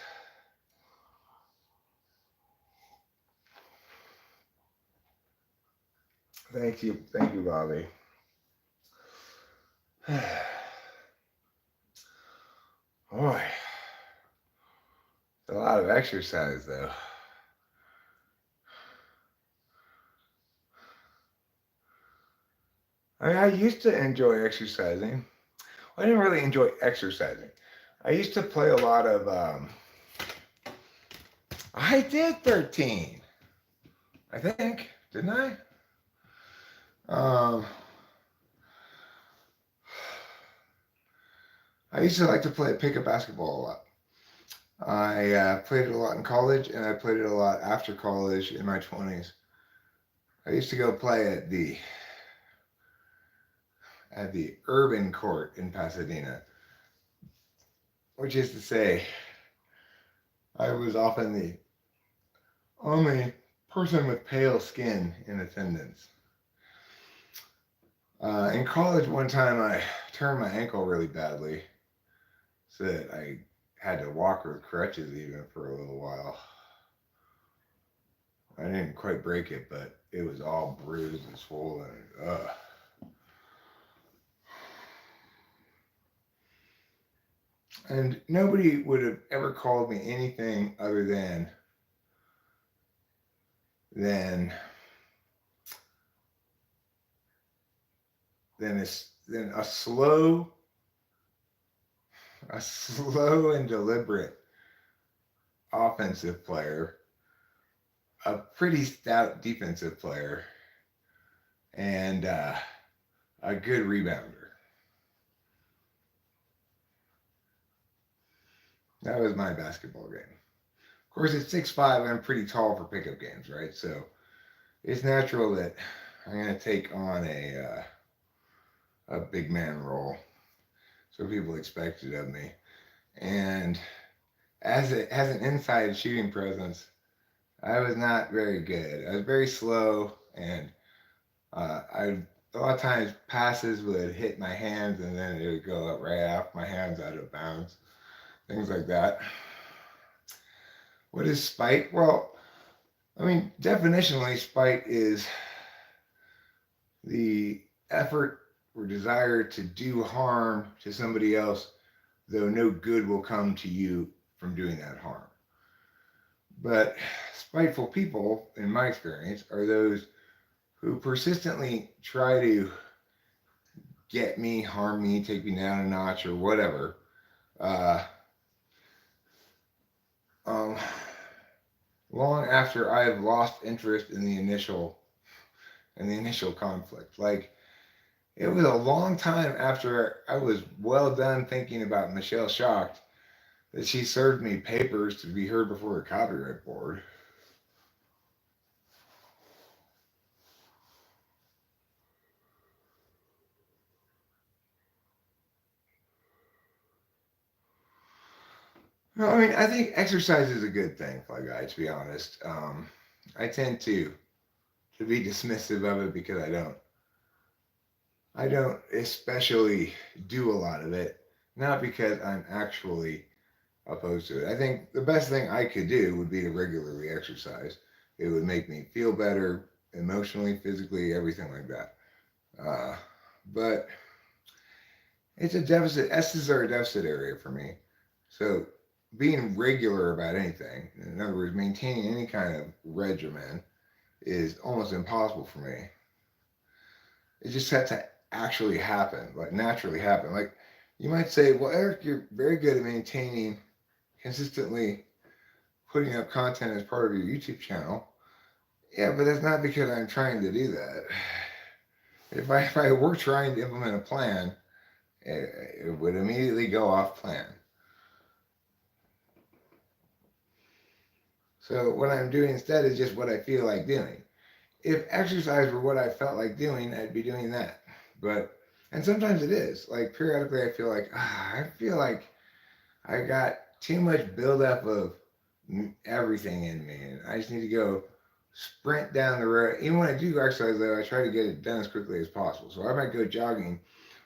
Thank you, Bobby. Boy, it's a lot of exercise though. I mean, I used to enjoy exercising. I didn't really enjoy exercising. I used to play a lot of, I did 13, I think, didn't I? I used to like to play pick up basketball a lot. I played it a lot in college, and I played it a lot after college in my 20s. I used to go play at the Urban Court in Pasadena, which is to say, I was often the only person with pale skin in attendance. In college, one time I turned my ankle really badly, so that I had to walk with crutches even for a little while. I didn't quite break it, but it was all bruised and swollen. Ugh. And nobody would have ever called me anything other than than a, than a slow and deliberate offensive player, a pretty stout defensive player, and a good rebounder. That was my basketball game. Of course, at 6'5", I'm pretty tall for pickup games, right? So it's natural that I'm going to take on a big man role. So people expect it of me. And as an inside shooting presence, I was not very good. I was very slow, and I a lot of times passes would hit my hands, and then it would go up right off my hands out of bounds. Things like that. What is spite? Well, I mean, definitionally, spite is the effort or desire to do harm to somebody else, though no good will come to you from doing that harm. But spiteful people, in my experience, are those who persistently try to get me, harm me, take me down a notch, or whatever. Uh, um, Long after I have lost interest in the initial conflict. Like, it was a long time after I was well done thinking about Michelle Shocked that she served me papers to be heard before a copyright board. No, I mean, I think exercise is a good thing, Fly Guy, to be honest. I tend to be dismissive of it because I don't especially do a lot of it, not because I'm actually opposed to it. I think the best thing I could do would be to regularly exercise. It would make me feel better emotionally, physically, everything like that. Uh, but it's a deficit. S's are a deficit area for me. So being regular about anything, in other words, maintaining any kind of regimen, is almost impossible for me. It just had to actually happen, like naturally happen. Like, you might say, well, Eric, you're very good at maintaining consistently putting up content as part of your YouTube channel. Yeah, but that's not because I'm trying to do that. If I were trying to implement a plan, it would immediately go off plan. So what I'm doing instead is just what I feel like doing. If exercise were what I felt like doing, I'd be doing that. But and sometimes it is. Like, periodically, I feel like I got too much buildup of everything in me, and I just need to go sprint down the road. Even when I do exercise, though, I try to get it done as quickly as possible. So I might go jogging,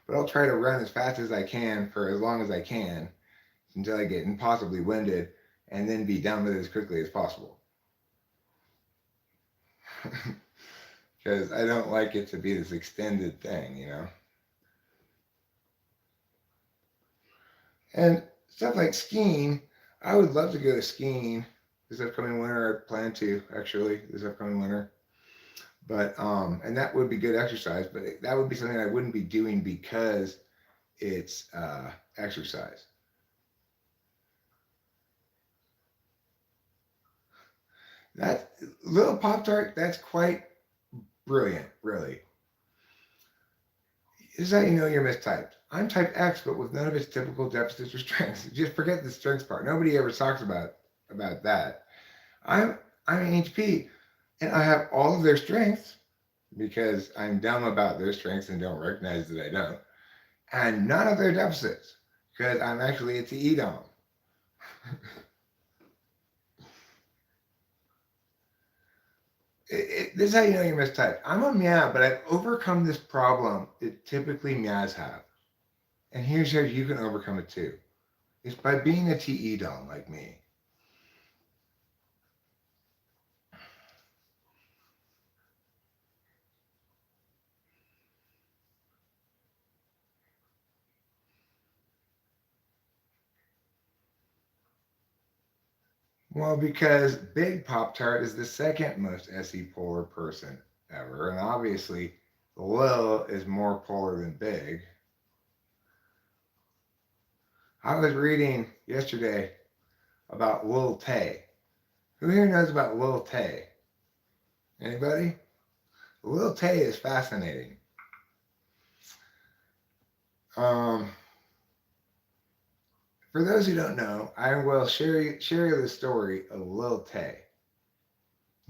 but I'll try to run as fast as I can for as long as I can until I get impossibly winded, and then be done with it as quickly as possible. Because I don't like it to be this extended thing, you know? And stuff like skiing, I would love to go skiing this upcoming winter. I plan to, actually, this upcoming winter. But and that would be good exercise, but that would be something I wouldn't be doing because it's exercise. That little Pop Tart, that's quite brilliant, really. This is how you know you're mistyped. I'm type X, but with none of its typical deficits or strengths. Just forget the strengths part. Nobody ever talks about that. I'm I'm an HP, and I have all of their strengths because I'm dumb about their strengths and don't recognize that I don't, and none of their deficits because I'm actually a TE dom. This is how you know you're mistyped. I'm a meow, but I've overcome this problem that typically meows have. And here's how you can overcome it too. It's by being a TE doll like me. Well, because Big Pop Tart is the second most SE polar person ever, and obviously Lil is more polar than Big. I was reading yesterday about Lil Tay. Who here knows about Lil Tay? Anybody? Lil Tay is fascinating. Um, for those who don't know, I will share the story of Lil Tay.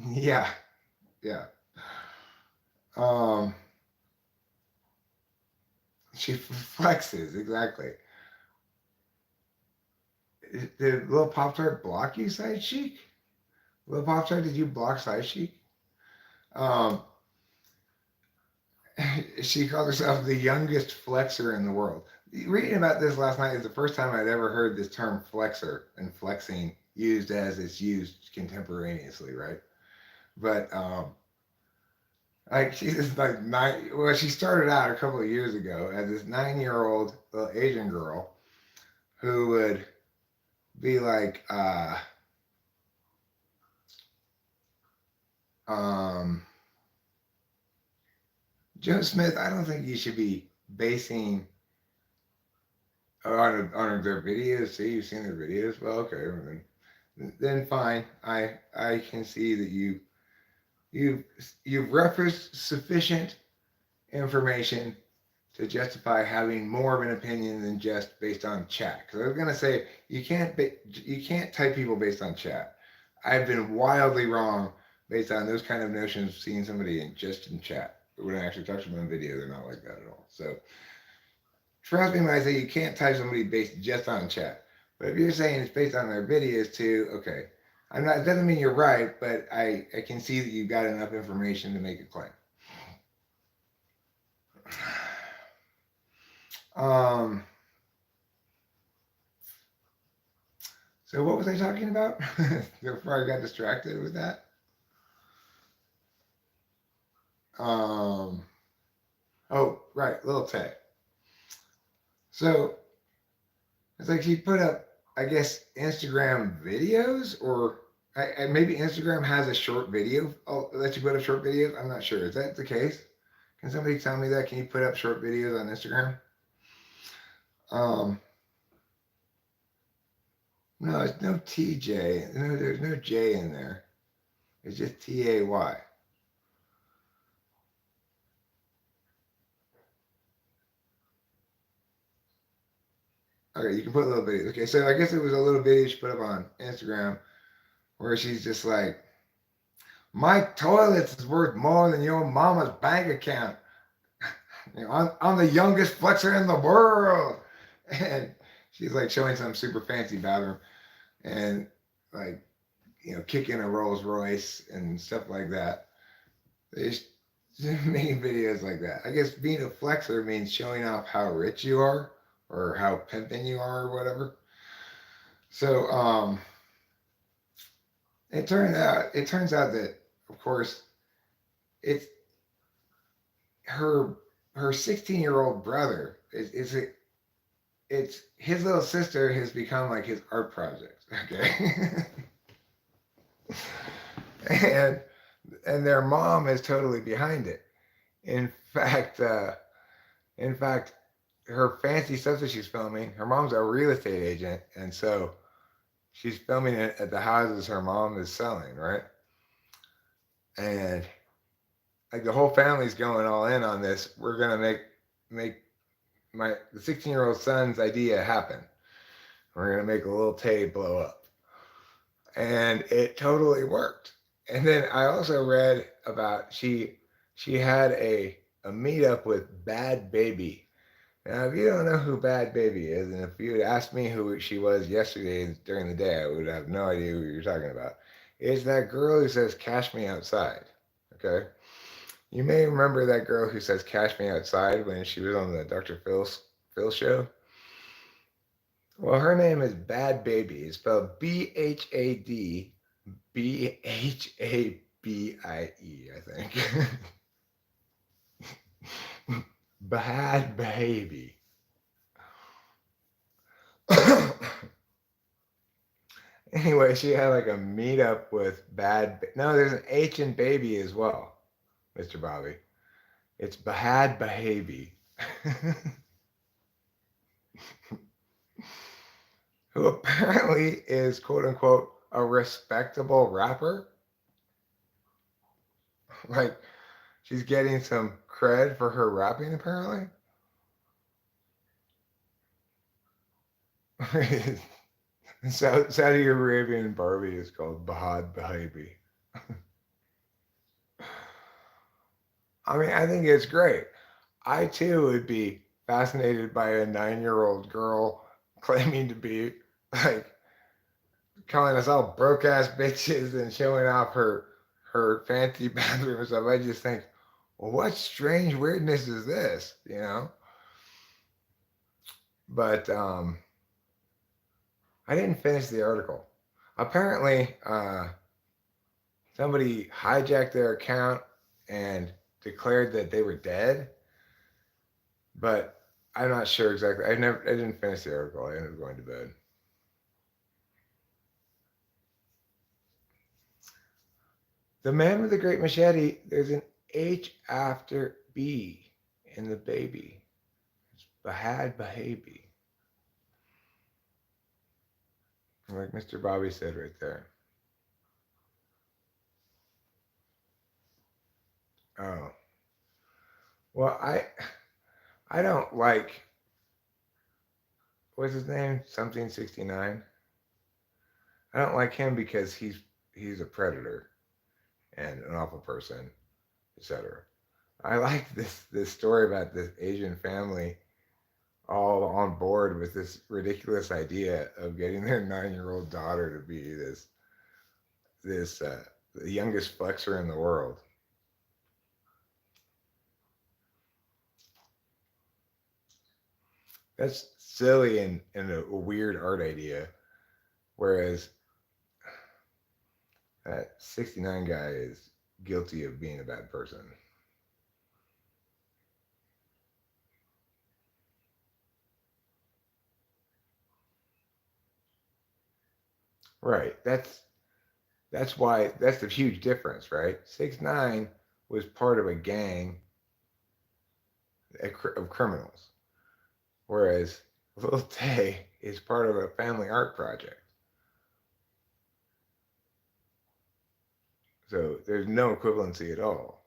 Yeah, yeah. Um, she flexes exactly. Did Lil Pop Tart block you, Side Chic? Lil Pop Tart, did you block Side Chic? Um, she called herself the youngest flexer in the world. Reading about this last night is the first time I'd ever heard this term flexer and flexing used as it's used contemporaneously, right? But like she's like nine. Well, she started out a couple of years ago as this 9-year-old little Asian girl who would be like, um, Joe Smith. I don't think you should be basing on their videos. See, you've seen their videos. Well, okay, then fine. I can see that you you've referenced sufficient information to justify having more of an opinion than just based on chat. Because I was gonna say you can't type people based on chat. I've been wildly wrong based on those kind of notions of seeing somebody in chat. But when I actually talk to them on video, they're not like that at all. So trust me when I say you can't type somebody based just on chat. But if you're saying it's based on their videos too, okay. I'm not. It doesn't mean you're right, but I can see that you've got enough information to make a claim. Um, so what was I talking about before I got distracted with that? Um, oh, right, Little Tay. So it's like she put up, I guess, Instagram videos, or maybe Instagram has a short video. Oh, let you put up short videos. I'm not sure. Is that the case? Can somebody tell me that? Can you put up short videos on Instagram? Um, no, it's no TJ. No, there's no J in there. It's just TAY. Okay, you can put a little video. Okay, so I guess it was a little video she put up on Instagram where she's just like, "My toilets is worth more than your mama's bank account. You know, I'm the youngest flexer in the world," and she's like showing some super fancy bathroom and like kicking a Rolls Royce and stuff like that. There's many videos like that. I guess being a flexer means showing off how rich you are or how pimping you are or whatever. So it turns out that of course it's her her 16-year-old brother it's his little sister has become like his art project. Okay. and and their mom is totally behind it. In fact, in fact, her fancy stuff that she's filming, her mom's a real estate agent, and so she's filming it at the houses her mom is selling, right? And like the whole family's going all in on this. We're gonna make the 16-year-old son's idea happen. We're gonna make a little Tay blow up, and it totally worked. And then I also read about she had a meetup with Bad Baby. Now, if you don't know who Bad Baby is, and if you had asked me who she was yesterday during the day, I would have no idea who you're talking about. It's that girl who says "Cash me outside." Okay. You may remember that girl who says "Cash Me Outside" when she was on the Phil show. Well, her name is Bad Baby. It's spelled BHADBHABIE, I think. Bad Baby. Anyway, she had like a meetup with No, there's an H in baby as well, Mr. Bobby. It's Bahad Bahabi. Who apparently is quote unquote a respectable rapper. Like she's getting some cred for her rapping apparently. Saudi Arabian Barbie is called Bahad Bahabi. I mean, I think it's great. I too would be fascinated by a 9-year-old girl claiming to be like calling us all broke ass bitches and showing off her fancy bathroom stuff. I just think, well, what strange weirdness is this, you know? But I didn't finish the article. Apparently, somebody hijacked their account and declared that they were dead, but I'm not sure exactly. I didn't finish the article. I ended up going to bed. The man with the great machete. There's an H after B in the baby. It's Bahad Bahabi. Like Mr. Bobby said right there. Oh. Well, I don't like what's his name? Something 69. I don't like him because he's a predator and an awful person, etc. I like this story about this Asian family all on board with this ridiculous idea of getting their 9-year-old daughter to be this the youngest flexor in the world. That's silly and a weird art idea. Whereas that 69 guy is guilty of being a bad person. Right. That's why that's the huge difference, right? 6ix9ine was part of a gang of criminals, whereas Lil Tay is part of a family art project. So there's no equivalency at all.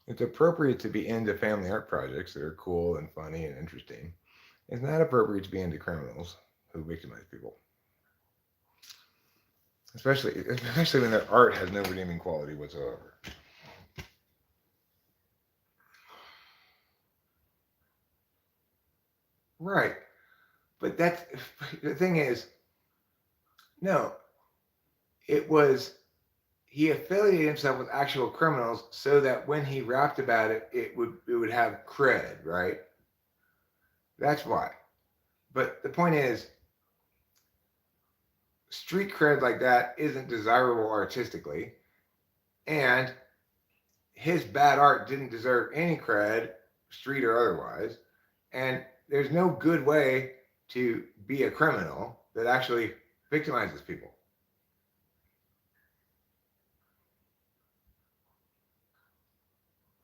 It's appropriate to be into family art projects that are cool and funny and interesting. It's not appropriate to be into criminals who victimize people. Especially when their art has no redeeming quality whatsoever. Right. But that's the thing is, no, it was he affiliated himself with actual criminals so that when he rapped about it, it would have cred, right? That's why. But the point is, street cred like that isn't desirable artistically, and his bad art didn't deserve any cred, street or otherwise. And there's no good way to be a criminal that actually victimizes people.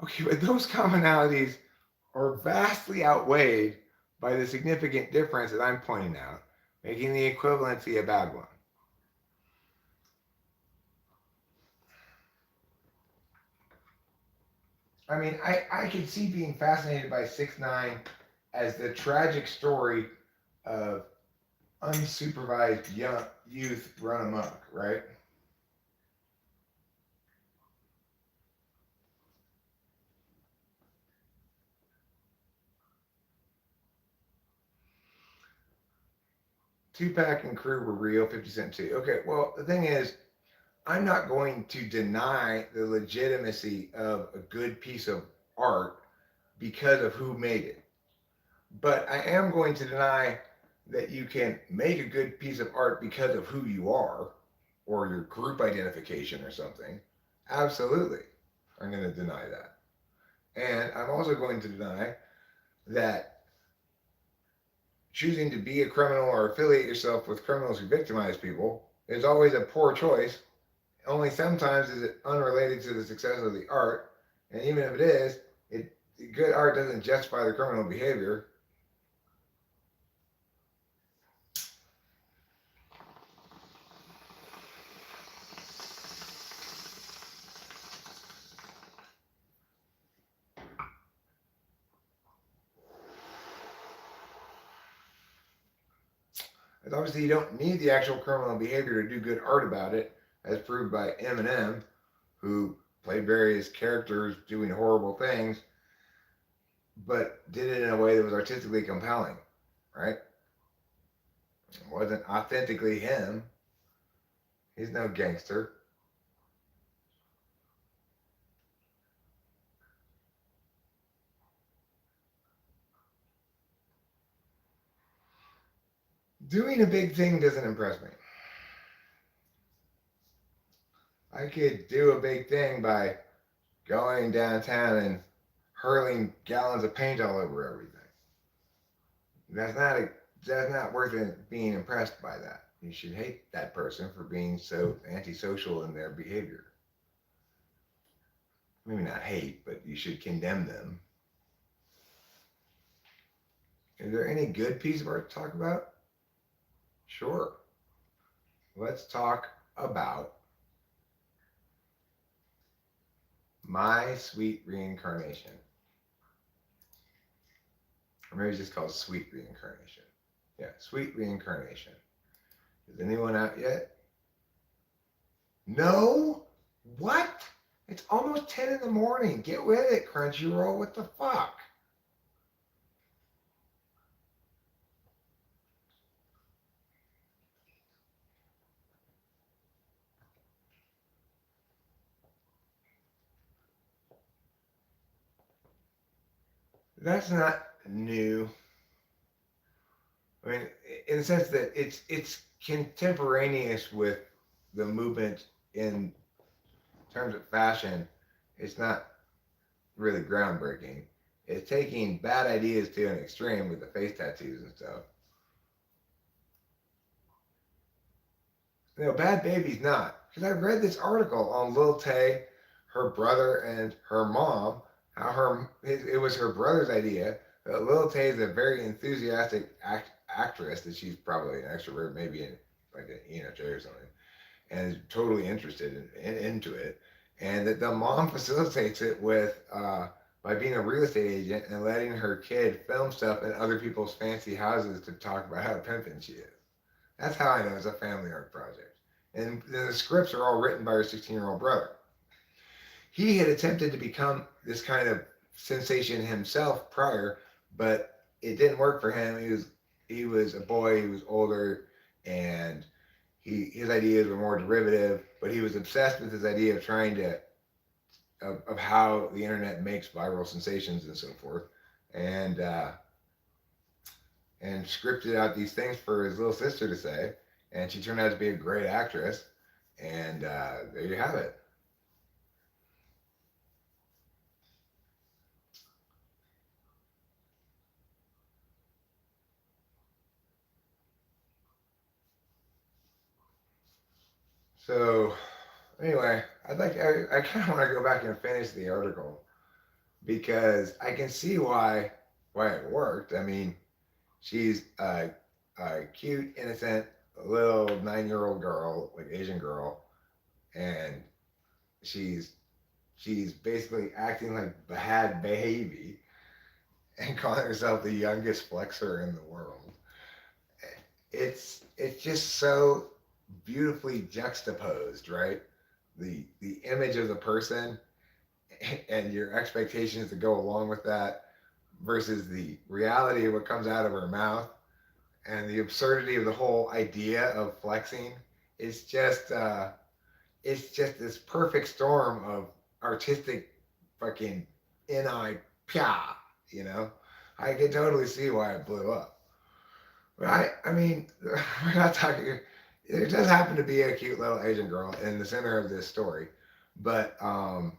Okay, but those commonalities are vastly outweighed by the significant difference that I'm pointing out, making the equivalency a bad one. I mean, I could see being fascinated by 6ix9ine as the tragic story of unsupervised young youth run amok, right? Tupac and crew were real, 50 Cent too. Okay, well, the thing is, I'm not going to deny the legitimacy of a good piece of art because of who made it. But I am going to deny that you can make a good piece of art because of who you are or your group identification or something. Absolutely. I'm going to deny that. And I'm also going to deny that choosing to be a criminal or affiliate yourself with criminals who victimize people is always a poor choice. Only sometimes is it unrelated to the success of the art. And even if it is, good art doesn't justify the criminal behavior. And obviously, you don't need the actual criminal behavior to do good art about it, as proved by Eminem, who played various characters doing horrible things, but did it in a way that was artistically compelling, right? It wasn't authentically him. He's no gangster. Doing a big thing doesn't impress me. I could do a big thing by going downtown and hurling gallons of paint all over everything. That's not a, that's not worth it being impressed by that. You should hate that person for being so antisocial in their behavior. Maybe not hate, but you should condemn them. Is there any good piece of art to talk about? Sure. Let's talk about My Sweet Reincarnation. Or maybe it's just called Sweet Reincarnation. Yeah, Sweet Reincarnation. Is anyone out yet? No? What? It's almost 10 in the morning. Get with it, Crunchyroll. What the fuck? That's not new. I mean, in the sense that it's contemporaneous with the movement in terms of fashion. It's not really groundbreaking. It's taking bad ideas to an extreme with the face tattoos and stuff. Bad Baby's not. Because I read this article on Lil Tay, her brother, and her mom. How it was her brother's idea. Lil Tay is a very enthusiastic actress that she's probably an extrovert, maybe in like an ENFJ or something, and is totally interested into it. And that the mom facilitates it with by being a real estate agent and letting her kid film stuff in other people's fancy houses to talk about how pimping she is. That's how I know it's a family art project. And the scripts are all written by her 16-year-old brother. He had attempted to become this kind of sensation himself prior, but it didn't work for him. He was a boy, he was older, and his ideas were more derivative, but he was obsessed with his idea of trying to of how the internet makes viral sensations and so forth, and and scripted out these things for his little sister to say, and she turned out to be a great actress, and there you have it. So anyway, I kind of want to go back and finish the article because I can see why it worked. I mean, she's a cute, innocent little 9-year-old girl, like Asian girl, and she's she's basically acting like bad baby and calling herself the youngest flexer in the world. It's just so beautifully juxtaposed, right? The image of the person and your expectations to go along with that versus the reality of what comes out of her mouth. and the absurdity of the whole idea of flexing is just it's just this perfect storm of artistic fucking ni pia, you know. I can totally see why it blew up. Right? I mean, we're not talking. There does happen to be a cute little Asian girl in the center of this story, but we're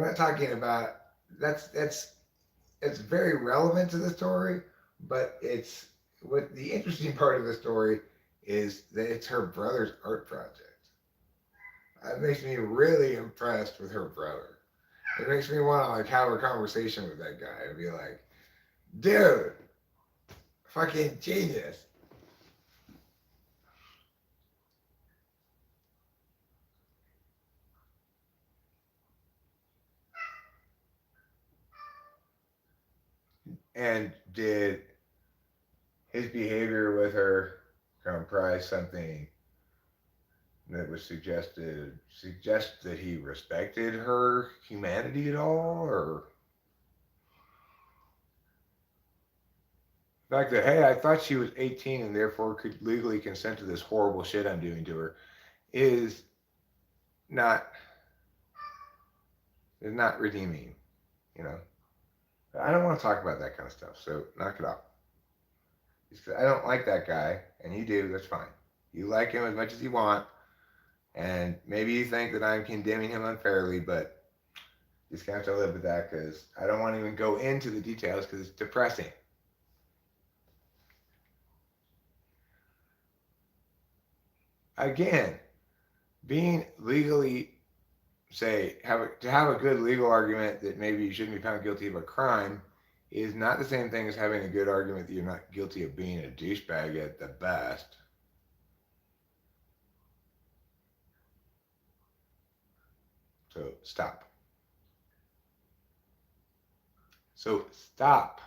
not talking about that's it's very relevant to the story, but it's what the interesting part of the story is that it's her brother's art project. That makes me really impressed with her brother. It makes me want to like have a conversation with that guy and be like, dude, fucking genius. And did his behavior with her comprise something that was suggest that he respected her humanity at all, or the fact that hey, I thought she was 18 and therefore could legally consent to this horrible shit I'm doing to her is not is not redeeming, you know. I don't want to talk about that kind of stuff, so knock it off. I don't like that guy, and you do. That's fine. You like him as much as you want, and maybe you think that I'm condemning him unfairly, but you just gonna have to live with that because I don't want to even go into the details because it's depressing. Again, being legally to have a good legal argument that maybe you shouldn't be found guilty of a crime is not the same thing as having a good argument that you're not guilty of being a douchebag at the best. So stop. So stop.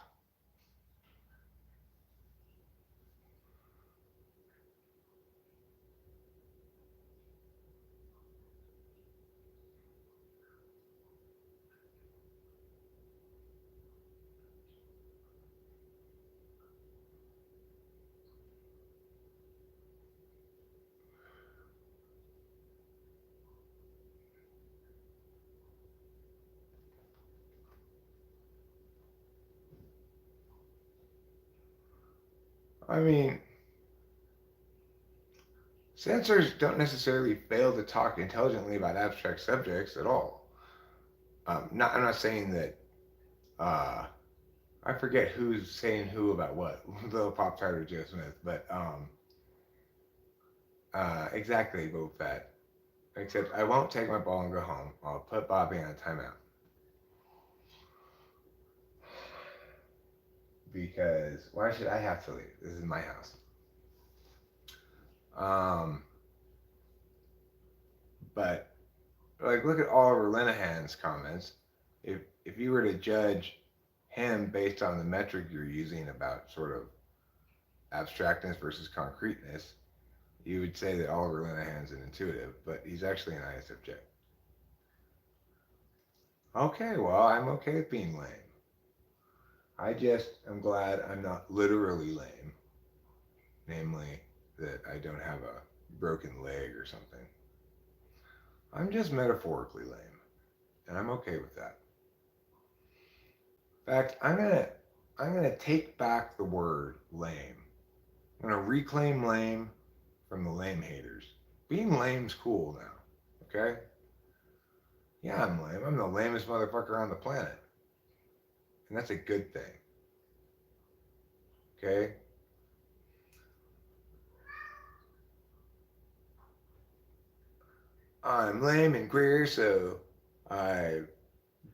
I mean, censors don't necessarily fail to talk intelligently about abstract subjects at all. I'm not saying that. I forget who's saying who about what. Little Pop Tart or Joe Smith, but exactly, Boba Fett. Except I won't take my ball and go home. I'll put Bobby on timeout because why should I have to leave? This is my house. Um, but like, look at Oliver Linehan's comments. If you were to judge him based on the metric you're using about sort of abstractness versus concreteness, you would say that Oliver Linehan's an intuitive, but he's actually an ISFJ. Okay, well, I'm okay with being lame. I just am glad I'm not literally lame, namely that I don't have a broken leg or something. I'm just metaphorically lame, and I'm okay with that. In fact, I'm gonna take back the word lame. I'm gonna reclaim lame from the lame haters. Being lame's cool now. Okay? Yeah, I'm lame. I'm the lamest motherfucker on the planet. And that's a good thing. Okay? I'm lame and queer, so I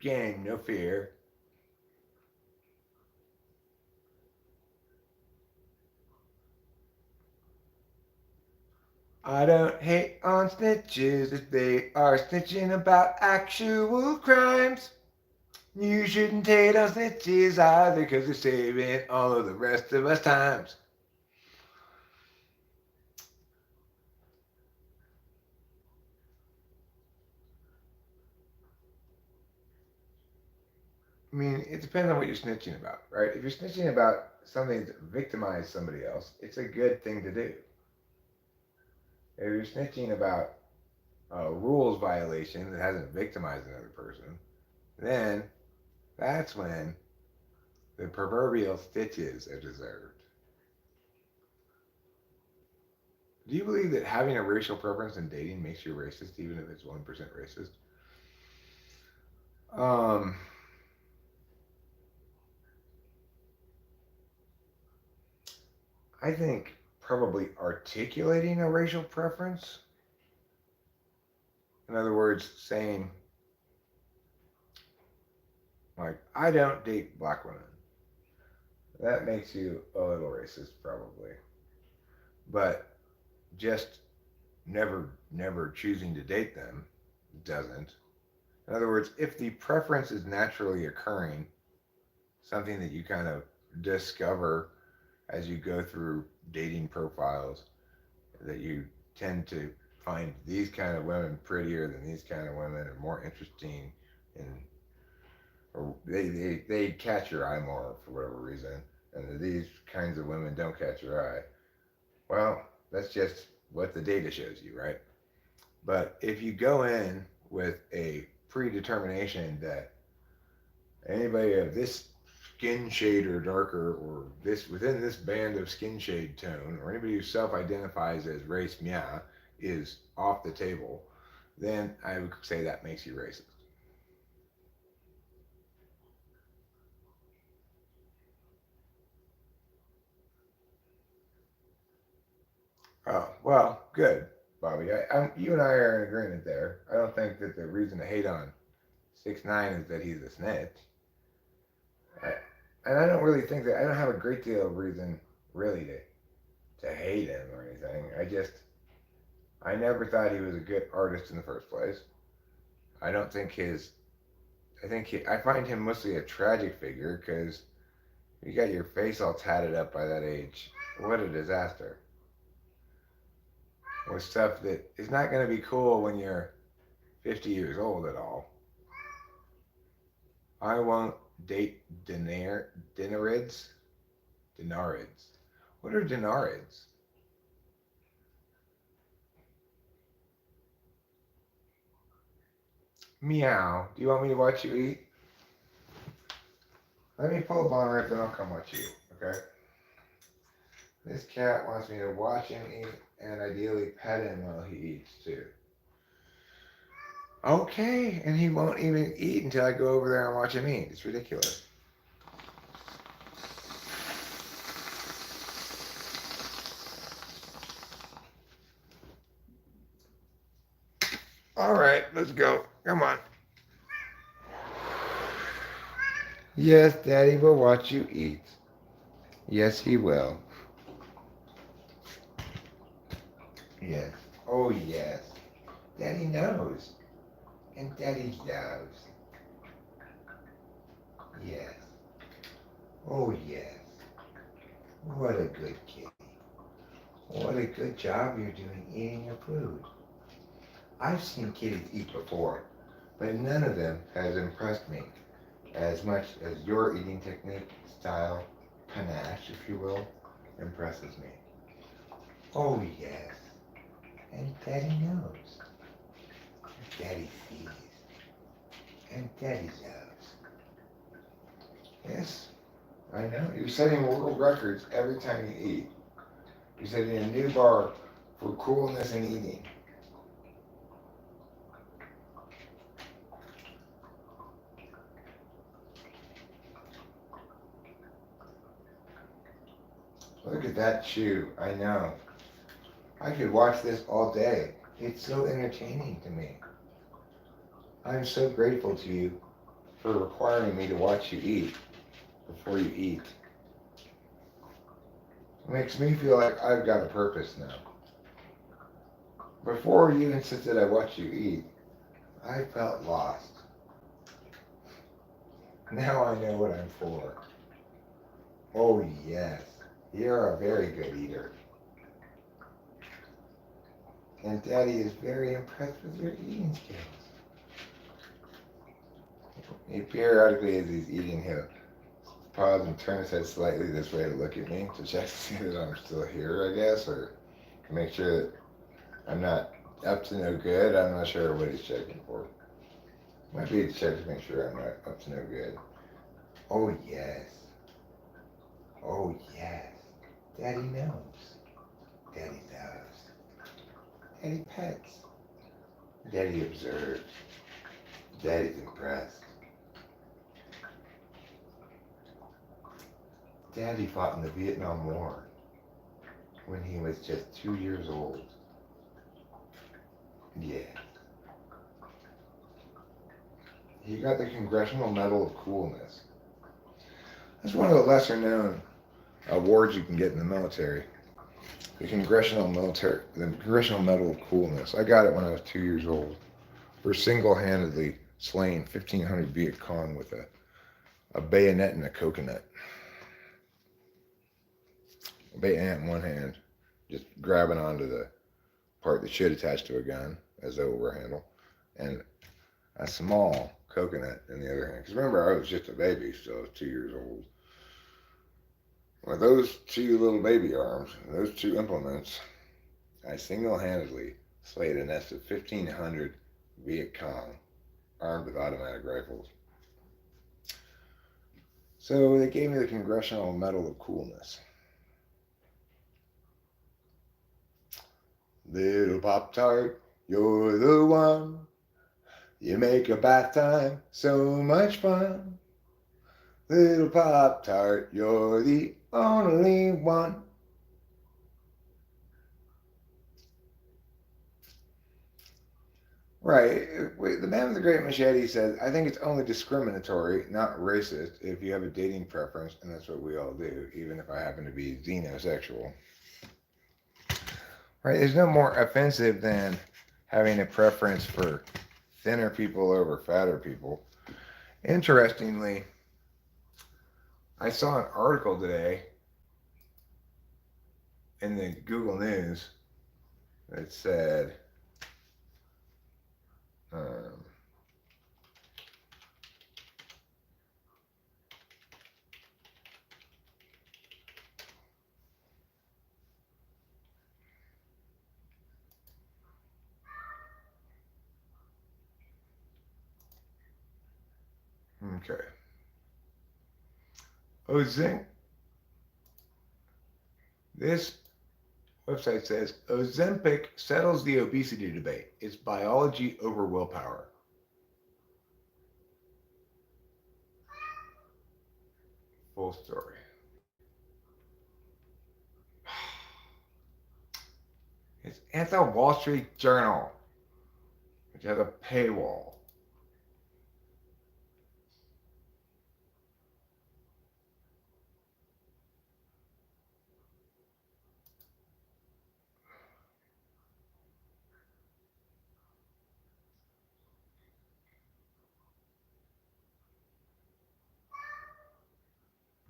gain no fear. I don't hate on snitches if they are snitching about actual crimes. You shouldn't hate on snitches either because they're saving all of the rest of us times. I mean, it depends on what you're snitching about, right? If you're snitching about something that victimized somebody else, it's a good thing to do. If you're snitching about a rules violation that hasn't victimized another person, then that's when the proverbial stitches are deserved. Do you believe that having a racial preference in dating makes you racist, even if it's 1% racist? Um, I think probably articulating a racial preference. In other words, saying, like, I don't date black women. That makes you a little racist, probably. But just never choosing to date them doesn't. In other words, if the preference is naturally occurring, something that you kind of discover as you go through dating profiles, that you tend to find these kind of women prettier than these kind of women, or more interesting, and or they catch your eye more for whatever reason, and these kinds of women don't catch your eye. Well, that's just what the data shows you, right? But if you go in with a predetermination that anybody of this skin shade or darker, or this within this band of skin shade tone, or anybody who self-identifies as race mia is off the table, then I would say that makes you racist. Oh well, good, Bobby. You and I are in agreement there. I don't think that the reason to hate on 6ix9ine is that he's a snitch. I, and I don't really think that I don't have a great deal of reason really to hate him or anything. I never thought he was a good artist in the first place. I don't think his I find him mostly a tragic figure because you got your face all tatted up by that age. What a disaster. With stuff that is not going to be cool when you're 50 years old at all. I won't date dinarids. Dinarids. What are dinarids? Meow. Do you want me to watch you eat? Let me pull a bond rip and I'll come watch you. Okay? This cat wants me to watch him eat and ideally pet him while he eats too. Okay, and he won't even eat until I go over there and watch him eat. It's ridiculous. All right, let's go. Come on. Yes, Daddy will watch you eat. Yes, he will. Yes. Oh, yes. Daddy knows. And Daddy loves. Yes. Oh, yes. What a good kitty. What a good job you're doing eating your food. I've seen kitties eat before, but none of them has impressed me as much as your eating technique, style, panache, if you will, impresses me. Oh, yes. And Daddy knows. Daddy sees. And Daddy loves. Yes, I know. You're setting world records every time you eat. You're setting a new bar for coolness in eating. Look at that chew. I know. I could watch this all day. It's so entertaining to me. I'm so grateful to you for requiring me to watch you eat before you eat. It makes me feel like I've got a purpose now. Before you insisted I watch you eat, I felt lost. Now I know what I'm for. Oh, yes. You're a very good eater. And Daddy is very impressed with your eating skills. He periodically, as he's eating, he'll pause and turn his head slightly this way to look at me to check to see that I'm still here, I guess, or to make sure that I'm not up to no good. I'm not sure what he's checking for. Might be to check to make sure I'm not up to no good. Oh, yes. Oh, yes. Daddy knows. Daddy knows. Daddy pets. Daddy observes. Daddy's impressed. Daddy fought in the Vietnam War when he was just 2 years old. Yeah. He got the Congressional Medal of Coolness. That's one of the lesser known awards you can get in the military. The Congressional Medal of Coolness. I got it when I was 2 years old for single-handedly slaying 1,500 Viet Cong with a bayonet and a coconut. A bayonet in one hand, just grabbing onto the part that should attach to a gun as the overhandle, and a small coconut in the other hand. Because remember, I was just a baby, so I was 2 years old. With those two little baby arms, those two implements, I single-handedly slayed a nest of 1,500 Viet Cong armed with automatic rifles. So they gave me the Congressional Medal of Coolness. Little Pop-Tart, you're the one. You make a bath time so much fun. Little Pop-Tart, you're the only one. Right. The man with the great machete says, I think it's only discriminatory, not racist, if you have a dating preference, and that's what we all do, even if I happen to be xenosexual. Right. There's no more offensive than having a preference for thinner people over fatter people. Interestingly, I saw an article today in the Google News that said, um, okay. This website says Ozempic settles the obesity debate. It's biology over willpower. Full story. It's Anti Wall Street Journal, which has a paywall.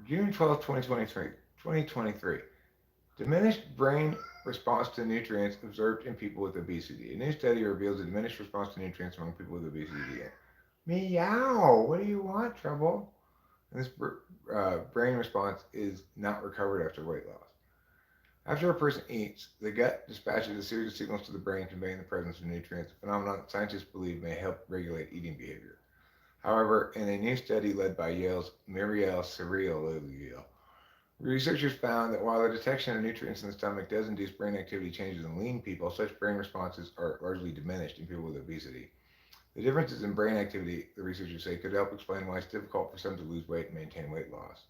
June 12th, 2023. 2023. Diminished brain response to nutrients observed in people with obesity. A new study reveals a diminished response to nutrients among people with obesity. Meow! What do you want, trouble? And this brain response is not recovered after weight loss. After a person eats, the gut dispatches a series of signals to the brain conveying the presence of nutrients, a phenomenon that scientists believe may help regulate eating behavior. However, in a new study led by Yale's Muriel Cyril, researchers found that while the detection of nutrients in the stomach does induce brain activity changes in lean people, such brain responses are largely diminished in people with obesity. The differences in brain activity, the researchers say, could help explain why it's difficult for some to lose weight and maintain weight loss.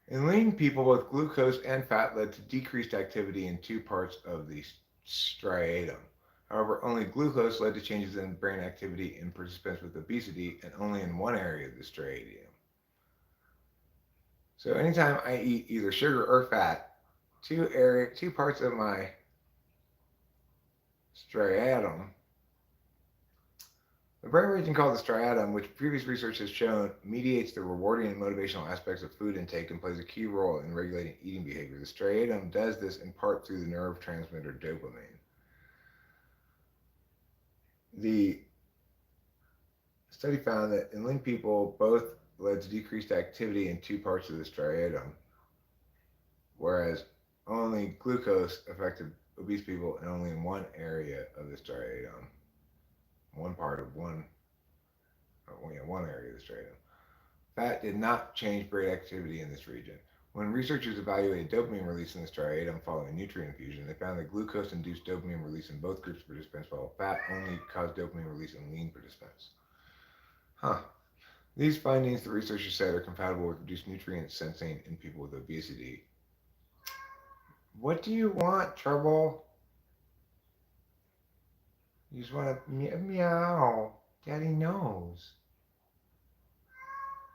In lean people, both glucose and fat led to decreased activity in two parts of the striatum. However, only glucose led to changes in brain activity in participants with obesity and only in one area of the striatum. So anytime I eat either sugar or fat, two parts of my striatum, the brain region called the striatum, which previous research has shown mediates the rewarding and motivational aspects of food intake and plays a key role in regulating eating behavior. The striatum does this in part through the neurotransmitter dopamine. The study found that in lean people, both led to decreased activity in two parts of the striatum, whereas only glucose affected obese people and only in one area of the striatum, one part of one, one area of the striatum. Fat did not change brain activity in this region. When researchers evaluated dopamine release in the striatum following nutrient infusion, they found that glucose induced dopamine release in both groups of participants, while fat only caused dopamine release in lean participants. Huh. These findings, the researchers said, are compatible with reduced nutrient sensing in people with obesity. What do you want, Trouble? You just want to meow. Daddy knows.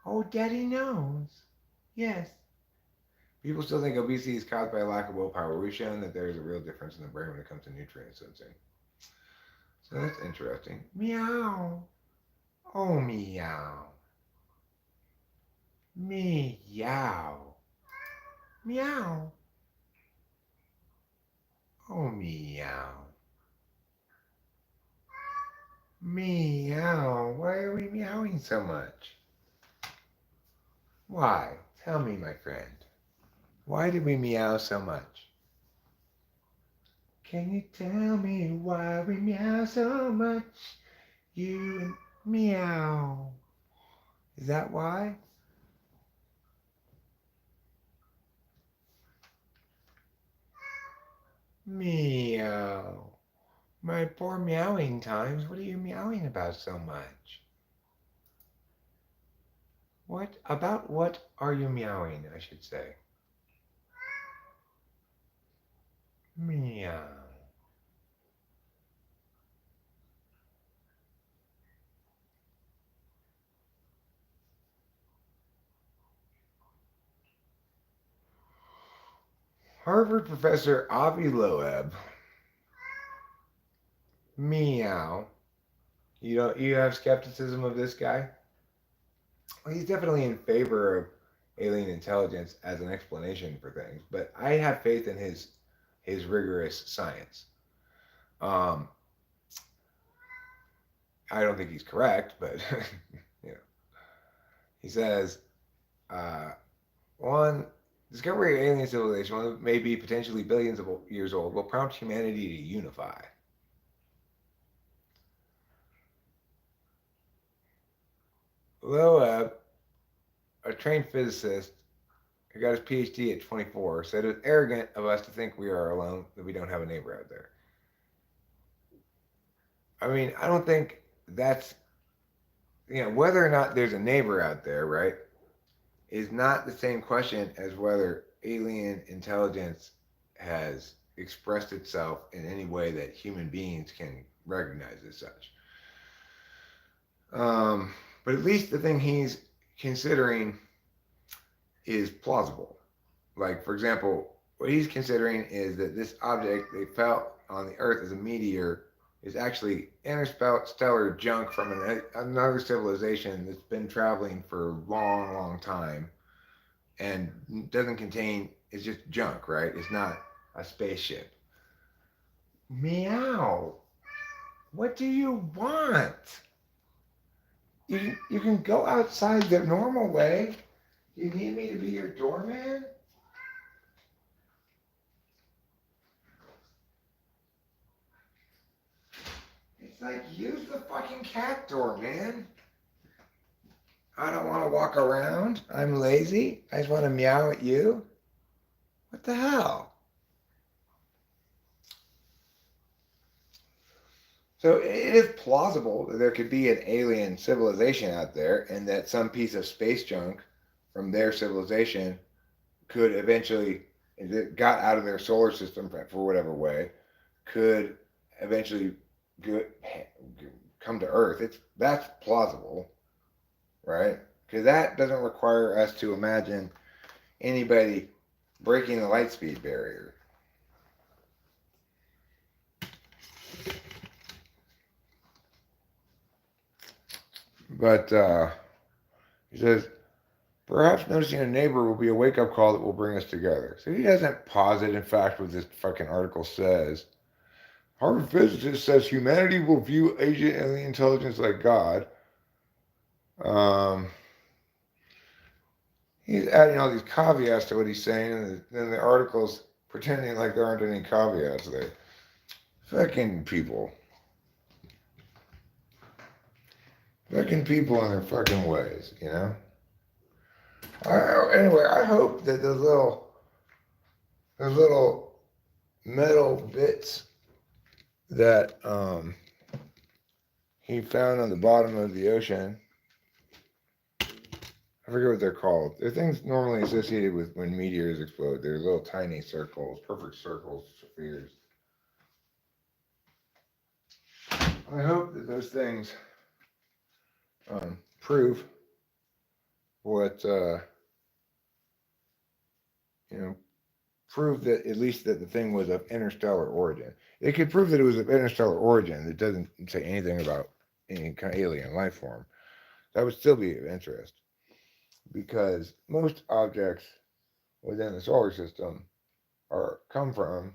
Oh, Daddy knows. Yes. People still think obesity is caused by a lack of willpower. We've shown that there is a real difference in the brain when it comes to nutrient sensing. So that's interesting. Meow. Oh, meow. Meow. Meow. Oh, meow. Meow. Why are we meowing so much? Why? Tell me, my friend. Why did we meow so much? Can you tell me why we meow so much? You and meow. Is that why? Meow. My poor meowing times. What are you meowing about so much? What are you meowing, I should say? Meow. Harvard professor Avi Loeb. Meow. You have skepticism of this guy? Well, he's definitely in favor of alien intelligence as an explanation for things, but I have faith in his rigorous science. Um, I don't think he's correct, but you know, he says uh, one discovery of alien civilization, one that may be potentially billions of years old, will prompt humanity to unify. Loeb, a trained physicist who got his PhD at 24, said it's arrogant of us to think we are alone, that we don't have a neighbor out there. I mean, I don't think that's, whether or not there's a neighbor out there, right, is not the same question as whether alien intelligence has expressed itself in any way that human beings can recognize as such. But at least the thing he's considering is plausible. Like, for example, what he's considering is that this object they felt on the Earth as a meteor is actually interstellar junk from another civilization that's been traveling for a long, long time and doesn't contain, it's just junk, right? It's not a spaceship. Meow. What do you want? You can go outside the normal way. You need me to be your doorman? It's like, use the fucking cat door, man. I don't want to walk around. I'm lazy. I just want to meow at you. What the hell? So it is plausible that there could be an alien civilization out there and that some piece of space junk from their civilization could eventually, if it got out of their solar system for whatever way, could eventually come to Earth. That's plausible, right? Because that doesn't require us to imagine anybody breaking the light speed barrier. But he says, perhaps noticing a neighbor will be a wake up call that will bring us together. So he doesn't posit, in fact, what this fucking article says. Harvard physicist says humanity will view ancient alien intelligence like God. Um, he's adding all these caveats to what he's saying, and then the article's pretending like there aren't any caveats there. Fucking people. Fucking people in their fucking ways, you know? Anyway, I hope that those little metal bits that he found on the bottom of the ocean, I forget what they're called. They're things normally associated with when meteors explode. They're little tiny circles, perfect circles, spheres. I hope that those things prove what you know, prove that at least that the thing was of interstellar origin. It could prove that it was of interstellar origin. It doesn't say anything about any kind of alien life form. That would still be of interest because most objects within the solar system are come from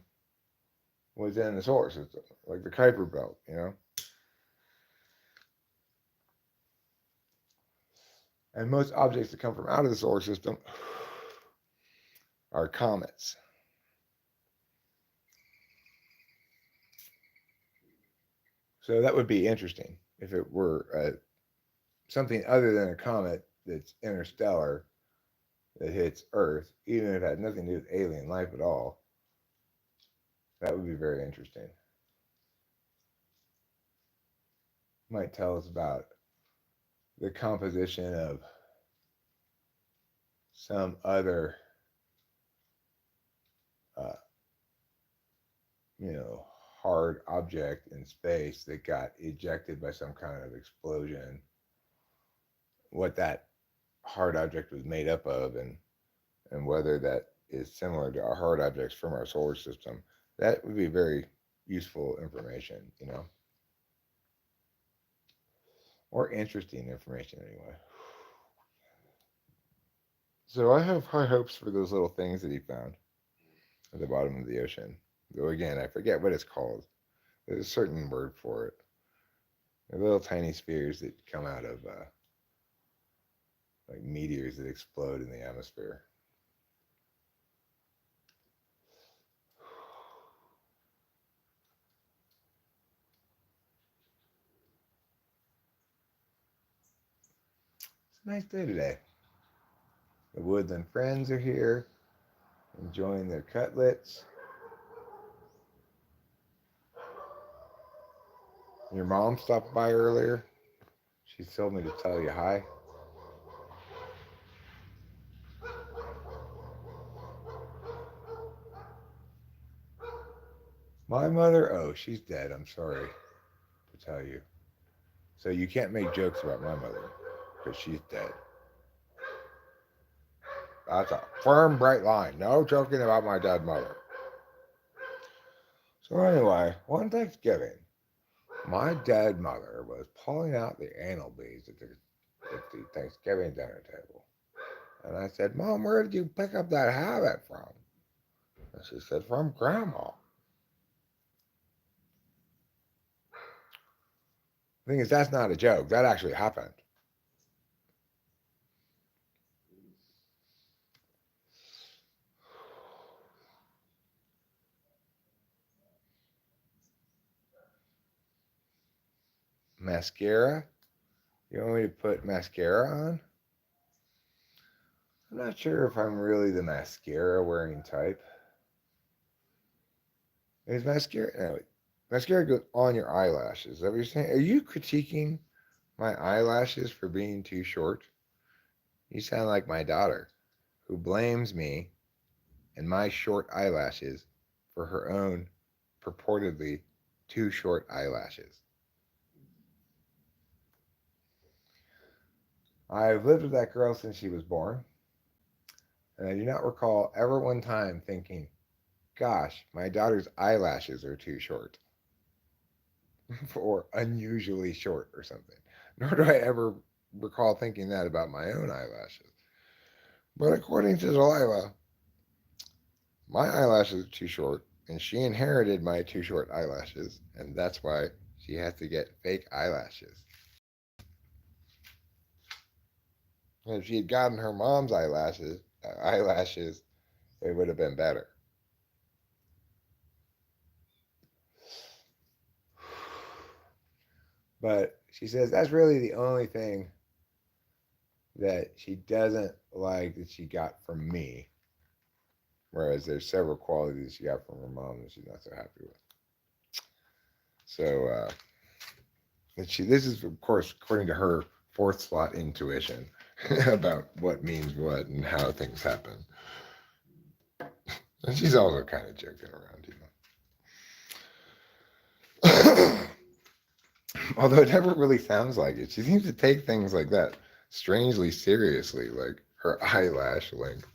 within the solar system, like the Kuiper Belt, you know. And most objects that come from out of the solar system are comets. So that would be interesting if it were something other than a comet that's interstellar that hits Earth, even if it had nothing to do with alien life at all. That would be very interesting. Might tell us about the composition of some other, uh, you know, hard object in space that got ejected by some kind of explosion. What that hard object was made up of, and whether that is similar to our hard objects from our solar system. That would be very useful information, you know, or interesting information anyway. So I have high hopes for those little things that he found at the bottom of the ocean. Though again, I forget what it's called. There's a certain word for it. They're little tiny spheres that come out of like meteors that explode in the atmosphere. It's a nice day today. The Woodland friends are here, enjoying their cutlets. Your mom stopped by earlier. She told me to tell you hi. My mother? Oh, she's dead. I'm sorry to tell you. So you can't make jokes about my mother because she's dead. That's a firm, bright line. No joking about my dead mother. So anyway, one Thanksgiving, my dead mother was pulling out the anal beads at the Thanksgiving dinner table. And I said, Mom, where did you pick up that habit from? And she said, from Grandma. The thing is, that's not a joke. That actually happened. Mascara? You want me to put mascara on? I'm not sure if I'm really the mascara wearing type. Is mascara? No, mascara goes on your eyelashes. Is that what you're saying? Are you critiquing my eyelashes for being too short? You sound like my daughter, who blames me and my short eyelashes for her own purportedly too short eyelashes. I've lived with that girl since she was born. And I do not recall ever one time thinking, gosh, my daughter's eyelashes are too short or unusually short or something. Nor do I ever recall thinking that about my own eyelashes. But according to Delilah, my eyelashes are too short, and she inherited my too short eyelashes, and that's why she has to get fake eyelashes. And if she had gotten her mom's eyelashes, it would have been better. But she says that's really the only thing that she doesn't like that she got from me. Whereas there's several qualities she got from her mom that she's not so happy with. So, this is, of course, according to her fourth slot intuition about what means what and how things happen. And she's also kind of joking around, Although it never really sounds like it. She seems to take things like that strangely seriously, like her eyelash length.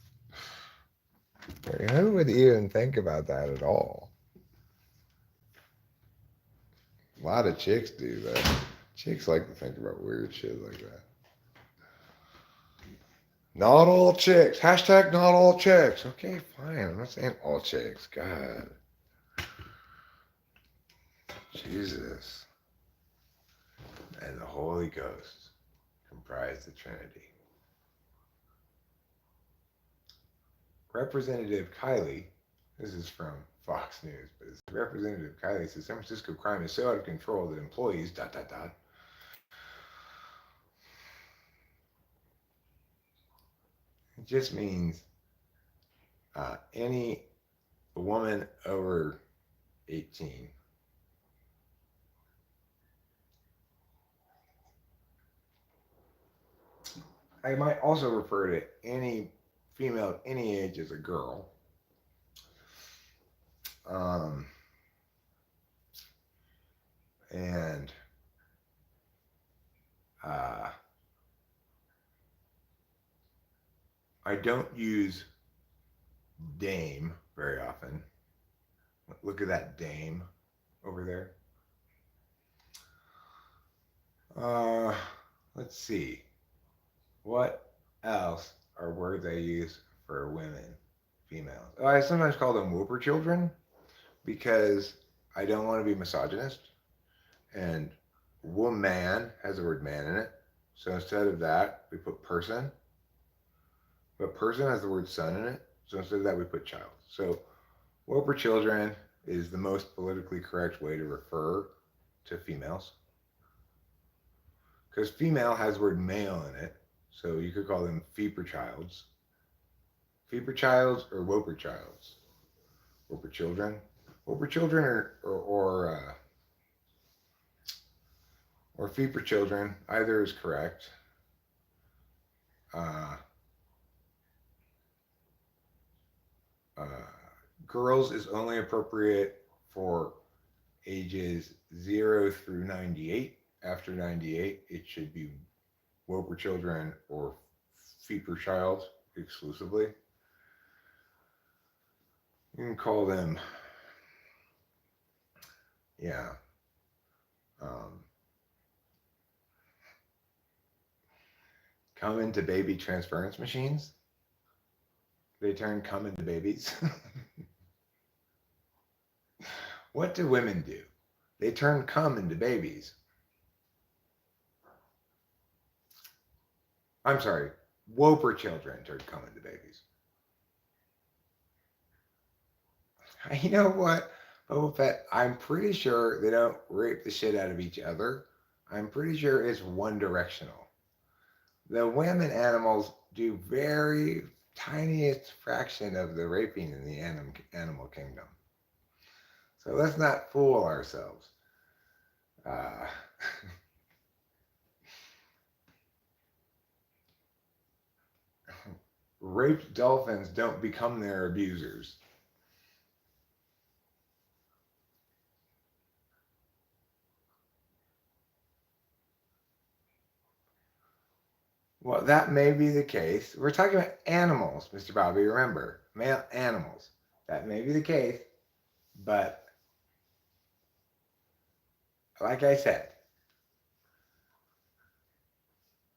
Like, who would even think about that at all? A lot of chicks do that. Chicks like to think about weird shit like that. Not all chicks. Hashtag not all chicks. Okay, fine. I'm not saying all chicks. God. Jesus. And the Holy Ghost comprise the Trinity. Representative Kiley, this is from Fox News, but it's Representative Kiley says San Francisco crime is so out of control that employees ... It just means any woman over 18 I might also refer to any female of any age as a girl. Um, and uh, I don't use dame very often. Look at that dame over there. Uh, let's see. What else are words I use for women, females? I sometimes call them whooper children because I don't want to be misogynist. And woman has the word man in it. So instead of that, we put person. But person has the word son in it. So instead of that, we put child. So whooper children is the most politically correct way to refer to females. Because female has the word male in it. So you could call them feeper childs. Feeper childs or whooper childs. Whooper children. Whooper children or feeper children. Either is correct. Uh, uh, girls is only appropriate for ages 0 through 98. After 98, it should be whooper children or feeper child exclusively. You can call them, yeah, um, come into baby transference machines. They turn come into babies. What do women do? They turn cum into babies. I'm sorry, whooper children turn cum into babies. You know what, Boba Fett? I'm pretty sure they don't rape the shit out of each other. I'm pretty sure it's one directional. The women animals do very tiniest fraction of the raping in the animal kingdom. So let's not fool ourselves. Uh, Raped dolphins don't become their abusers. Well, that may be the case. We're talking about animals, Mr. Bobby, remember, male animals. That may be the case, but like I said,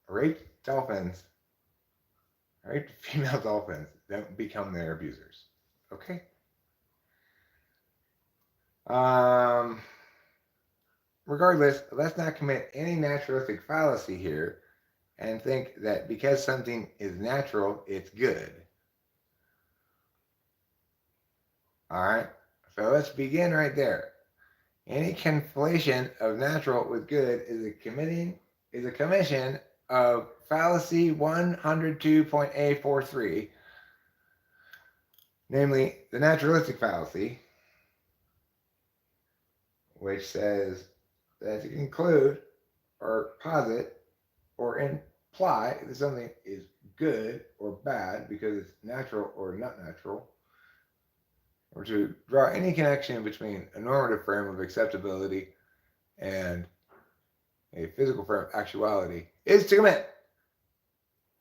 raped dolphins, raped female dolphins don't become their abusers. Okay? Um, Regardless, let's not commit any naturalistic fallacy here and think that because something is natural, it's good. All right? So let's begin right there. Any conflation of natural with good is a commission of fallacy 102.A43, namely the naturalistic fallacy, which says that to conclude or posit or imply that something is good or bad because it's natural or not natural, or to draw any connection between a normative frame of acceptability and a physical frame of actuality is to commit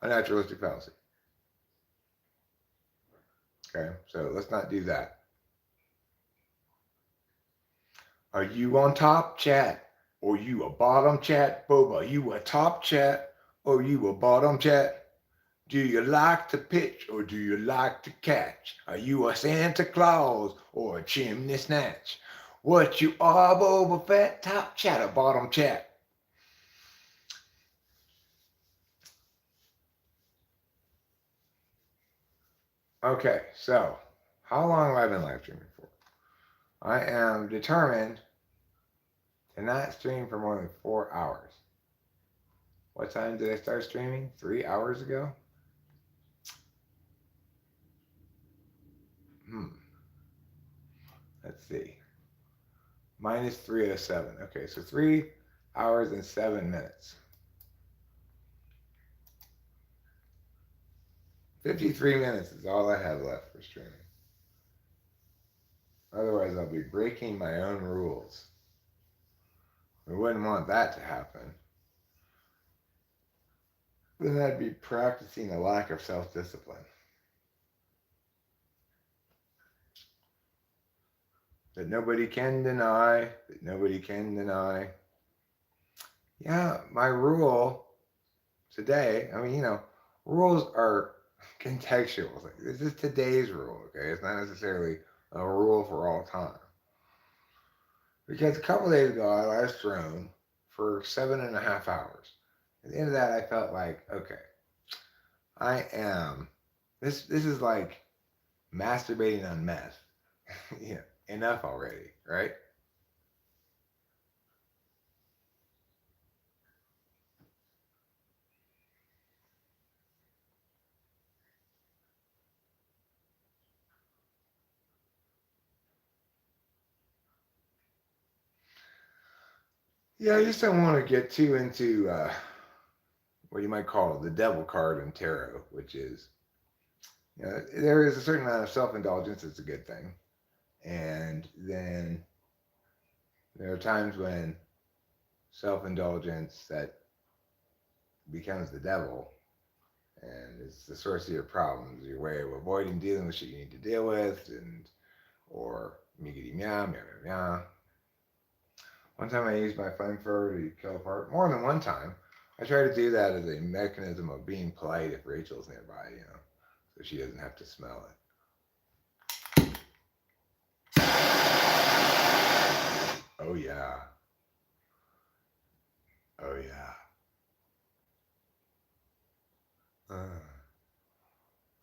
a naturalistic fallacy. Okay, so let's not do that. Are you on top chat? Or you a bottom chat? Boba, you a top chat? Or you a bottom chat? Do you like to pitch or do you like to catch? Are you a Santa Claus or a chimney snatch? What you are, Boba Fett? Top chat or bottom chat? Okay, so how long have I been live streaming for? I am determined to not stream for more than 4 hours. What time did I start streaming? 3 hours ago? Let's see. Minus 307. Okay, so 3 hours and 7 minutes. 53 minutes is all I have left for streaming. Otherwise, I'll be breaking my own rules. We wouldn't want that to happen. Then I'd be practicing a lack of self-discipline. That nobody can deny, that nobody can deny. Yeah, my rule today, I mean, you know, rules are contextual. Like, this is today's rule, okay? It's not necessarily a rule for all time. Because a couple days ago, I live streamed for 7.5 hours. At the end of that, I felt like, okay, this is like masturbating on meth. Yeah, enough already, right? Yeah, I just don't want to get too into what you might call the devil card in tarot, which is, you know, there is a certain amount of self-indulgence that's a good thing. And then there are times when self-indulgence that becomes the devil, and it's the source of your problems, your way of avoiding dealing with shit you need to deal with, and or miggity meow, meow, meow, meow. One time I used my flamethrower to kill a part. More than one time. I try to do that as a mechanism of being polite if Rachel's nearby, you know, so she doesn't have to smell it. Oh yeah. Oh yeah.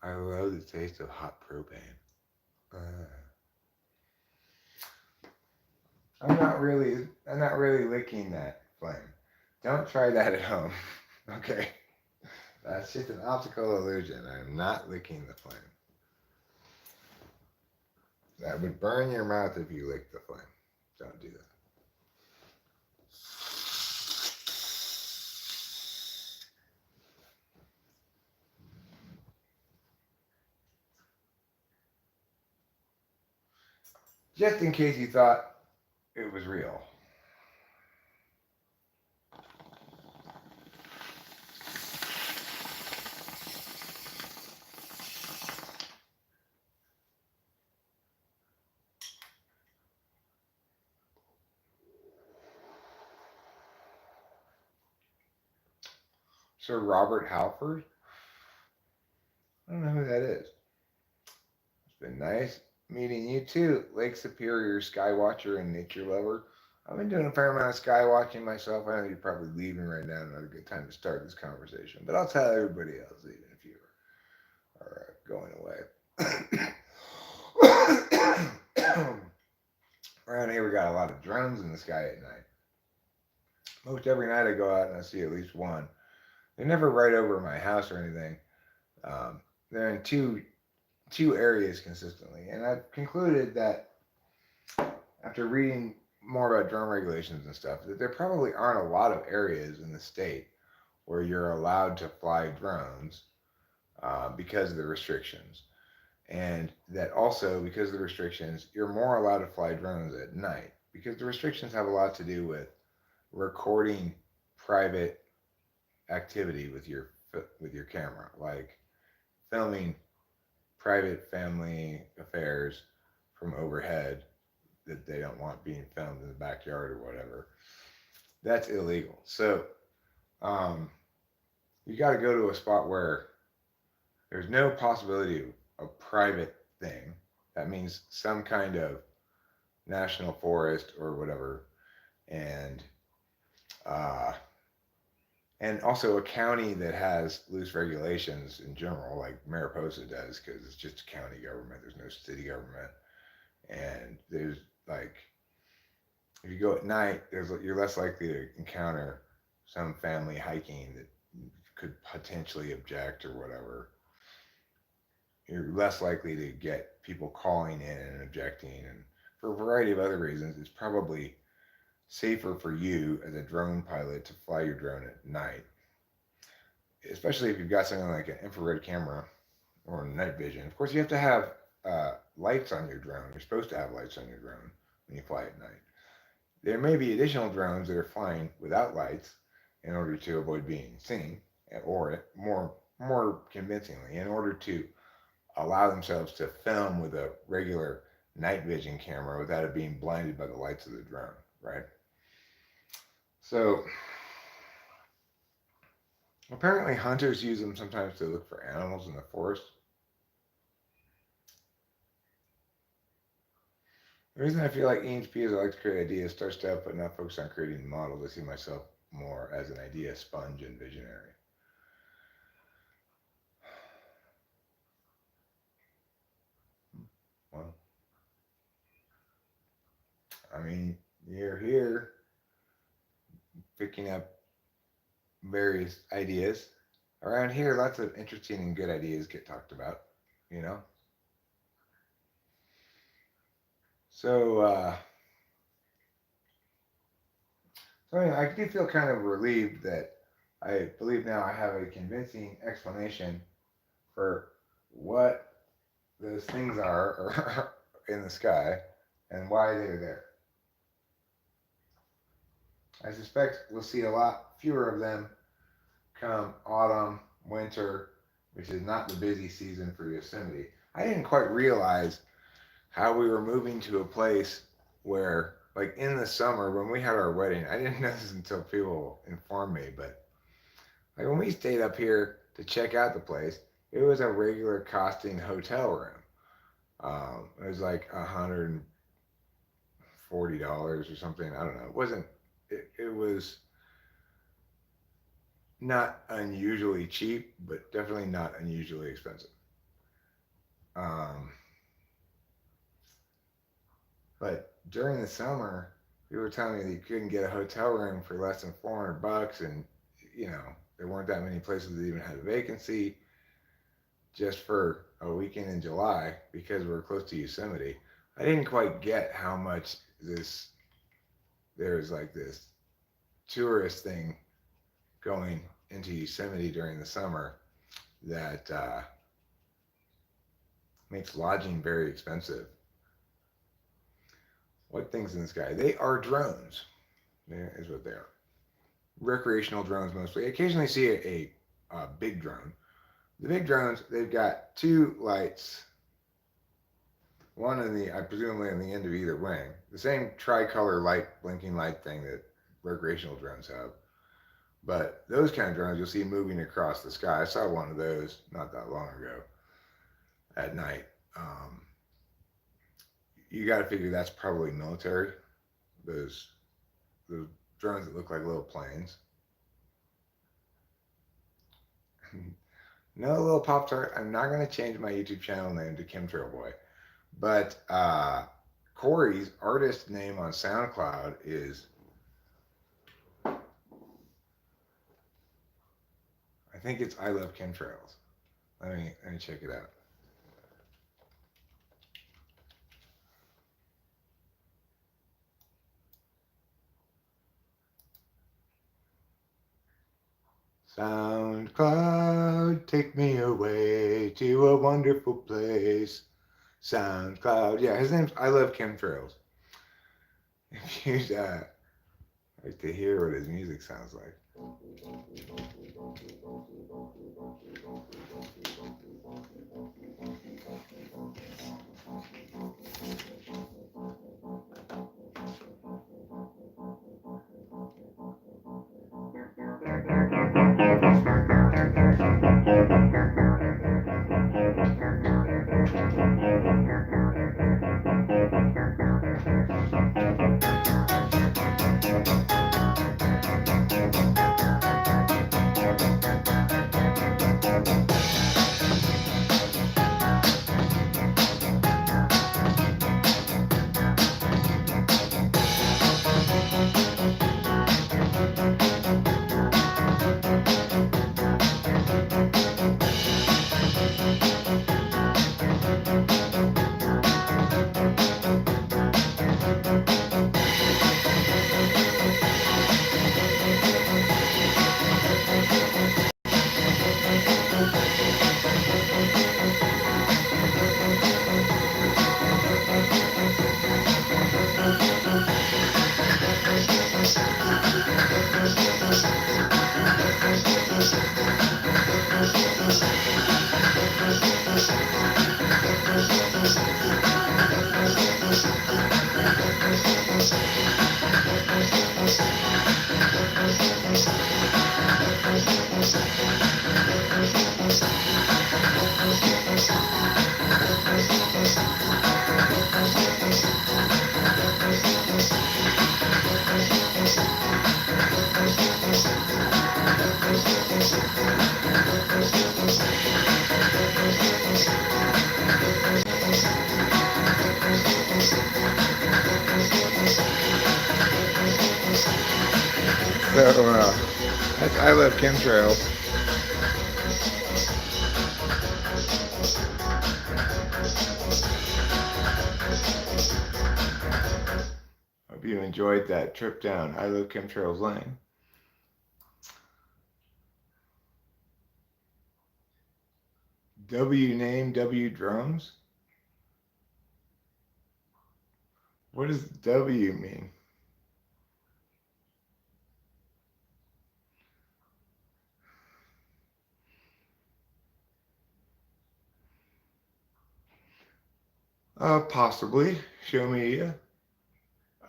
I love the taste of hot propane. I'm not really licking that flame. Don't try that at home. Okay. That's just an optical illusion. I'm not licking the flame. That would burn your mouth if you licked the flame. Don't do that. Just in case you thought it was real. Sir Robert Halford. I don't know who that is. It's been nice meeting you too, Lake Superior Skywatcher and nature lover. I've been doing a fair amount of sky watching myself. I know you're probably leaving right now, not a good time to start this conversation, but I'll tell everybody else, even if you are going away. Around here, we got a lot of drones in the sky at night. Most every night I go out and I see at least one. They're never right over my house or anything. They're in two areas consistently, and I've concluded that after reading more about drone regulations and stuff, that there probably aren't a lot of areas in the state where you're allowed to fly drones because of the restrictions. And that also, because of the restrictions, you're more allowed to fly drones at night because the restrictions have a lot to do with recording private activity with your camera, like filming private family affairs from overhead that they don't want being filmed in the backyard or whatever. That's illegal. So um, you got to go to a spot where there's no possibility of a private thing. That means some kind of national forest or whatever, and uh, and also a county that has loose regulations in general, like Mariposa does, because it's just a county government. There's no city government, and there's like if you go at night, you're less likely to encounter some family hiking that could potentially object or whatever. You're less likely to get people calling in and objecting, and for a variety of other reasons, it's probably safer for you as a drone pilot to fly your drone at night, especially if you've got something like an infrared camera or night vision. Of course, you have to have lights on your drone. You're supposed to have lights on your drone when you fly at night. There may be additional drones that are flying without lights in order to avoid being seen, or more convincingly, in order to allow themselves to film with a regular night vision camera without it being blinded by the lights of the drone, right? So apparently hunters use them sometimes to look for animals in the forest. The reason I feel like ENP is I like to create ideas, start stuff, but not focus on creating models. I see myself more as an idea sponge and visionary. Well, I mean, you're here picking up various ideas. Around here, lots of interesting and good ideas get talked about, you know? So, so anyway, I do feel kind of relieved that I believe now I have a convincing explanation for what those things are in the sky and why they're there. I suspect we'll see a lot fewer of them come autumn, winter, which is not the busy season for Yosemite. I didn't quite realize how we were moving to a place where, like in the summer when we had our wedding, I didn't know this until people informed me, but like when we stayed up here to check out the place, it was a regular costing hotel room. It was like $140 or something. I don't know. It wasn't. It was not unusually cheap, but definitely not unusually expensive. Um, but during the summer, people were telling me that you couldn't get a hotel room for less than $400, and you know there weren't that many places that even had a vacancy just for a weekend in July because we're close to Yosemite. I didn't quite get how much there's like this tourist thing going into Yosemite during the summer that makes lodging very expensive. What things in the sky? They are drones. There is what they are. Recreational drones mostly. I occasionally see a big drone. The big drones, they've got two lights, one in the, I presumably on the end of either wing. The same tricolor light, blinking light thing that recreational drones have. But those kind of drones you'll see moving across the sky. I saw one of those not that long ago at night. Um, you got to figure that's probably military. Those those drones that look like little planes. No little Pop Tart. I'm not going to change my YouTube channel name to Chemtrail Boy. But Corey's artist name on SoundCloud is, I think it's I Love Chemtrails. Let me check it out. SoundCloud, take me away to a wonderful place. SoundCloud, yeah, his name's I Love Chemtrails. If you'd like to hear what his music sounds like. So that's I Love Chemtrails. Hope you enjoyed that trip down I Love Chemtrails Lane. W name W drums? What does W mean? Possibly. Show me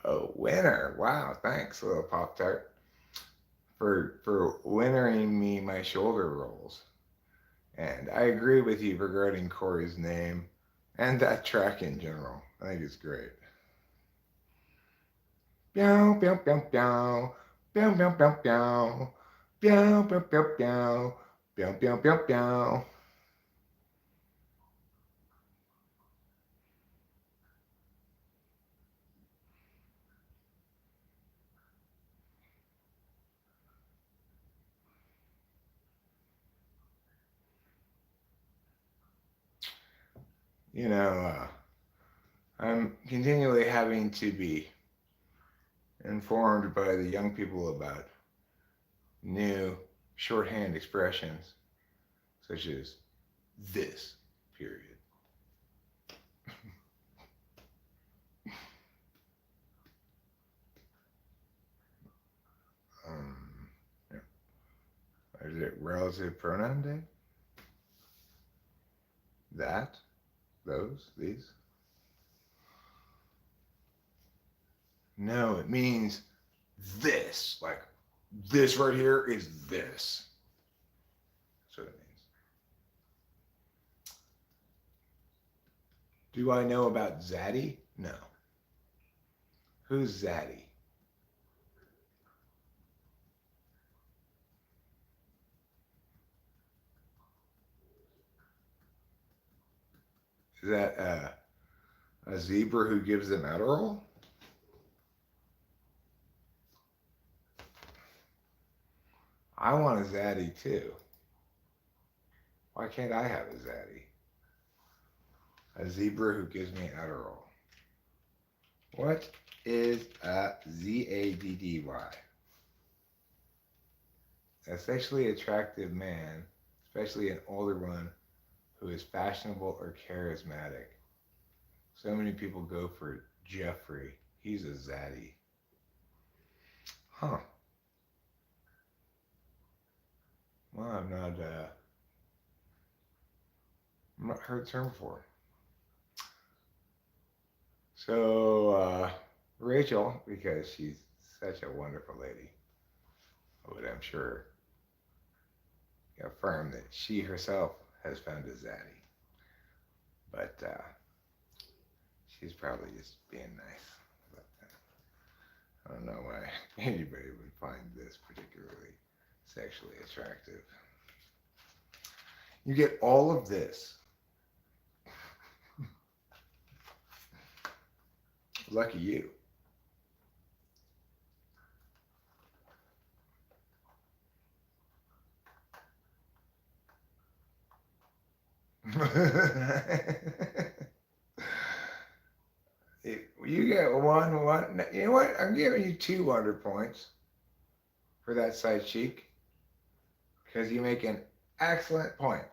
a winner. Wow, thanks, little Pop Tart, for winnering me my shoulder rolls. And I agree with you regarding Corey's name and that track in general. I think it's great. Meow, meow, meow, meow. Meow, meow, meow, meow. Meow, meow, meow, meow. Meow, meow, meow, meow. You know, I'm continually having to be informed by the young people about new shorthand expressions such as this period. Yeah. Is it relative pronoun day? That, those, these? No, it means this, like This right here is this. That's what it means. Do I know about Zaddy? No. Who's Zaddy? Is that a zebra who gives them Adderall? I want a Zaddy too. Why can't I have a Zaddy? A zebra who gives me Adderall. What is a Zaddy? A sexually attractive man, especially an older one, who is fashionable or charismatic. So many people go for Jeffrey. He's a Zaddy. Huh. Well, I've not heard the term before. So, Rachel, because she's such a wonderful lady, would I'm sure affirm that she herself has found a Zaddy. But she's probably just being nice. But, I don't know why anybody would find this particularly sexually attractive. You get all of this. Lucky you. You get one. You know what? I'm giving you 2 wonder points for that side cheek because you make an excellent point.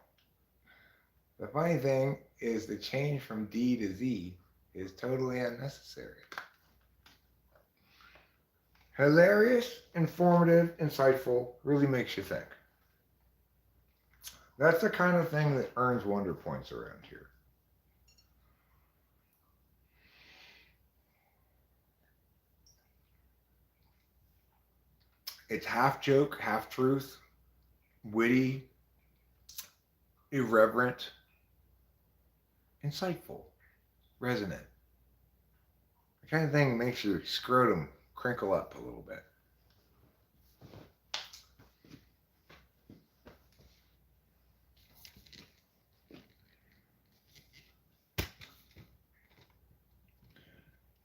The funny thing is the change from D to Z is totally unnecessary. Hilarious, informative, insightful, really makes you think. That's the kind of thing that earns wonder points around here. It's half joke, half truth, witty, irreverent, insightful, resonant. The kind of thing that makes your scrotum crinkle up a little bit.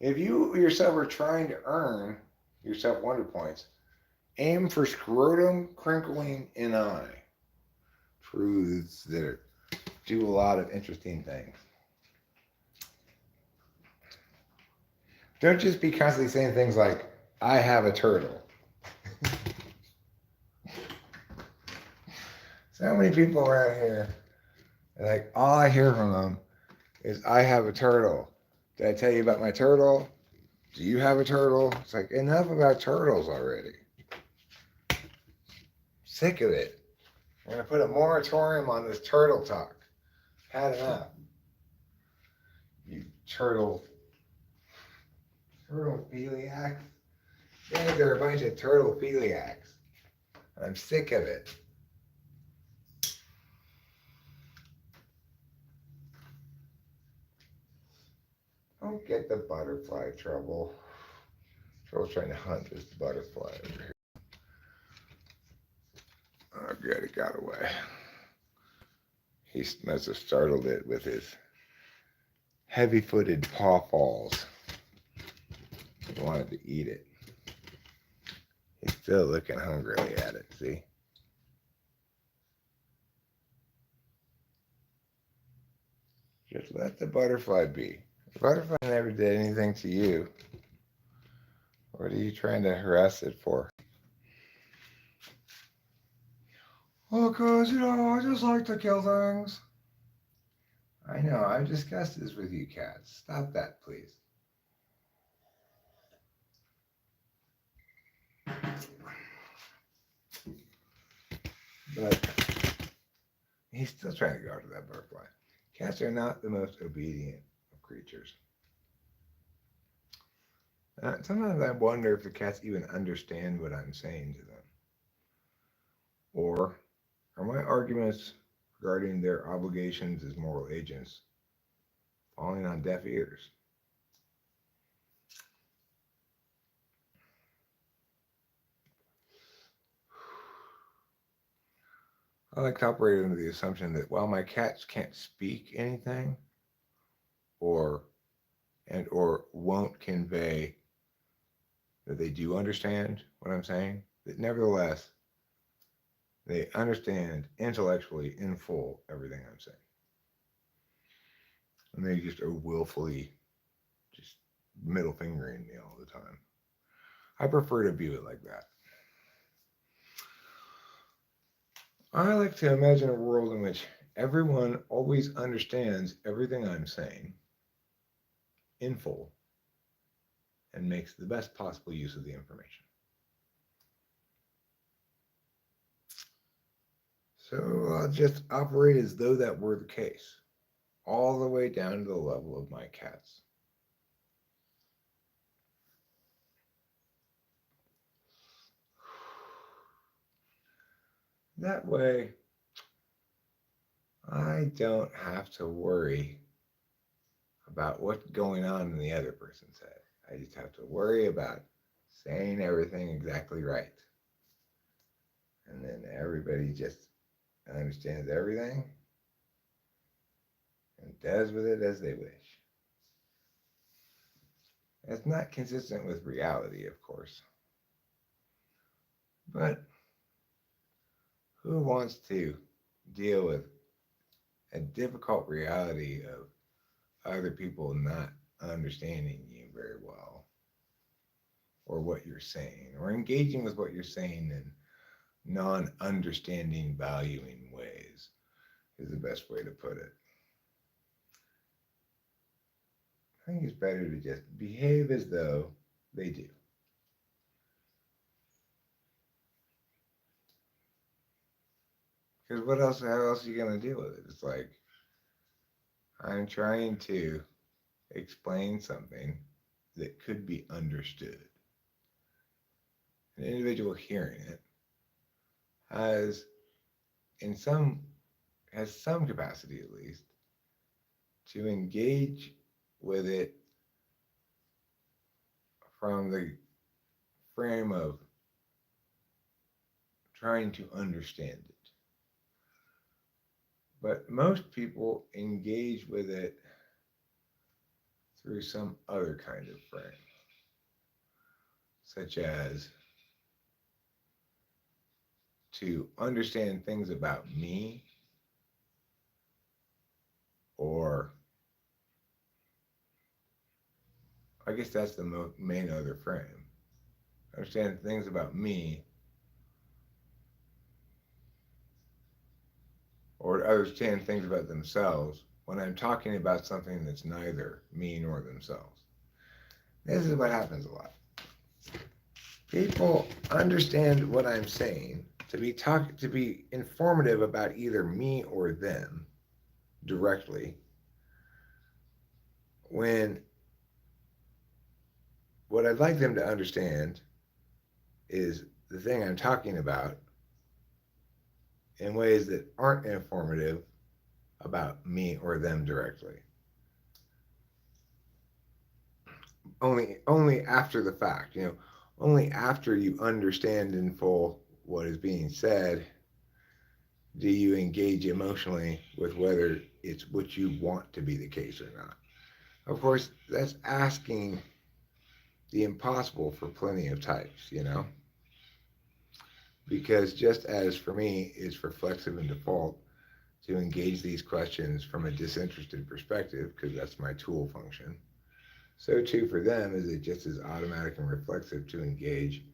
If you yourself are trying to earn yourself wonder points, aim for scrotum crinkling in eye. Truths that do a lot of interesting things. Don't just be constantly saying things like, I have a turtle. So many people around here, like, all I hear from them is, I have a turtle. Did I tell you about my turtle? Do you have a turtle? It's like, enough about turtles already. Sick of it. We're going to put a moratorium on this turtle talk. Had enough. You turtle philiacs. Yeah, they're a bunch of turtle philiacs. I'm sick of it. Don't get the butterfly trouble. Troll's trying to hunt this butterfly over here. Oh, good, it got away. He must have startled it with his heavy-footed paw falls. He wanted to eat it. He's still looking hungrily at it, see? Just let the butterfly be. The butterfly never did anything to you. What are you trying to harass it for? Well, because, I just like to kill things. I know, I've discussed this with you cats. Stop that, please. But he's still trying to go after that butterfly. Cats are not the most obedient of creatures. Sometimes I wonder if the cats even understand what I'm saying to them. Or are my arguments regarding their obligations as moral agents falling on deaf ears? I like to operate under the assumption that while my cats can't speak anything or or won't convey that they do understand what I'm saying, that nevertheless they understand intellectually in full everything I'm saying. And they just are willfully just middle fingering me all the time. I prefer to view it like that. I like to imagine a world in which everyone always understands everything I'm saying in full and makes the best possible use of the information. So I'll just operate as though that were the case, all the way down to the level of my cats. That way, I don't have to worry about what's going on in the other person's head. I just have to worry about saying everything exactly right. And then everybody just understands everything and does with it as they wish. That's not consistent with reality, of course. But who wants to deal with a difficult reality of other people not understanding you very well or what you're saying or engaging with what you're saying in non understanding, valuing ways, is the best way to put it. I think it's better to just behave as though they do. Because what else? How else are you gonna deal with it? It's like I'm trying to explain something that could be understood. An individual hearing it has, in some, has some capacity at least to engage with it from the frame of trying to understand it. But most people engage with it through some other kind of frame, such as to understand things about me, or I guess that's the main other frame. Understand things about me, or understand things about themselves when I'm talking about something that's neither me nor themselves. This is what happens a lot. People understand what I'm saying to be informative about either me or them directly when what I'd like them to understand is the thing I'm talking about in ways that aren't informative about me or them directly. Only after the fact, only after you understand in full what is being said do you engage emotionally with whether it's what you want to be the case or not. Of course, that's asking the impossible for plenty of types. Because just as for me, it's reflexive and default to engage these questions from a disinterested perspective, because that's my tool function, so too for them is it just as automatic and reflexive to engage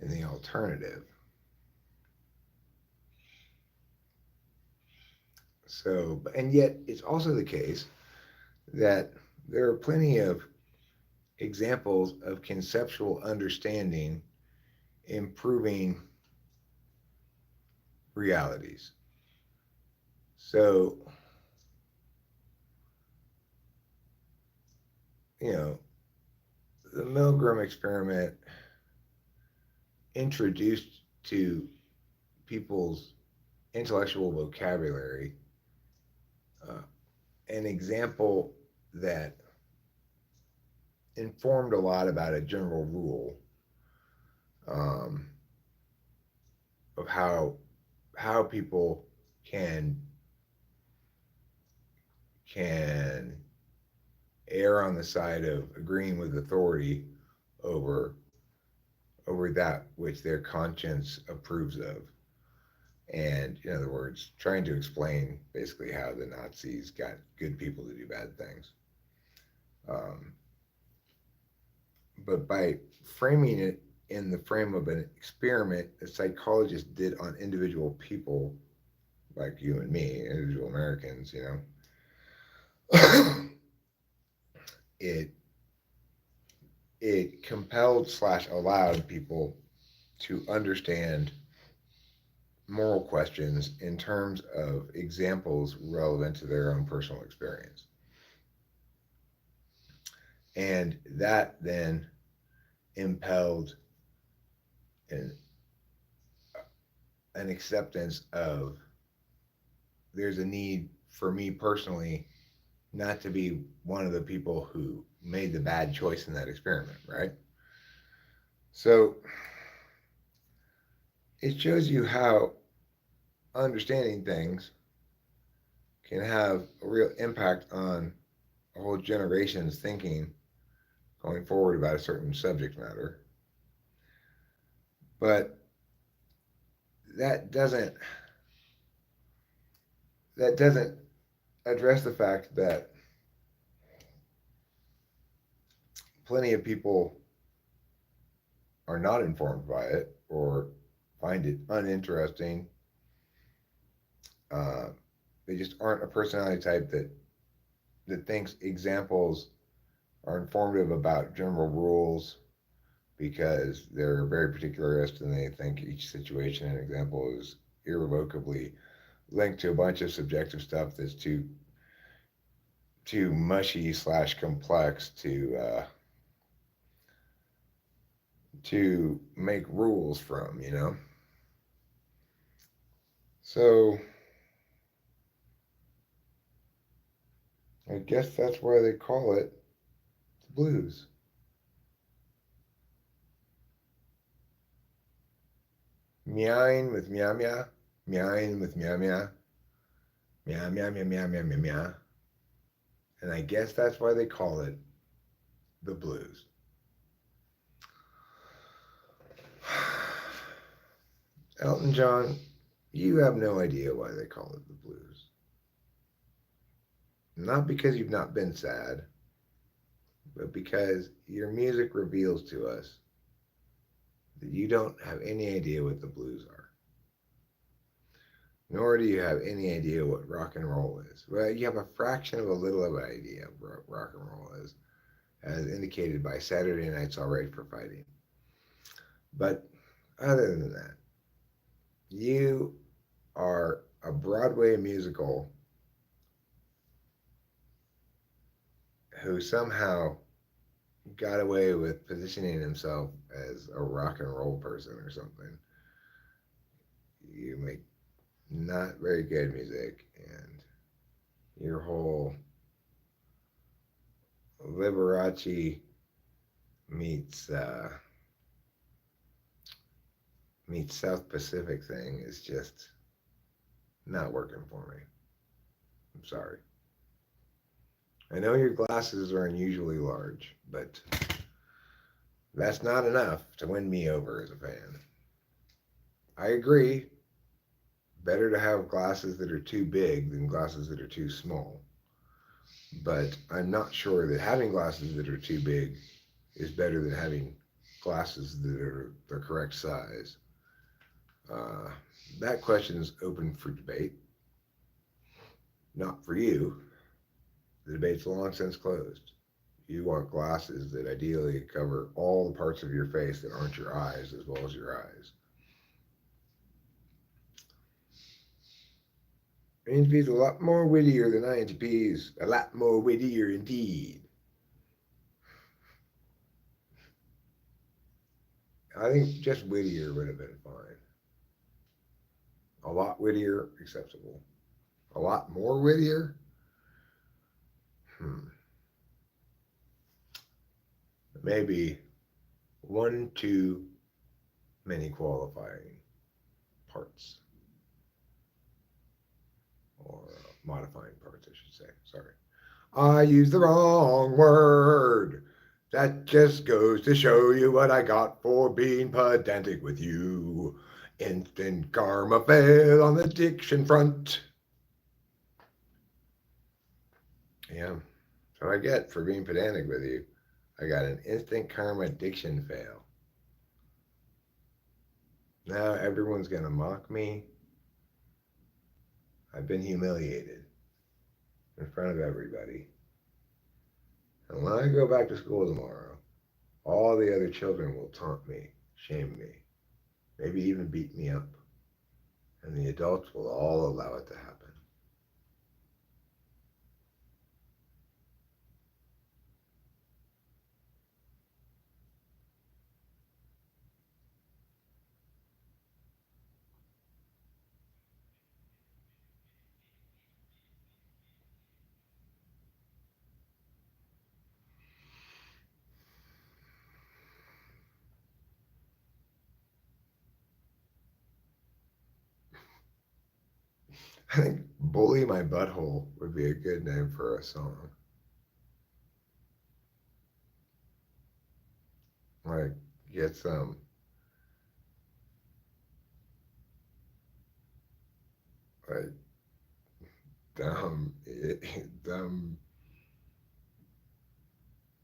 in the alternative. So, and yet it's also the case that there are plenty of examples of conceptual understanding improving realities. So, you know, the Milgram experiment introduced to people's intellectual vocabulary uh, an example that informed a lot about a general rule um, of how people can can err on the side of agreeing with authority over over that which their conscience approves of. And in other words, trying to explain basically how the Nazis got good people to do bad things. Um, but by framing it in the frame of an experiment a psychologist did on individual people like you and me, individual Americans, it it compelled slash allowed people to understand moral questions in terms of examples relevant to their own personal experience. And that then impelled an, an acceptance of there's a need for me personally not to be one of the people who made the bad choice in that experiment, right? So it shows you how understanding things can have a real impact on a whole generation's thinking going forward about a certain subject matter. But that doesn't that doesn't address the fact that plenty of people are not informed by it or find it uninteresting. Uh, they just aren't a personality type that thinks examples are informative about general rules because they're very particularist and they think each situation and example is irrevocably linked to a bunch of subjective stuff that's too mushy slash complex to make rules from, So I guess that's why they call it the blues. Meowing with meow meow, meowing with meow meow, meow meow meow meow meow meow meow. And I guess that's why they call it the blues. Elton John, you have no idea why they call it the blues. Not because you've not been sad, but because your music reveals to us that you don't have any idea what the blues are. Nor do you have any idea what rock and roll is. Well, you have a fraction of a little of an idea of what rock and roll is, as indicated by Saturday Night's All Right for Fighting. But other than that, you are a Broadway musical who somehow got away with positioning himself as a rock and roll person or something. You make not very good music, and your whole Liberace meets meets South Pacific thing is just not working for me. I'm sorry. I know your glasses are unusually large, but that's not enough to win me over as a fan. I agree. Better to have glasses that are too big than glasses that are too small. But I'm not sure that having glasses that are too big is better than having glasses that are the correct size. Uh, that question is open for debate. Not for you. The debate's long since closed. You want glasses that ideally cover all the parts of your face that aren't your eyes as well as your eyes. INTP's a lot more wittier than INTP's. A lot more wittier indeed. I think just Whittier would have been fine. A lot Whittier, acceptable. A lot more Whittier? Hmm. Maybe one too many qualifying parts. Or modifying parts, I should say. Sorry. I used the wrong word. That just goes to show you what I got for being pedantic with you. Instant karma fail on the diction front. Yeah, so I get for being pedantic with you. I got an instant karma diction fail. Now everyone's gonna mock me. I've been humiliated in front of everybody. And when I go back to school tomorrow, all the other children will taunt me, shame me, maybe even beat me up. And the adults will all allow it to happen. I think Bully My Butthole would be a good name for a song. Like, get some, like, dumb, dumb,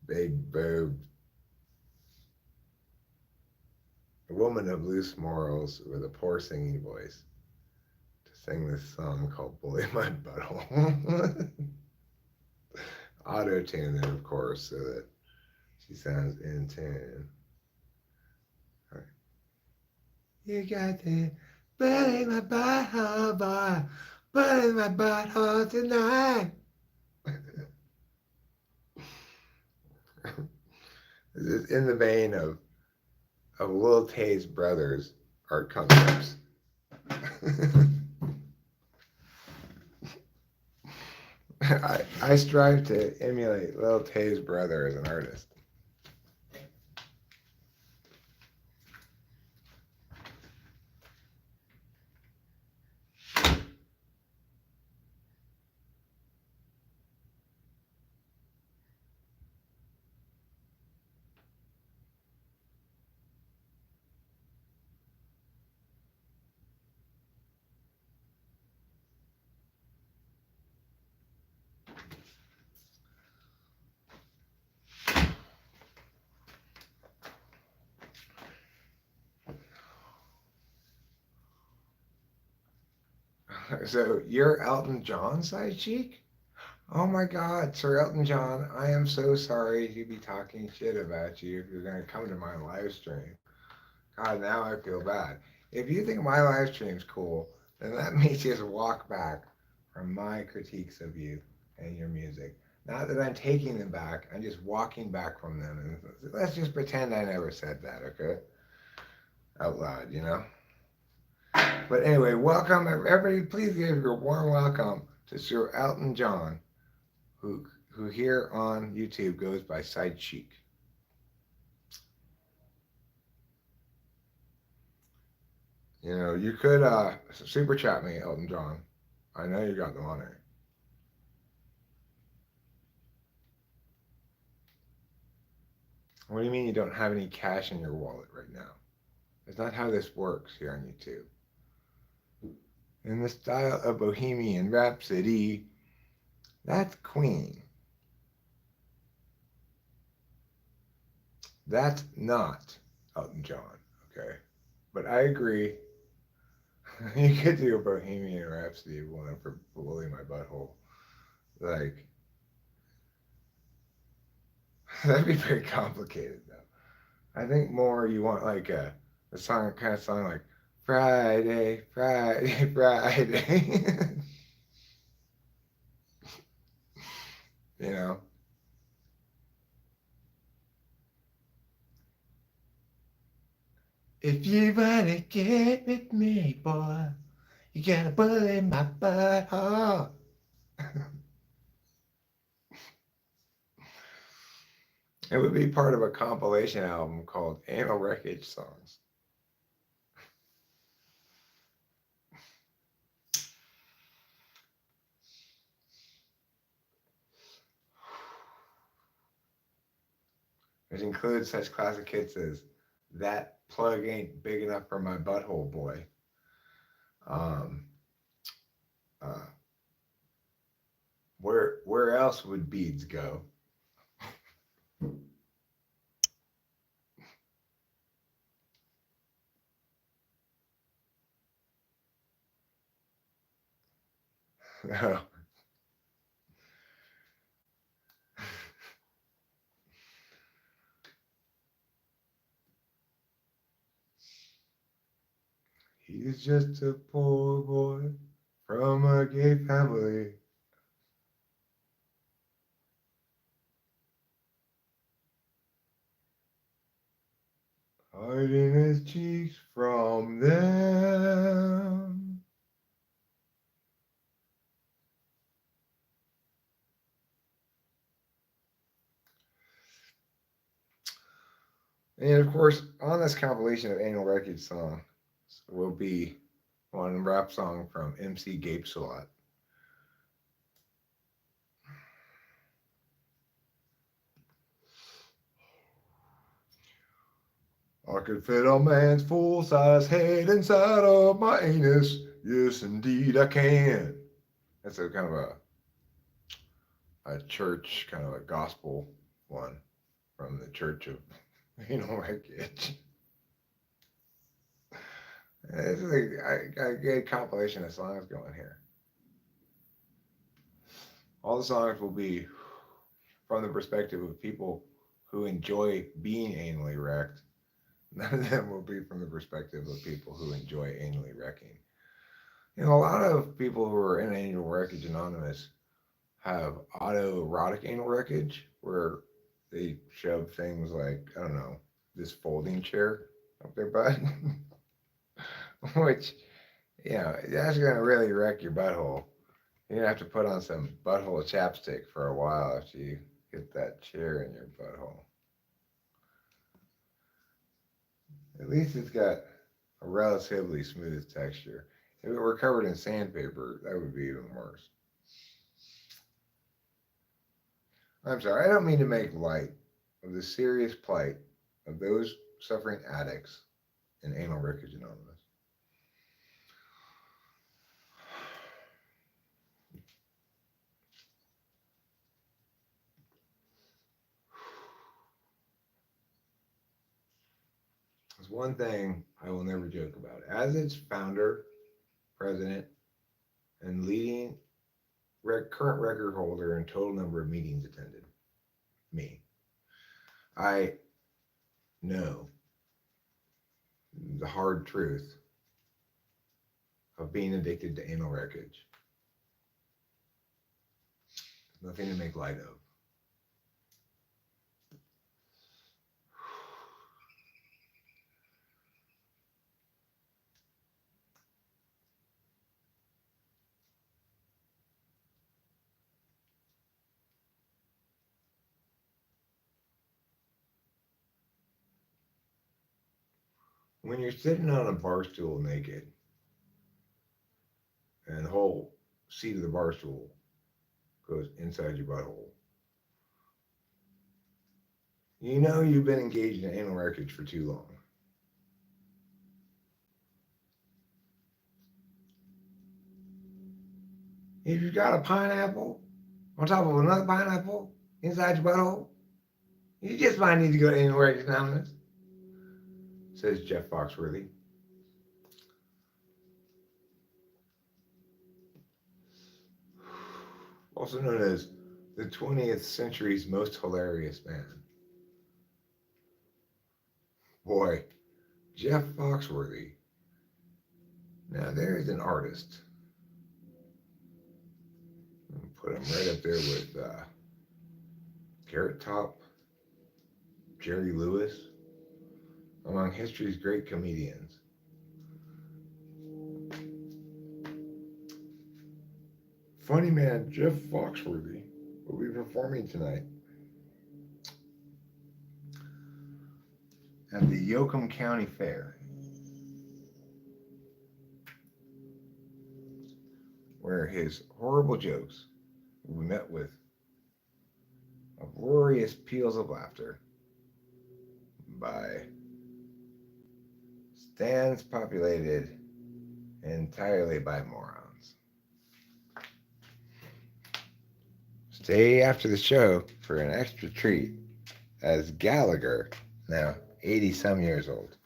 big boob, a woman of loose morals with a poor singing voice to sing this song called Bully My Butthole. Auto tune it, of course, so that she sounds in tune. Right. You got to bully my butthole, boy. Bully my butthole tonight. This is in the vein of Lil Tay's brothers art concepts. I strive to emulate Lil Tay's brother as an artist. So you're Elton John side cheek? Oh my God, Sir Elton John, I am so sorry to be talking shit about you if you're going to come to my live stream. God, now I feel bad. If you think my live stream's cool, then let me just walk back from my critiques of you and your music. Not that I'm taking them back, I'm just walking back from them. And let's just pretend I never said that, okay? Out loud, you know? But anyway, welcome everybody. Please give your warm welcome to Sir Elton John, who here on YouTube goes by Side Cheek. You know, you could super chat me, Elton John. I know you got the money. What do you mean you don't have any cash in your wallet right now? That's not how this works here on YouTube. In the style of Bohemian Rhapsody, that's Queen. That's not Elton John, okay? But I agree. You could do a Bohemian Rhapsody one for Bully My Butthole. Like, that'd be very complicated, though. I think more you want like a song, kind of song like Friday, Friday, Friday. You know? If you wanna get with me, boy, you gotta bully my butthole. It would be part of a compilation album called Anal Wreckage Songs. Which includes such classic hits as That Plug Ain't Big Enough for My Butthole Boy. Um, uh, where else would beads go? He's just a poor boy from a gay family. Hiding his cheeks from them. And of course, on this compilation of Anal Wreckage songs will be one rap song from MC Gapes a lot. I could fit a man's full-size head inside of my anus. Yes, indeed, I can. That's a kind of a church, kind of a gospel one from the Church of Anal Wreckage. It's like I get a compilation of songs going here. All the songs will be from the perspective of people who enjoy being anally wrecked. None of them will be from the perspective of people who enjoy anally wrecking. You know, a lot of people who are in Anal Wreckage Anonymous have autoerotic anal wreckage, where they shove things like, I don't know, this folding chair up their butt, which, you know, that's going to really wreck your butthole. You're going to have to put on some butthole chapstick for a while after you get that chair in your butthole. At least it's got a relatively smooth texture. If it were covered in sandpaper, that would be even worse. I'm sorry, I don't mean to make light of the serious plight of those suffering addicts in Anal Wreckage Anonymous. There's one thing I will never joke about. As its founder, president, and leading current record holder and total number of meetings attended, me, I know the hard truth of being addicted to anal wreckage. Nothing to make light of. When you're sitting on a bar stool naked, and the whole seat of the bar stool goes inside your butthole, you know you've been engaged in anal wreckage for too long. If you've got a pineapple on top of another pineapple inside your butthole, you just might need to go to Anal Wreckage Anonymous, says Jeff Foxworthy. Also known as the 20th century's most hilarious man. Boy, Jeff Foxworthy. Now there's an artist. Put him right up there with Carrot Top, Jerry Lewis. among history's great comedians. Funny man Jeff Foxworthy will be performing tonight at the Yoakum County Fair, where his horrible jokes will be met with uproarious peals of laughter by stands populated entirely by morons. Stay after the show for an extra treat as Gallagher, now 80 some years old,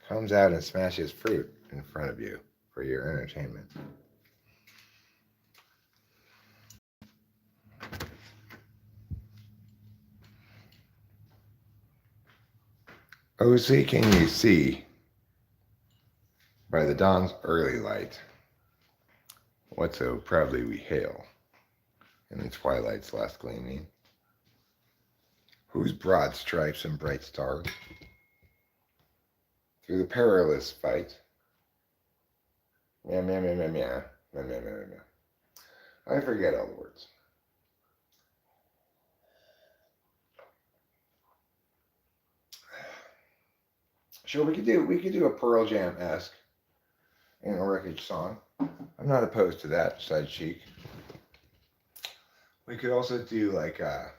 comes out and smashes fruit in front of you for your entertainment. Oh, see, can you see by the dawn's early light what so proudly we hail in the twilight's last gleaming? Whose broad stripes and bright stars through the perilous fight? Meow, meow, meow, meow, meow, meow, meow, meow, meow. I forget all the words. Sure, we could do a Pearl Jam-esque in a wreckage song. I'm not opposed to that. Besides Chic, we could also do like a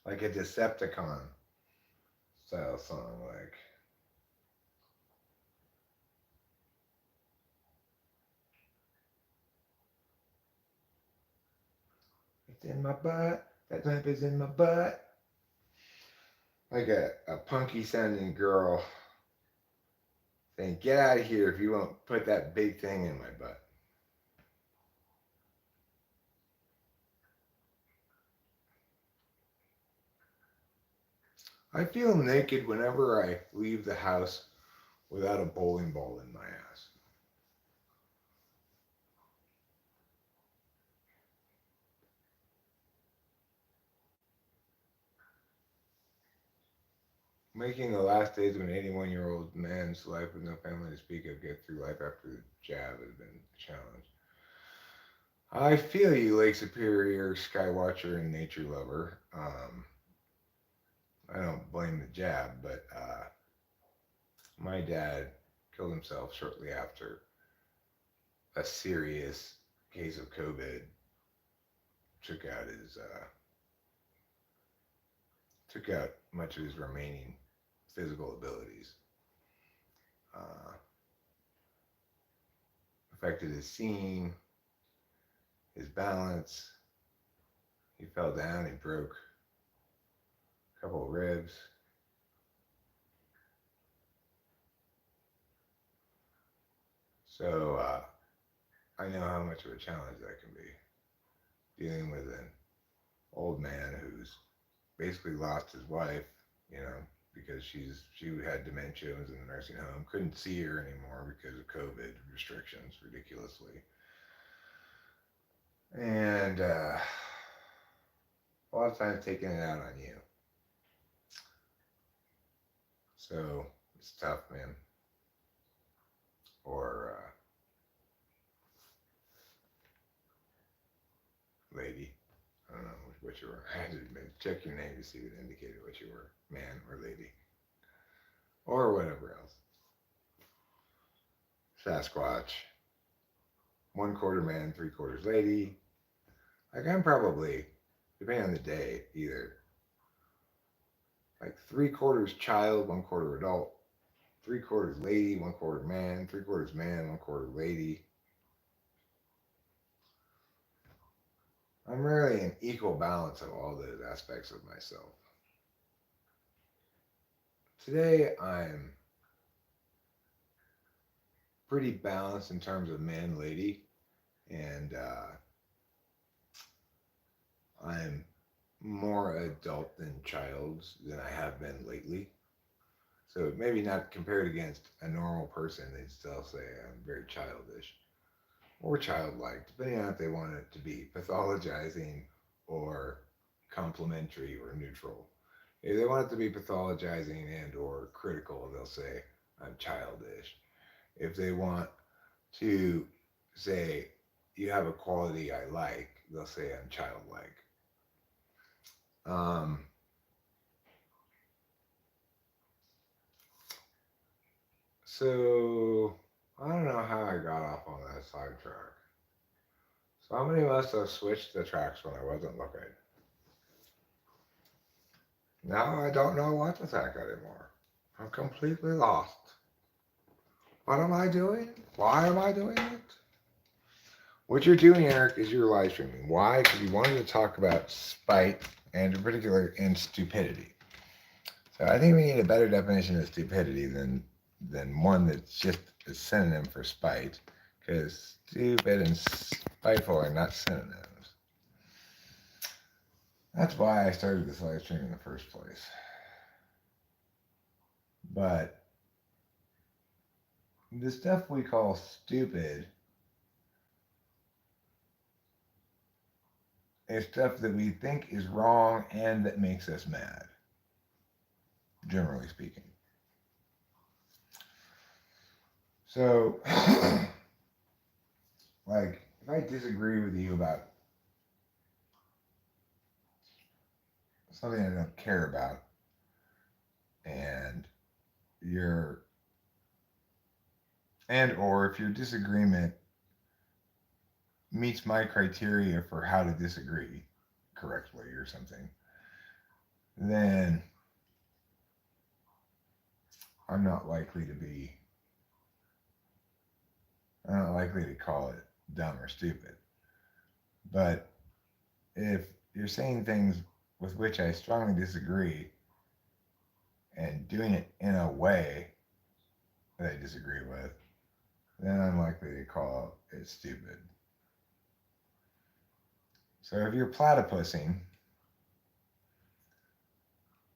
Decepticon style song, like it's in my butt. That lamp is in my butt. Like a punky sounding girl saying, "Get out of here if you won't put that big thing in my butt." I feel naked whenever I leave the house without a bowling ball in my ass. Making the last days of an 81-year-old man's life with no family to speak of get through life after the jab has been a challenge. I feel you, Lake Superior, Skywatcher, and nature lover. I don't blame the jab, but my dad killed himself shortly after a serious case of COVID took out his took out much of his remaining physical abilities. Uh, Affected his seeing, his balance. He fell down. He broke a couple of ribs. So I know how much of a challenge that can be, dealing with an old man who's basically lost his wife, you know, because she had dementia, was in the nursing home, couldn't see her anymore because of COVID restrictions, ridiculously, and a lot of times taking it out on you. So it's tough, man. Or lady. I don't know what you were. I had to check your name to see what indicated what you were, man or lady, or whatever else. Sasquatch, 1/4 man, 3/4 lady. Like I'm probably, depending on the day, either like 3/4 child, 1/4 adult, 3/4 lady, 1/4 man, 3/4 man, 1/4 lady. I'm really an equal balance of all those aspects of myself. Today, I'm pretty balanced in terms of man, lady, and I'm more adult than child than I have been lately. So maybe not compared against a normal person, they'd still say I'm very childish or childlike, depending on if they want it to be pathologizing or complimentary or neutral. If they want it to be pathologizing and or critical, they'll say I'm childish. If they want to say you have a quality I like, they'll say I'm childlike. Um, so I don't know how I got off on that sidetrack. Somebody must have switched the tracks when I wasn't looking. Now I don't know what to think anymore. I'm completely lost. What am I doing? Why am I doing it? What you're doing, Eric, is you're live streaming. Why? Because you wanted to talk about spite and in particular in stupidity. So I think we need a better definition of stupidity than one that's just a synonym for spite, because stupid and spiteful are not synonyms. That's why I started this live stream in the first place. But the stuff we call stupid is stuff that we think is wrong and that makes us mad, generally speaking. So, like, if I disagree with you about something I don't care about, and your and or if your disagreement meets my criteria for how to disagree correctly or something, then I'm not likely to be I'm not likely to call it dumb or stupid. But if you're saying things with which I strongly disagree and doing it in a way that I disagree with, then I'm likely to call it stupid. So if you're platypusing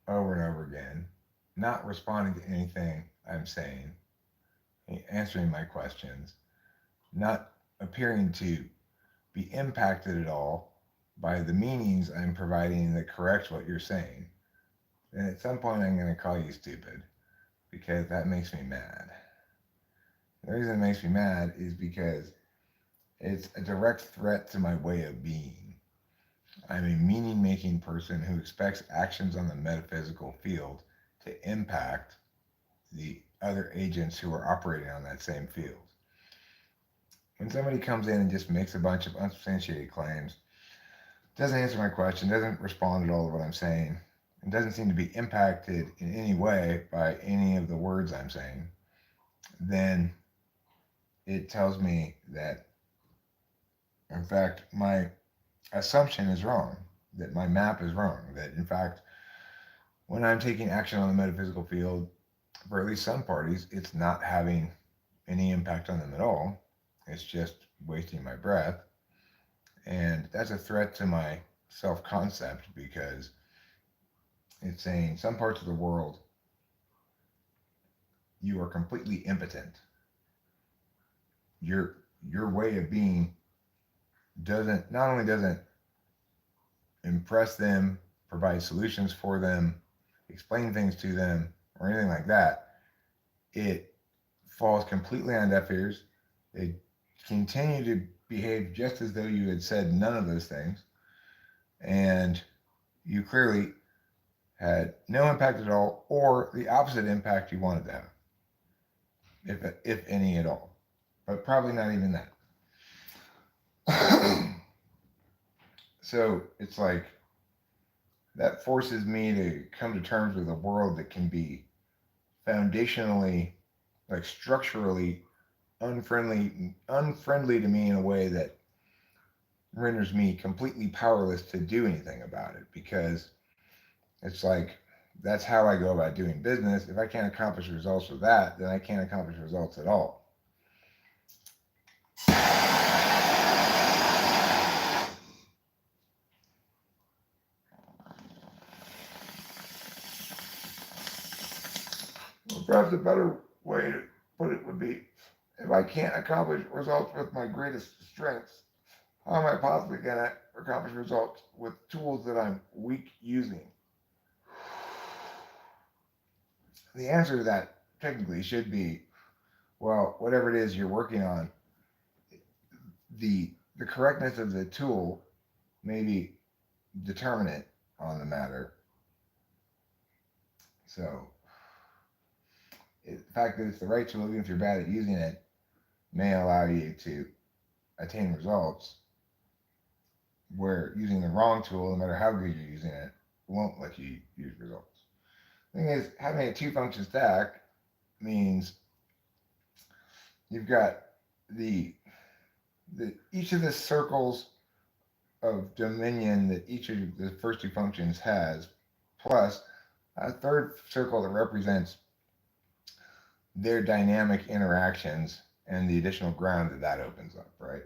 over and over again, not responding to anything I'm saying, answering my questions, not appearing to be impacted at all by the meanings I'm providing that correct what you're saying, then at some point I'm going to call you stupid because that makes me mad. The reason it makes me mad is because it's a direct threat to my way of being. I'm a meaning making person who expects actions on the metaphysical field to impact the other agents who are operating on that same field. When somebody comes in and just makes a bunch of unsubstantiated claims, doesn't answer my question, doesn't respond at all to what I'm saying, and doesn't seem to be impacted in any way by any of the words I'm saying, then it tells me that, in fact, my assumption is wrong, that my map is wrong, that, in fact, when I'm taking action on the metaphysical field, for at least some parties, it's not having any impact on them at all. It's just wasting my breath. And that's a threat to my self-concept because it's saying some parts of the world you are completely impotent. Your way of being not only doesn't impress them, provide solutions for them, explain things to them, or anything like that. It falls completely on deaf ears. They continue to behave just as though you had said none of those things. And you clearly had no impact at all, or the opposite impact you wanted to have, if any at all. But probably not even that. So it's like that forces me to come to terms with a world that can be foundationally, like structurally unfriendly to me in a way that renders me completely powerless to do anything about it, because it's like that's how I go about doing business. If I can't accomplish results with that, then I can't accomplish results at all. Well, perhaps a better way to put it would be, if I can't accomplish results with my greatest strengths, How am I possibly going to accomplish results with tools that I'm weak using? The answer to that technically should be, well, whatever it is you're working on, the correctness of the tool may be determinant on the matter. So the fact that it's the right tool, even if you're bad at using it, may allow you to attain results where using the wrong tool, no matter how good you're using it, won't let you use results. The thing is, having a two-function stack means you've got the each of the circles of dominion that each of the first two functions has, plus a third circle that represents their dynamic interactions and the additional ground that that opens up, right?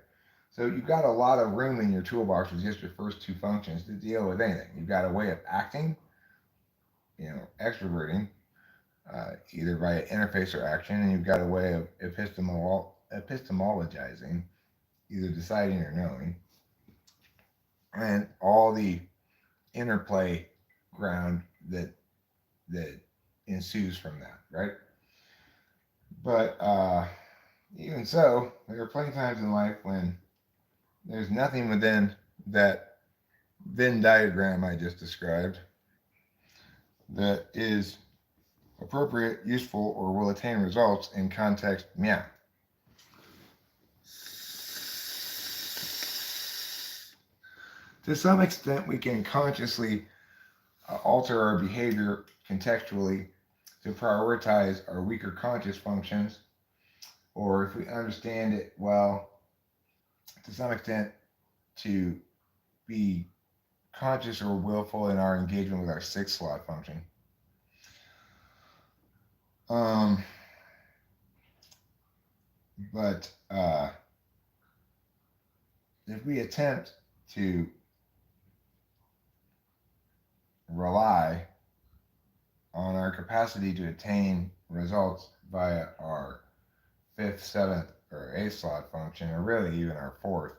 So you've got a lot of room in your toolbox with just your first two functions to deal with anything. You've got a way of acting, extroverting, either via interface or action, and you've got a way of epistemologizing, either deciding or knowing, and all the interplay ground that ensues from that, right? But even so, there are plenty of times in life when there's nothing within that Venn diagram I just described that is appropriate, useful, or will attain results in context meow. To some extent, we can consciously alter our behavior contextually to prioritize our weaker conscious functions, or if we understand it well, to some extent, to be conscious or willful in our engagement with our sixth slot function. But if we attempt to rely on our capacity to attain results via our fifth, seventh, or eighth slot function, or really even our fourth,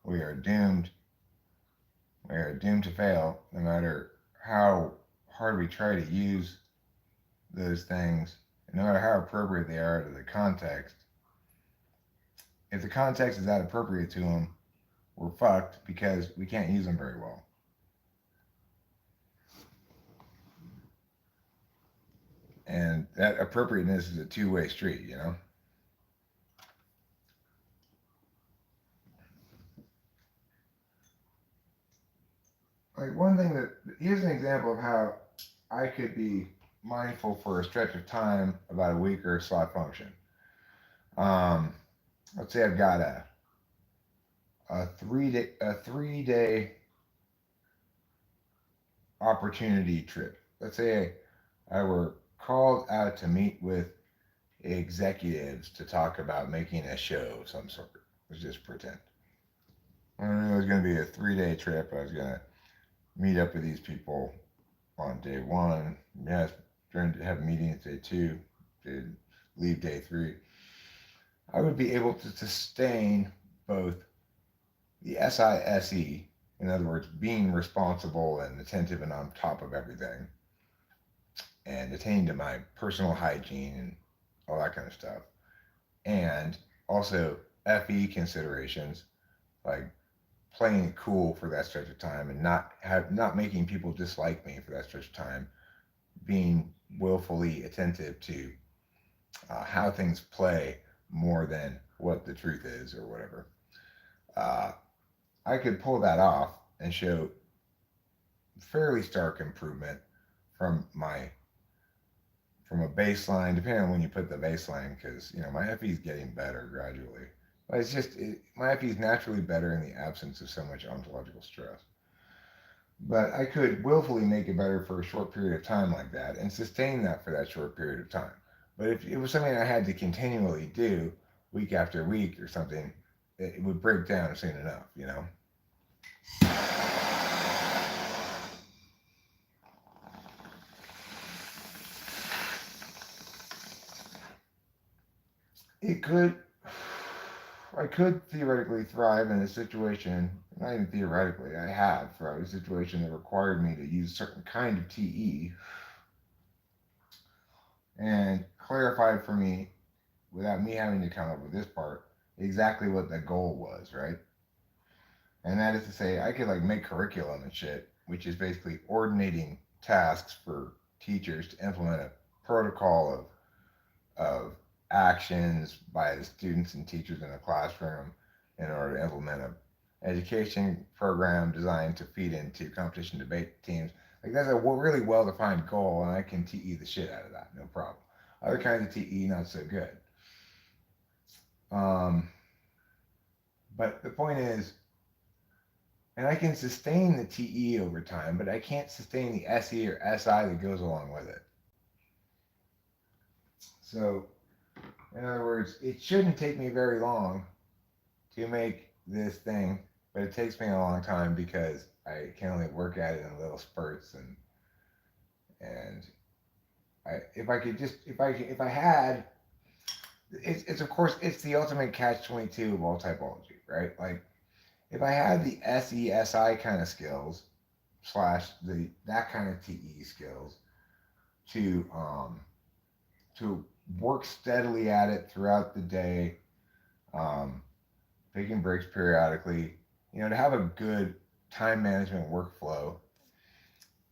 we are doomed. We are doomed to fail, no matter how hard we try to use those things, and no matter how appropriate they are to the context. If the context is that appropriate to them, we're fucked because we can't use them very well. And that appropriateness is a two-way street, Like one thing here's an example of how I could be mindful for a stretch of time about a weaker slot function. Let's say I've got a 3 day opportunity trip. Let's say I were called out to meet with executives to talk about making a show of some sort. Let's just pretend. I knew it was going to be a 3 day trip. I was going to meet up with these people on day one. Yes, trying to have meetings day two, to leave day three. I would be able to sustain both the SISE, in other words, being responsible and attentive and on top of everything, and attaining to my personal hygiene and all that kind of stuff, and also FE considerations, like playing it cool for that stretch of time and not making people dislike me for that stretch of time, being willfully attentive to how things play more than what the truth is or whatever. I could pull that off and show fairly stark improvement from a baseline, depending on when you put the baseline, because my FE is getting better gradually. But it's just my FE is naturally better in the absence of so much ontological stress. But I could willfully make it better for a short period of time like that and sustain that for that short period of time. But if it was something I had to continually do week after week or something, it would break down soon enough. It could, I could theoretically thrive in a situation, not even theoretically, I have thrived in a situation that required me to use a certain kind of TE and clarified for me, without me having to come up with this part, exactly what the goal was, right? And that is to say, I could like make curriculum and shit, which is basically ordinating tasks for teachers to implement a protocol of actions by the students and teachers in a classroom in order to implement a education program designed to feed into competition debate teams. Like that's a really well defined goal, and I can TE the shit out of that, no problem. Other kinds of TE, not so good. Um, but the point is, and I can sustain the TE over time, but I can't sustain the SE or SI that goes along with it. So, in other words, it shouldn't take me very long to make this thing, but it takes me a long time because I can only work at it in little spurts, and if I could just if I had it's of course it's the ultimate catch-22 of all typology, right? Like if I had the SESI kind of skills slash the that kind of TE skills to to work steadily at it throughout the day, um, taking breaks periodically, to have a good time management workflow,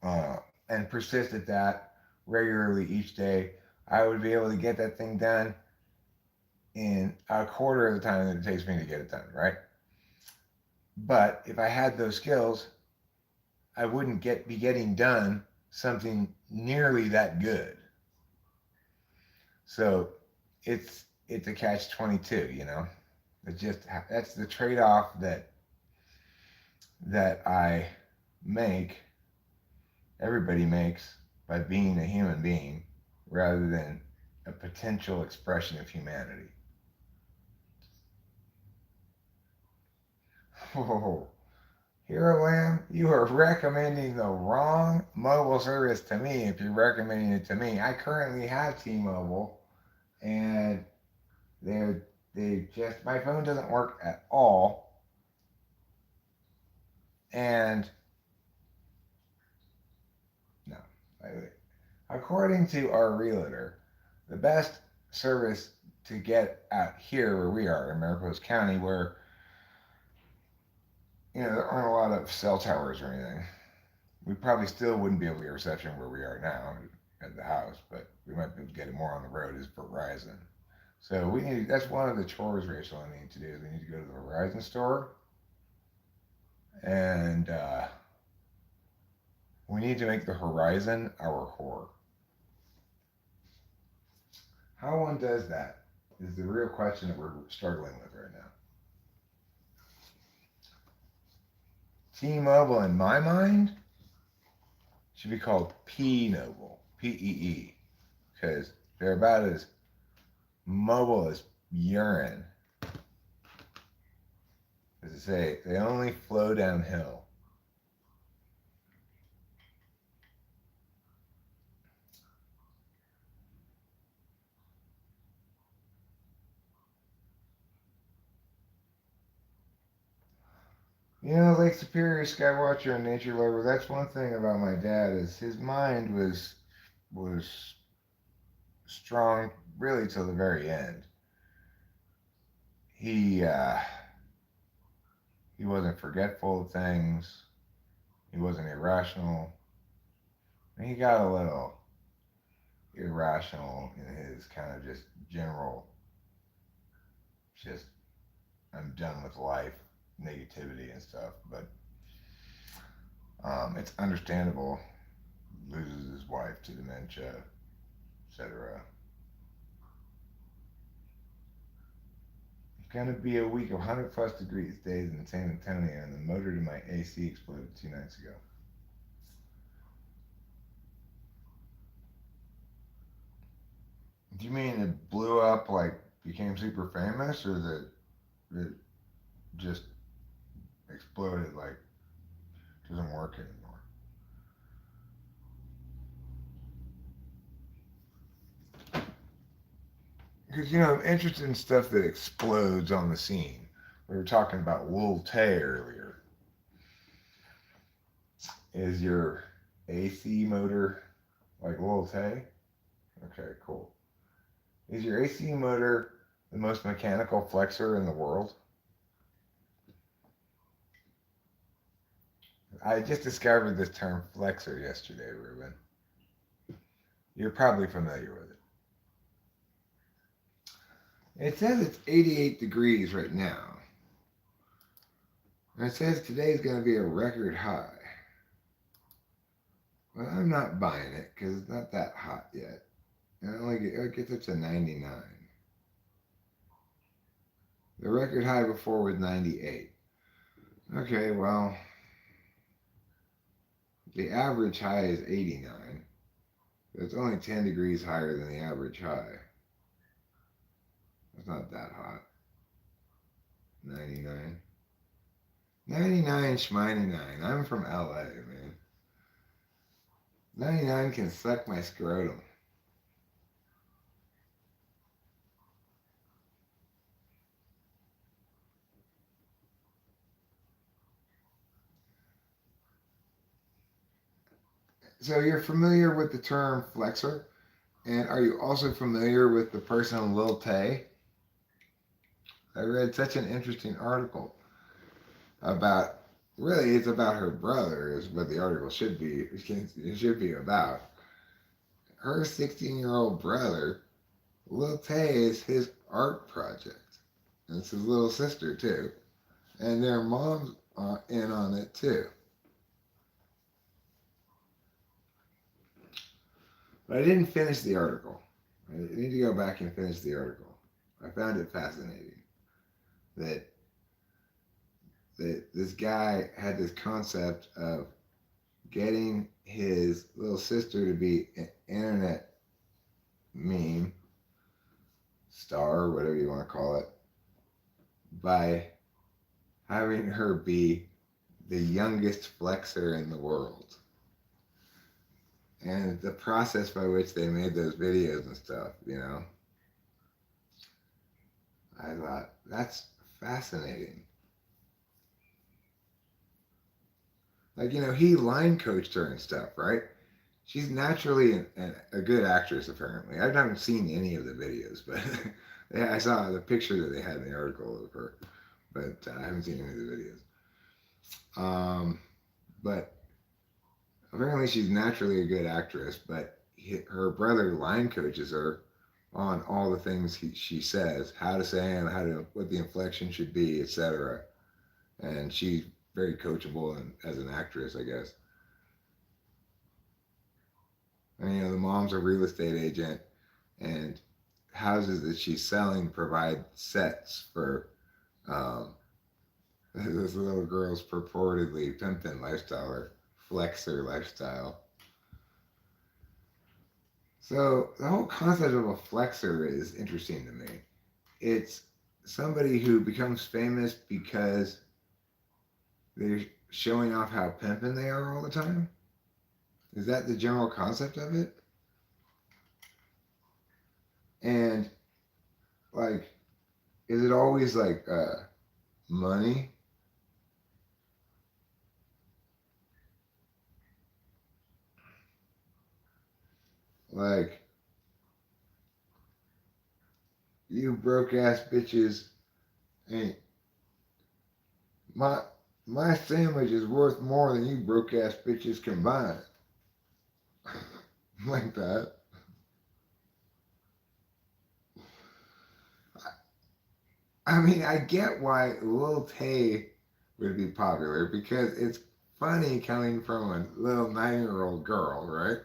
uh, and persist at that regularly each day, I would be able to get that thing done in a quarter of the time that it takes me to get it done, right? But if I had those skills, I wouldn't be getting done something nearly that good. So it's a catch-22, It's just that's the trade-off that I make, everybody makes by being a human being rather than a potential expression of humanity. Oh, Hero Lamb, you are recommending the wrong mobile service to me if you're recommending it to me. I currently have T-Mobile, and they just my phone doesn't work at all, and no, according to our realtor, the best service to get out here where we are in Mariposa County, where there aren't a lot of cell towers or anything. We probably still wouldn't be able to get reception where we are now at the house, but we might be able to get it more on the road is Verizon. So that's one of the chores, Rachel, I need to do. We need to go to the Verizon store, and we need to make the Horizon our whore. How one does that is the real question that we're struggling with right now. T-Mobile, in my mind, should be called P-Noble, P-E-E, because they're about as mobile as urine. As I say, they only flow downhill. Lake Superior, Skywatcher, and Nature Lover. That's one thing about my dad is his mind was strong really till the very end. He wasn't forgetful of things. He wasn't irrational. He got a little irrational in his kind of just general, just I'm done with life, negativity and stuff. But it's understandable. Loses his wife to dementia, etc. It's gonna be a week of 100+ degrees days in San Antonio, and the motor to my AC exploded 2 nights ago. Do you mean it blew up, like became super famous, or that it just exploded, like doesn't work anymore? Because, I'm interested in stuff that explodes on the scene. We were talking about Lil Tay earlier. Is your AC motor like Lil Tay? Okay, cool. Is your AC motor the most mechanical flexor in the world? I just discovered this term flexor yesterday, Ruben. You're probably familiar with it. It says it's 88 degrees right now. And it says today's going to be a record high. Well, I'm not buying it because it's not that hot yet. It gets up to 99. The record high before was 98. Okay, well, the average high is 89. So it's only 10 degrees higher than the average high. It's not that hot. 99. 99 schminey-9. I'm from LA, man. 99 can suck my scrotum. So you're familiar with the term flexor? And are you also familiar with the person Lil Tay? I read such an interesting article about, really it's about her brother is what the article should be. It should be about. Her 16-year-old brother, Lil Tay, is his art project. And it's his little sister too. And their mom's in on it too. But I didn't finish the article. I need to go back and finish the article. I found it fascinating that this guy had this concept of getting his little sister to be an internet meme star, whatever you want to call it, by having her be the youngest flexor in the world. And the process by which they made those videos and stuff, I thought, that's fascinating. Like, he line coached her and stuff, right? She's naturally a good actress, apparently. I haven't seen any of the videos, but yeah, I saw the picture that they had in the article of her, but I haven't seen any of the videos. But apparently she's naturally a good actress, but her brother line coaches her on all the things she says, how to say them, what the inflection should be, etc. And she's very coachable as an actress, I guess. And the mom's a real estate agent, and houses that she's selling provide sets for this little girl's purportedly pimpin' lifestyle or flexor lifestyle. So the whole concept of a flexor is interesting to me. It's somebody who becomes famous because they're showing off how pimpin' they are all the time. Is that the general concept of it? And like, is it always like money? Like, you broke ass bitches ain't my sandwich is worth more than you broke ass bitches combined. Like that. I mean, I get why Lil Tay would be popular because it's funny coming from a little 9-year-old girl, right?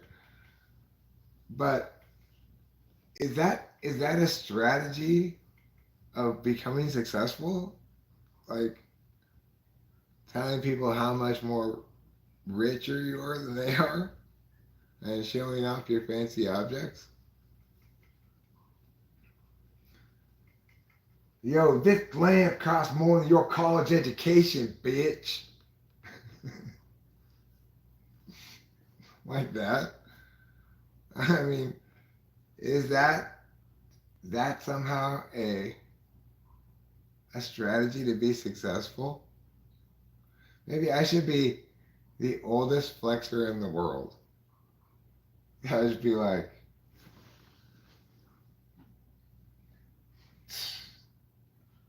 But is that a strategy of becoming successful? Like telling people how much more richer you are than they are and showing off your fancy objects? Yo, this lamp costs more than your college education, bitch. Like that. I mean, is that that somehow a strategy to be successful? Maybe I should be the oldest flexor in the world. I should be like,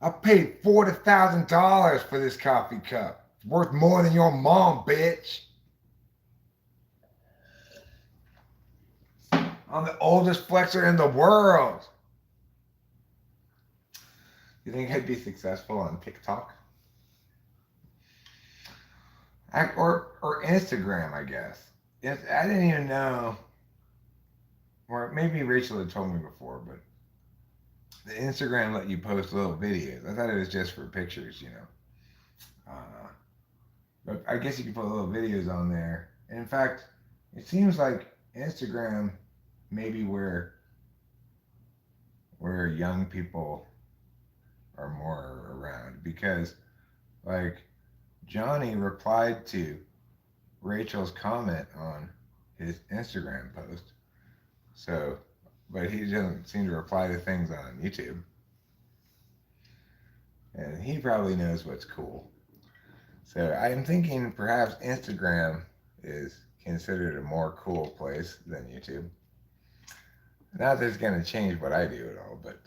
I paid $40,000 for this coffee cup. It's worth more than your mom, bitch. I'm the oldest flexor in the world. You think I'd be successful on TikTok? Or Instagram, I guess. I didn't even know, or maybe Rachel had told me before, but the Instagram let you post little videos. I thought it was just for pictures, you know. But I guess you can put little videos on there. And in fact, it seems like Instagram maybe where young people are more around, because like Johnny replied to Rachel's comment on his Instagram post. So, but he doesn't seem to reply to things on YouTube. And he probably knows what's cool. So I'm thinking perhaps Instagram is considered a more cool place than YouTube. Not that it's going to change what I do at all, but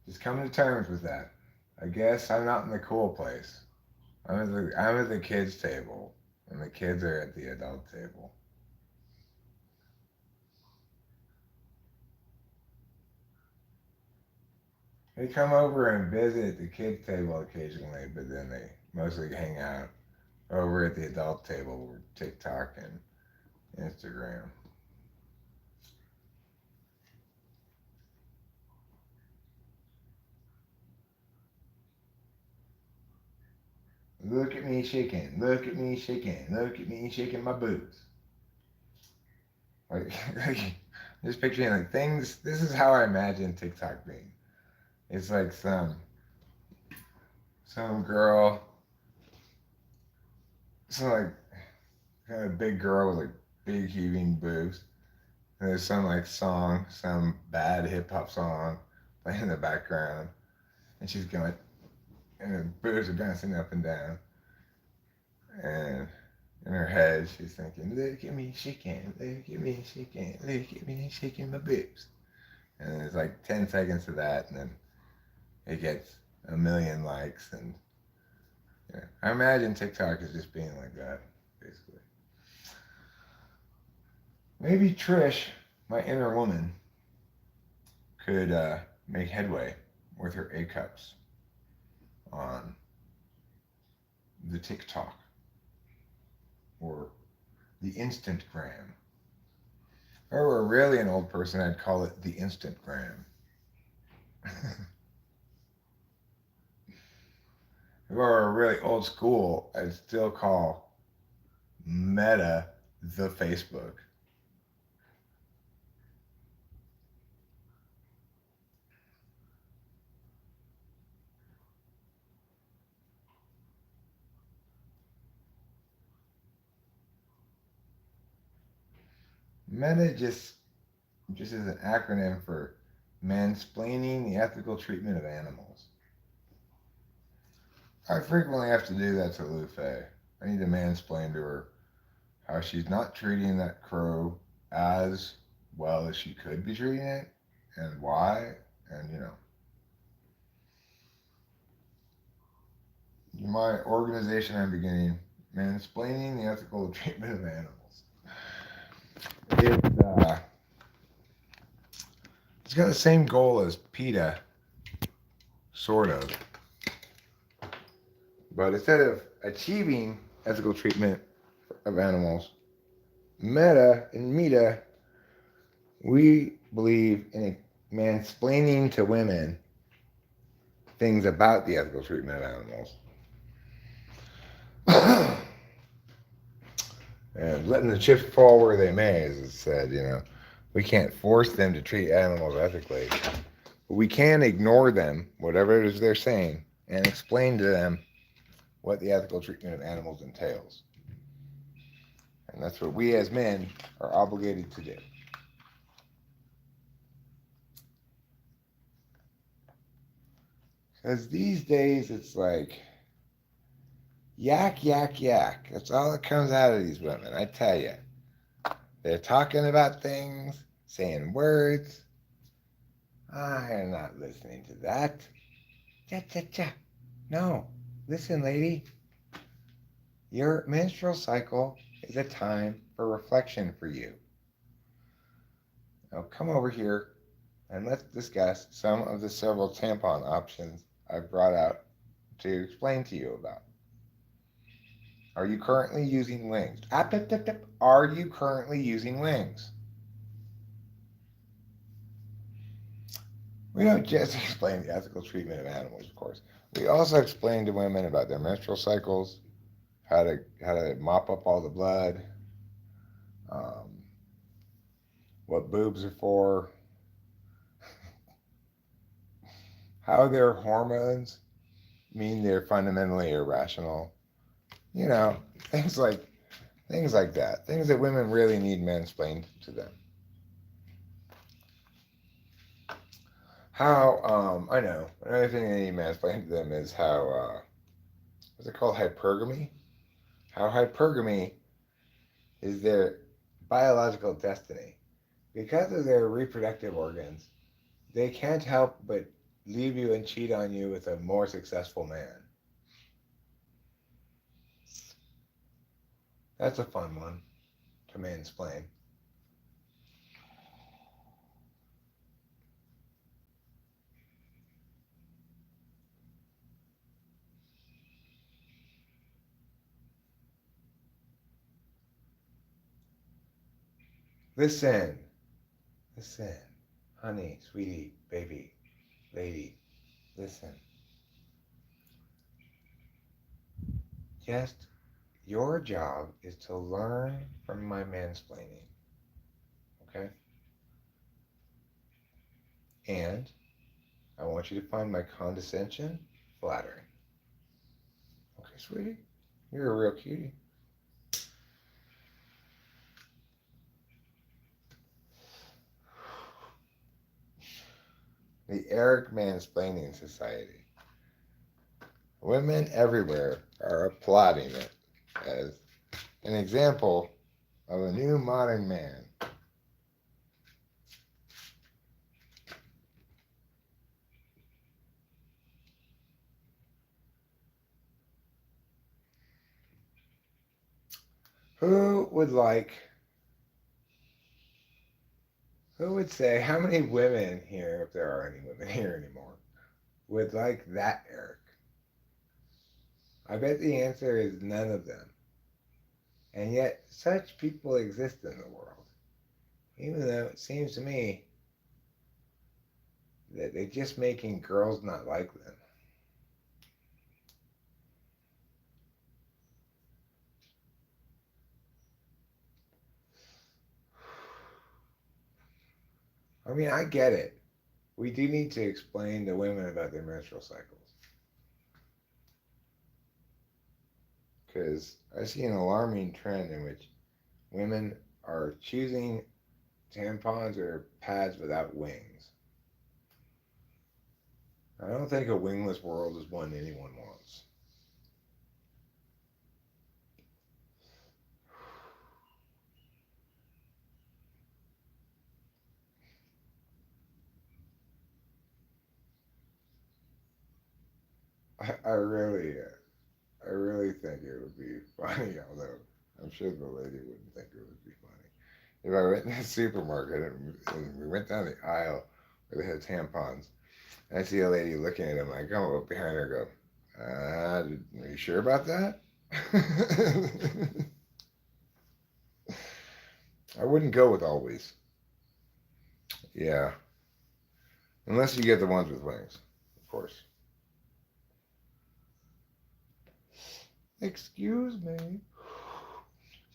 just coming to terms with that. I guess I'm not in the cool place. I'm at the kids' table, and the kids are at the adult table. They come over and visit the kids' table occasionally, but then they mostly hang out over at the adult table with TikTok and Instagram. Look at me shaking, look at me shaking, look at me shaking my boobs. Like, just picturing like things. This is how I imagine TikTok being. It's like some girl, some like kind of big girl with like big heaving boobs. And there's some like song, some bad hip hop song playing in the background, and she's going, and her boobs are bouncing up and down, and in her head she's thinking, "Look at me shaking, look at me shaking, look at me shaking my boobs." And there's like 10 seconds of that, and then it gets a million likes, and yeah, I imagine TikTok is just being like that, basically. Maybe Trish, my inner woman, could make headway with her A cups on the TikTok or the Instantgram. If I were really an old person, I'd call it the Instantgram. If I were really old school, I'd still call Meta the Facebook. Meta just is an acronym for mansplaining the ethical treatment of animals. I frequently have to do that to Lou Fei. I need to mansplain to her how she's not treating that crow as well as she could be treating it, and why, and my organization I'm beginning, mansplaining the ethical treatment of animals. It, it's got the same goal as PETA, sort of. But instead of achieving ethical treatment of animals, Meta, we believe in mansplaining to women things about the ethical treatment of animals. And letting the chips fall where they may, as it said, we can't force them to treat animals ethically. But we can ignore them, whatever it is they're saying, and explain to them what the ethical treatment of animals entails. And that's what we as men are obligated to do. As these days, it's like yak, yak, yak. That's all that comes out of these women, I tell you. They're talking about things, saying words. I am not listening to that. Cha, cha, cha. No. Listen, lady. Your menstrual cycle is a time for reflection for you. Now come over here and let's discuss some of the several tampon options I've brought out to explain to you about. Are you currently using wings? Are you currently using wings? We don't just explain the ethical treatment of animals, of course. We also explain to women about their menstrual cycles, how to mop up all the blood, um, what boobs are for, how their hormones mean they're fundamentally irrational. You know, things like things like that. Things that women really need mansplained to them. How I know another thing they need mansplained to them is how what's it called, hypergamy? How hypergamy is their biological destiny. Because of their reproductive organs, they can't help but leave you and cheat on you with a more successful man. That's a fun one to mansplain. Listen, listen, honey, sweetie, baby, lady, listen. Just your job is to learn from my mansplaining, okay? And I want you to find my condescension flattering. Okay, sweetie? You're a real cutie. The Eric Mansplaining Society. Women everywhere are applauding it as an example of a new modern man. Who would like, who would say, how many women here, if there are any women here anymore, would like that Eric? I bet the answer is none of them. And yet, such people exist in the world, even though it seems to me that they're just making girls not like them. I mean, I get it. We do need to explain to women about their menstrual cycles. Because I see an alarming trend in which women are choosing tampons or pads without wings. I don't think a wingless world is one anyone wants. I really think it would be funny, although I'm sure the lady wouldn't think it would be funny. If I went in the supermarket and we went down the aisle where they had tampons, and I see a lady looking at them, I come up behind her and go, are you sure about that? I wouldn't go with always. Yeah. Unless you get the ones with wings, of course. Excuse me.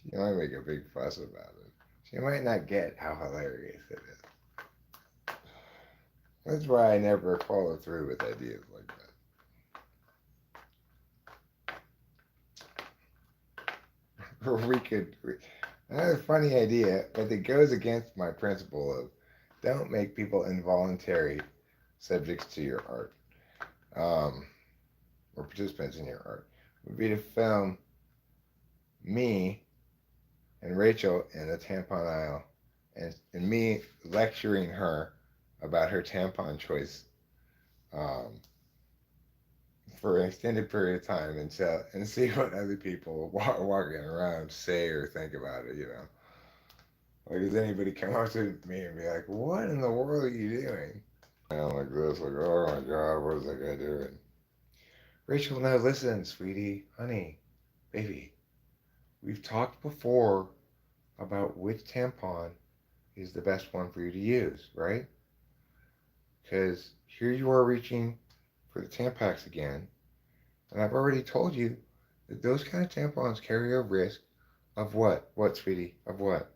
She might make a big fuss about it. She might not get how hilarious it is. That's why I never follow through with ideas like that. Another funny idea, but it goes against my principle of don't make people involuntary subjects to your art. um, or participants in your art, would be to film me and Rachel in the tampon aisle, and me lecturing her about her tampon choice, um, for an extended period of time, and see what other people walking around say or think about it. Like, does anybody come up to me and be like, "What in the world are you doing?" And I'm like this, like, "Oh my God, what is that guy doing?" Rachel, no, listen, sweetie, honey, baby. We've talked before about which tampon is the best one for you to use, right? Because here you are reaching for the Tampax again, and I've already told you that those kind of tampons carry a risk of what? What, sweetie? Of what?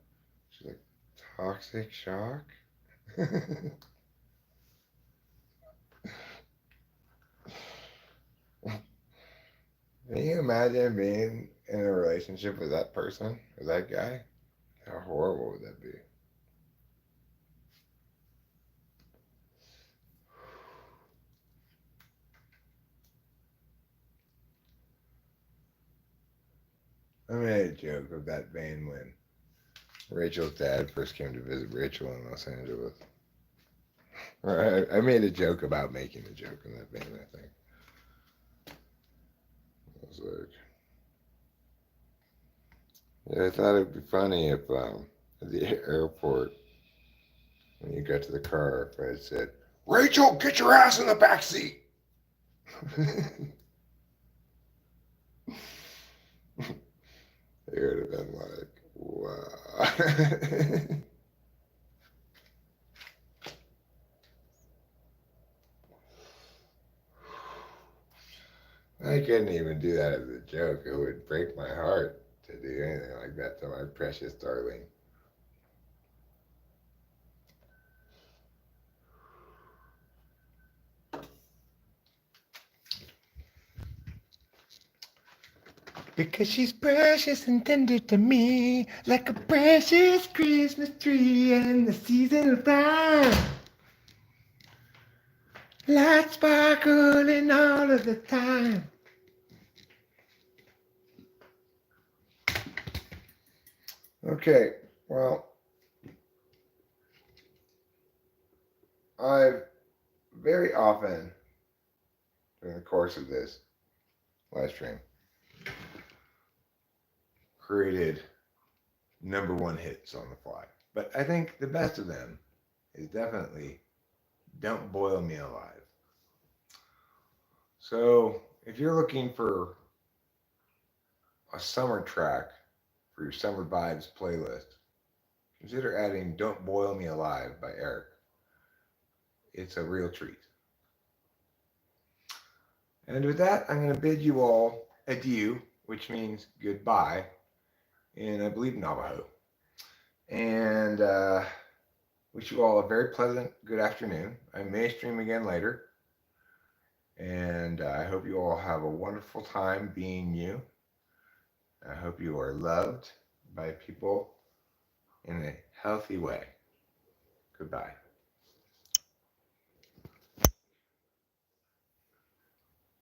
She's like, toxic shock? Can you imagine being in a relationship with that person or that guy? How horrible would that be? I made a joke of that vein when Rachel's dad first came to visit Rachel in Los Angeles. I made a joke about making a joke in that vein, I think. I was like, yeah, I thought it'd be funny if at the airport, when you got to the car, if I said, Rachel, get your ass in the back seat. They would have been like, wow. I couldn't even do that as a joke. It would break my heart to do anything like that to my precious darling. Because she's precious and tender to me, like a precious Christmas tree in the season of time. Lights sparkling all of the time. Okay, well, I've very often, during the course of this live stream, created number one hits on the fly. But I think the best of them is definitely Don't Boil Me Alive. So if you're looking for a summer track for your summer vibes playlist, consider adding Don't Boil Me Alive by Eric. It's a real treat. And with that, I'm going to bid you all adieu, which means goodbye in, I believe, Navajo. And wish you all a very pleasant good afternoon. I may stream again later. And I hope you all have a wonderful time being you. I hope you are loved by people in a healthy way. Goodbye.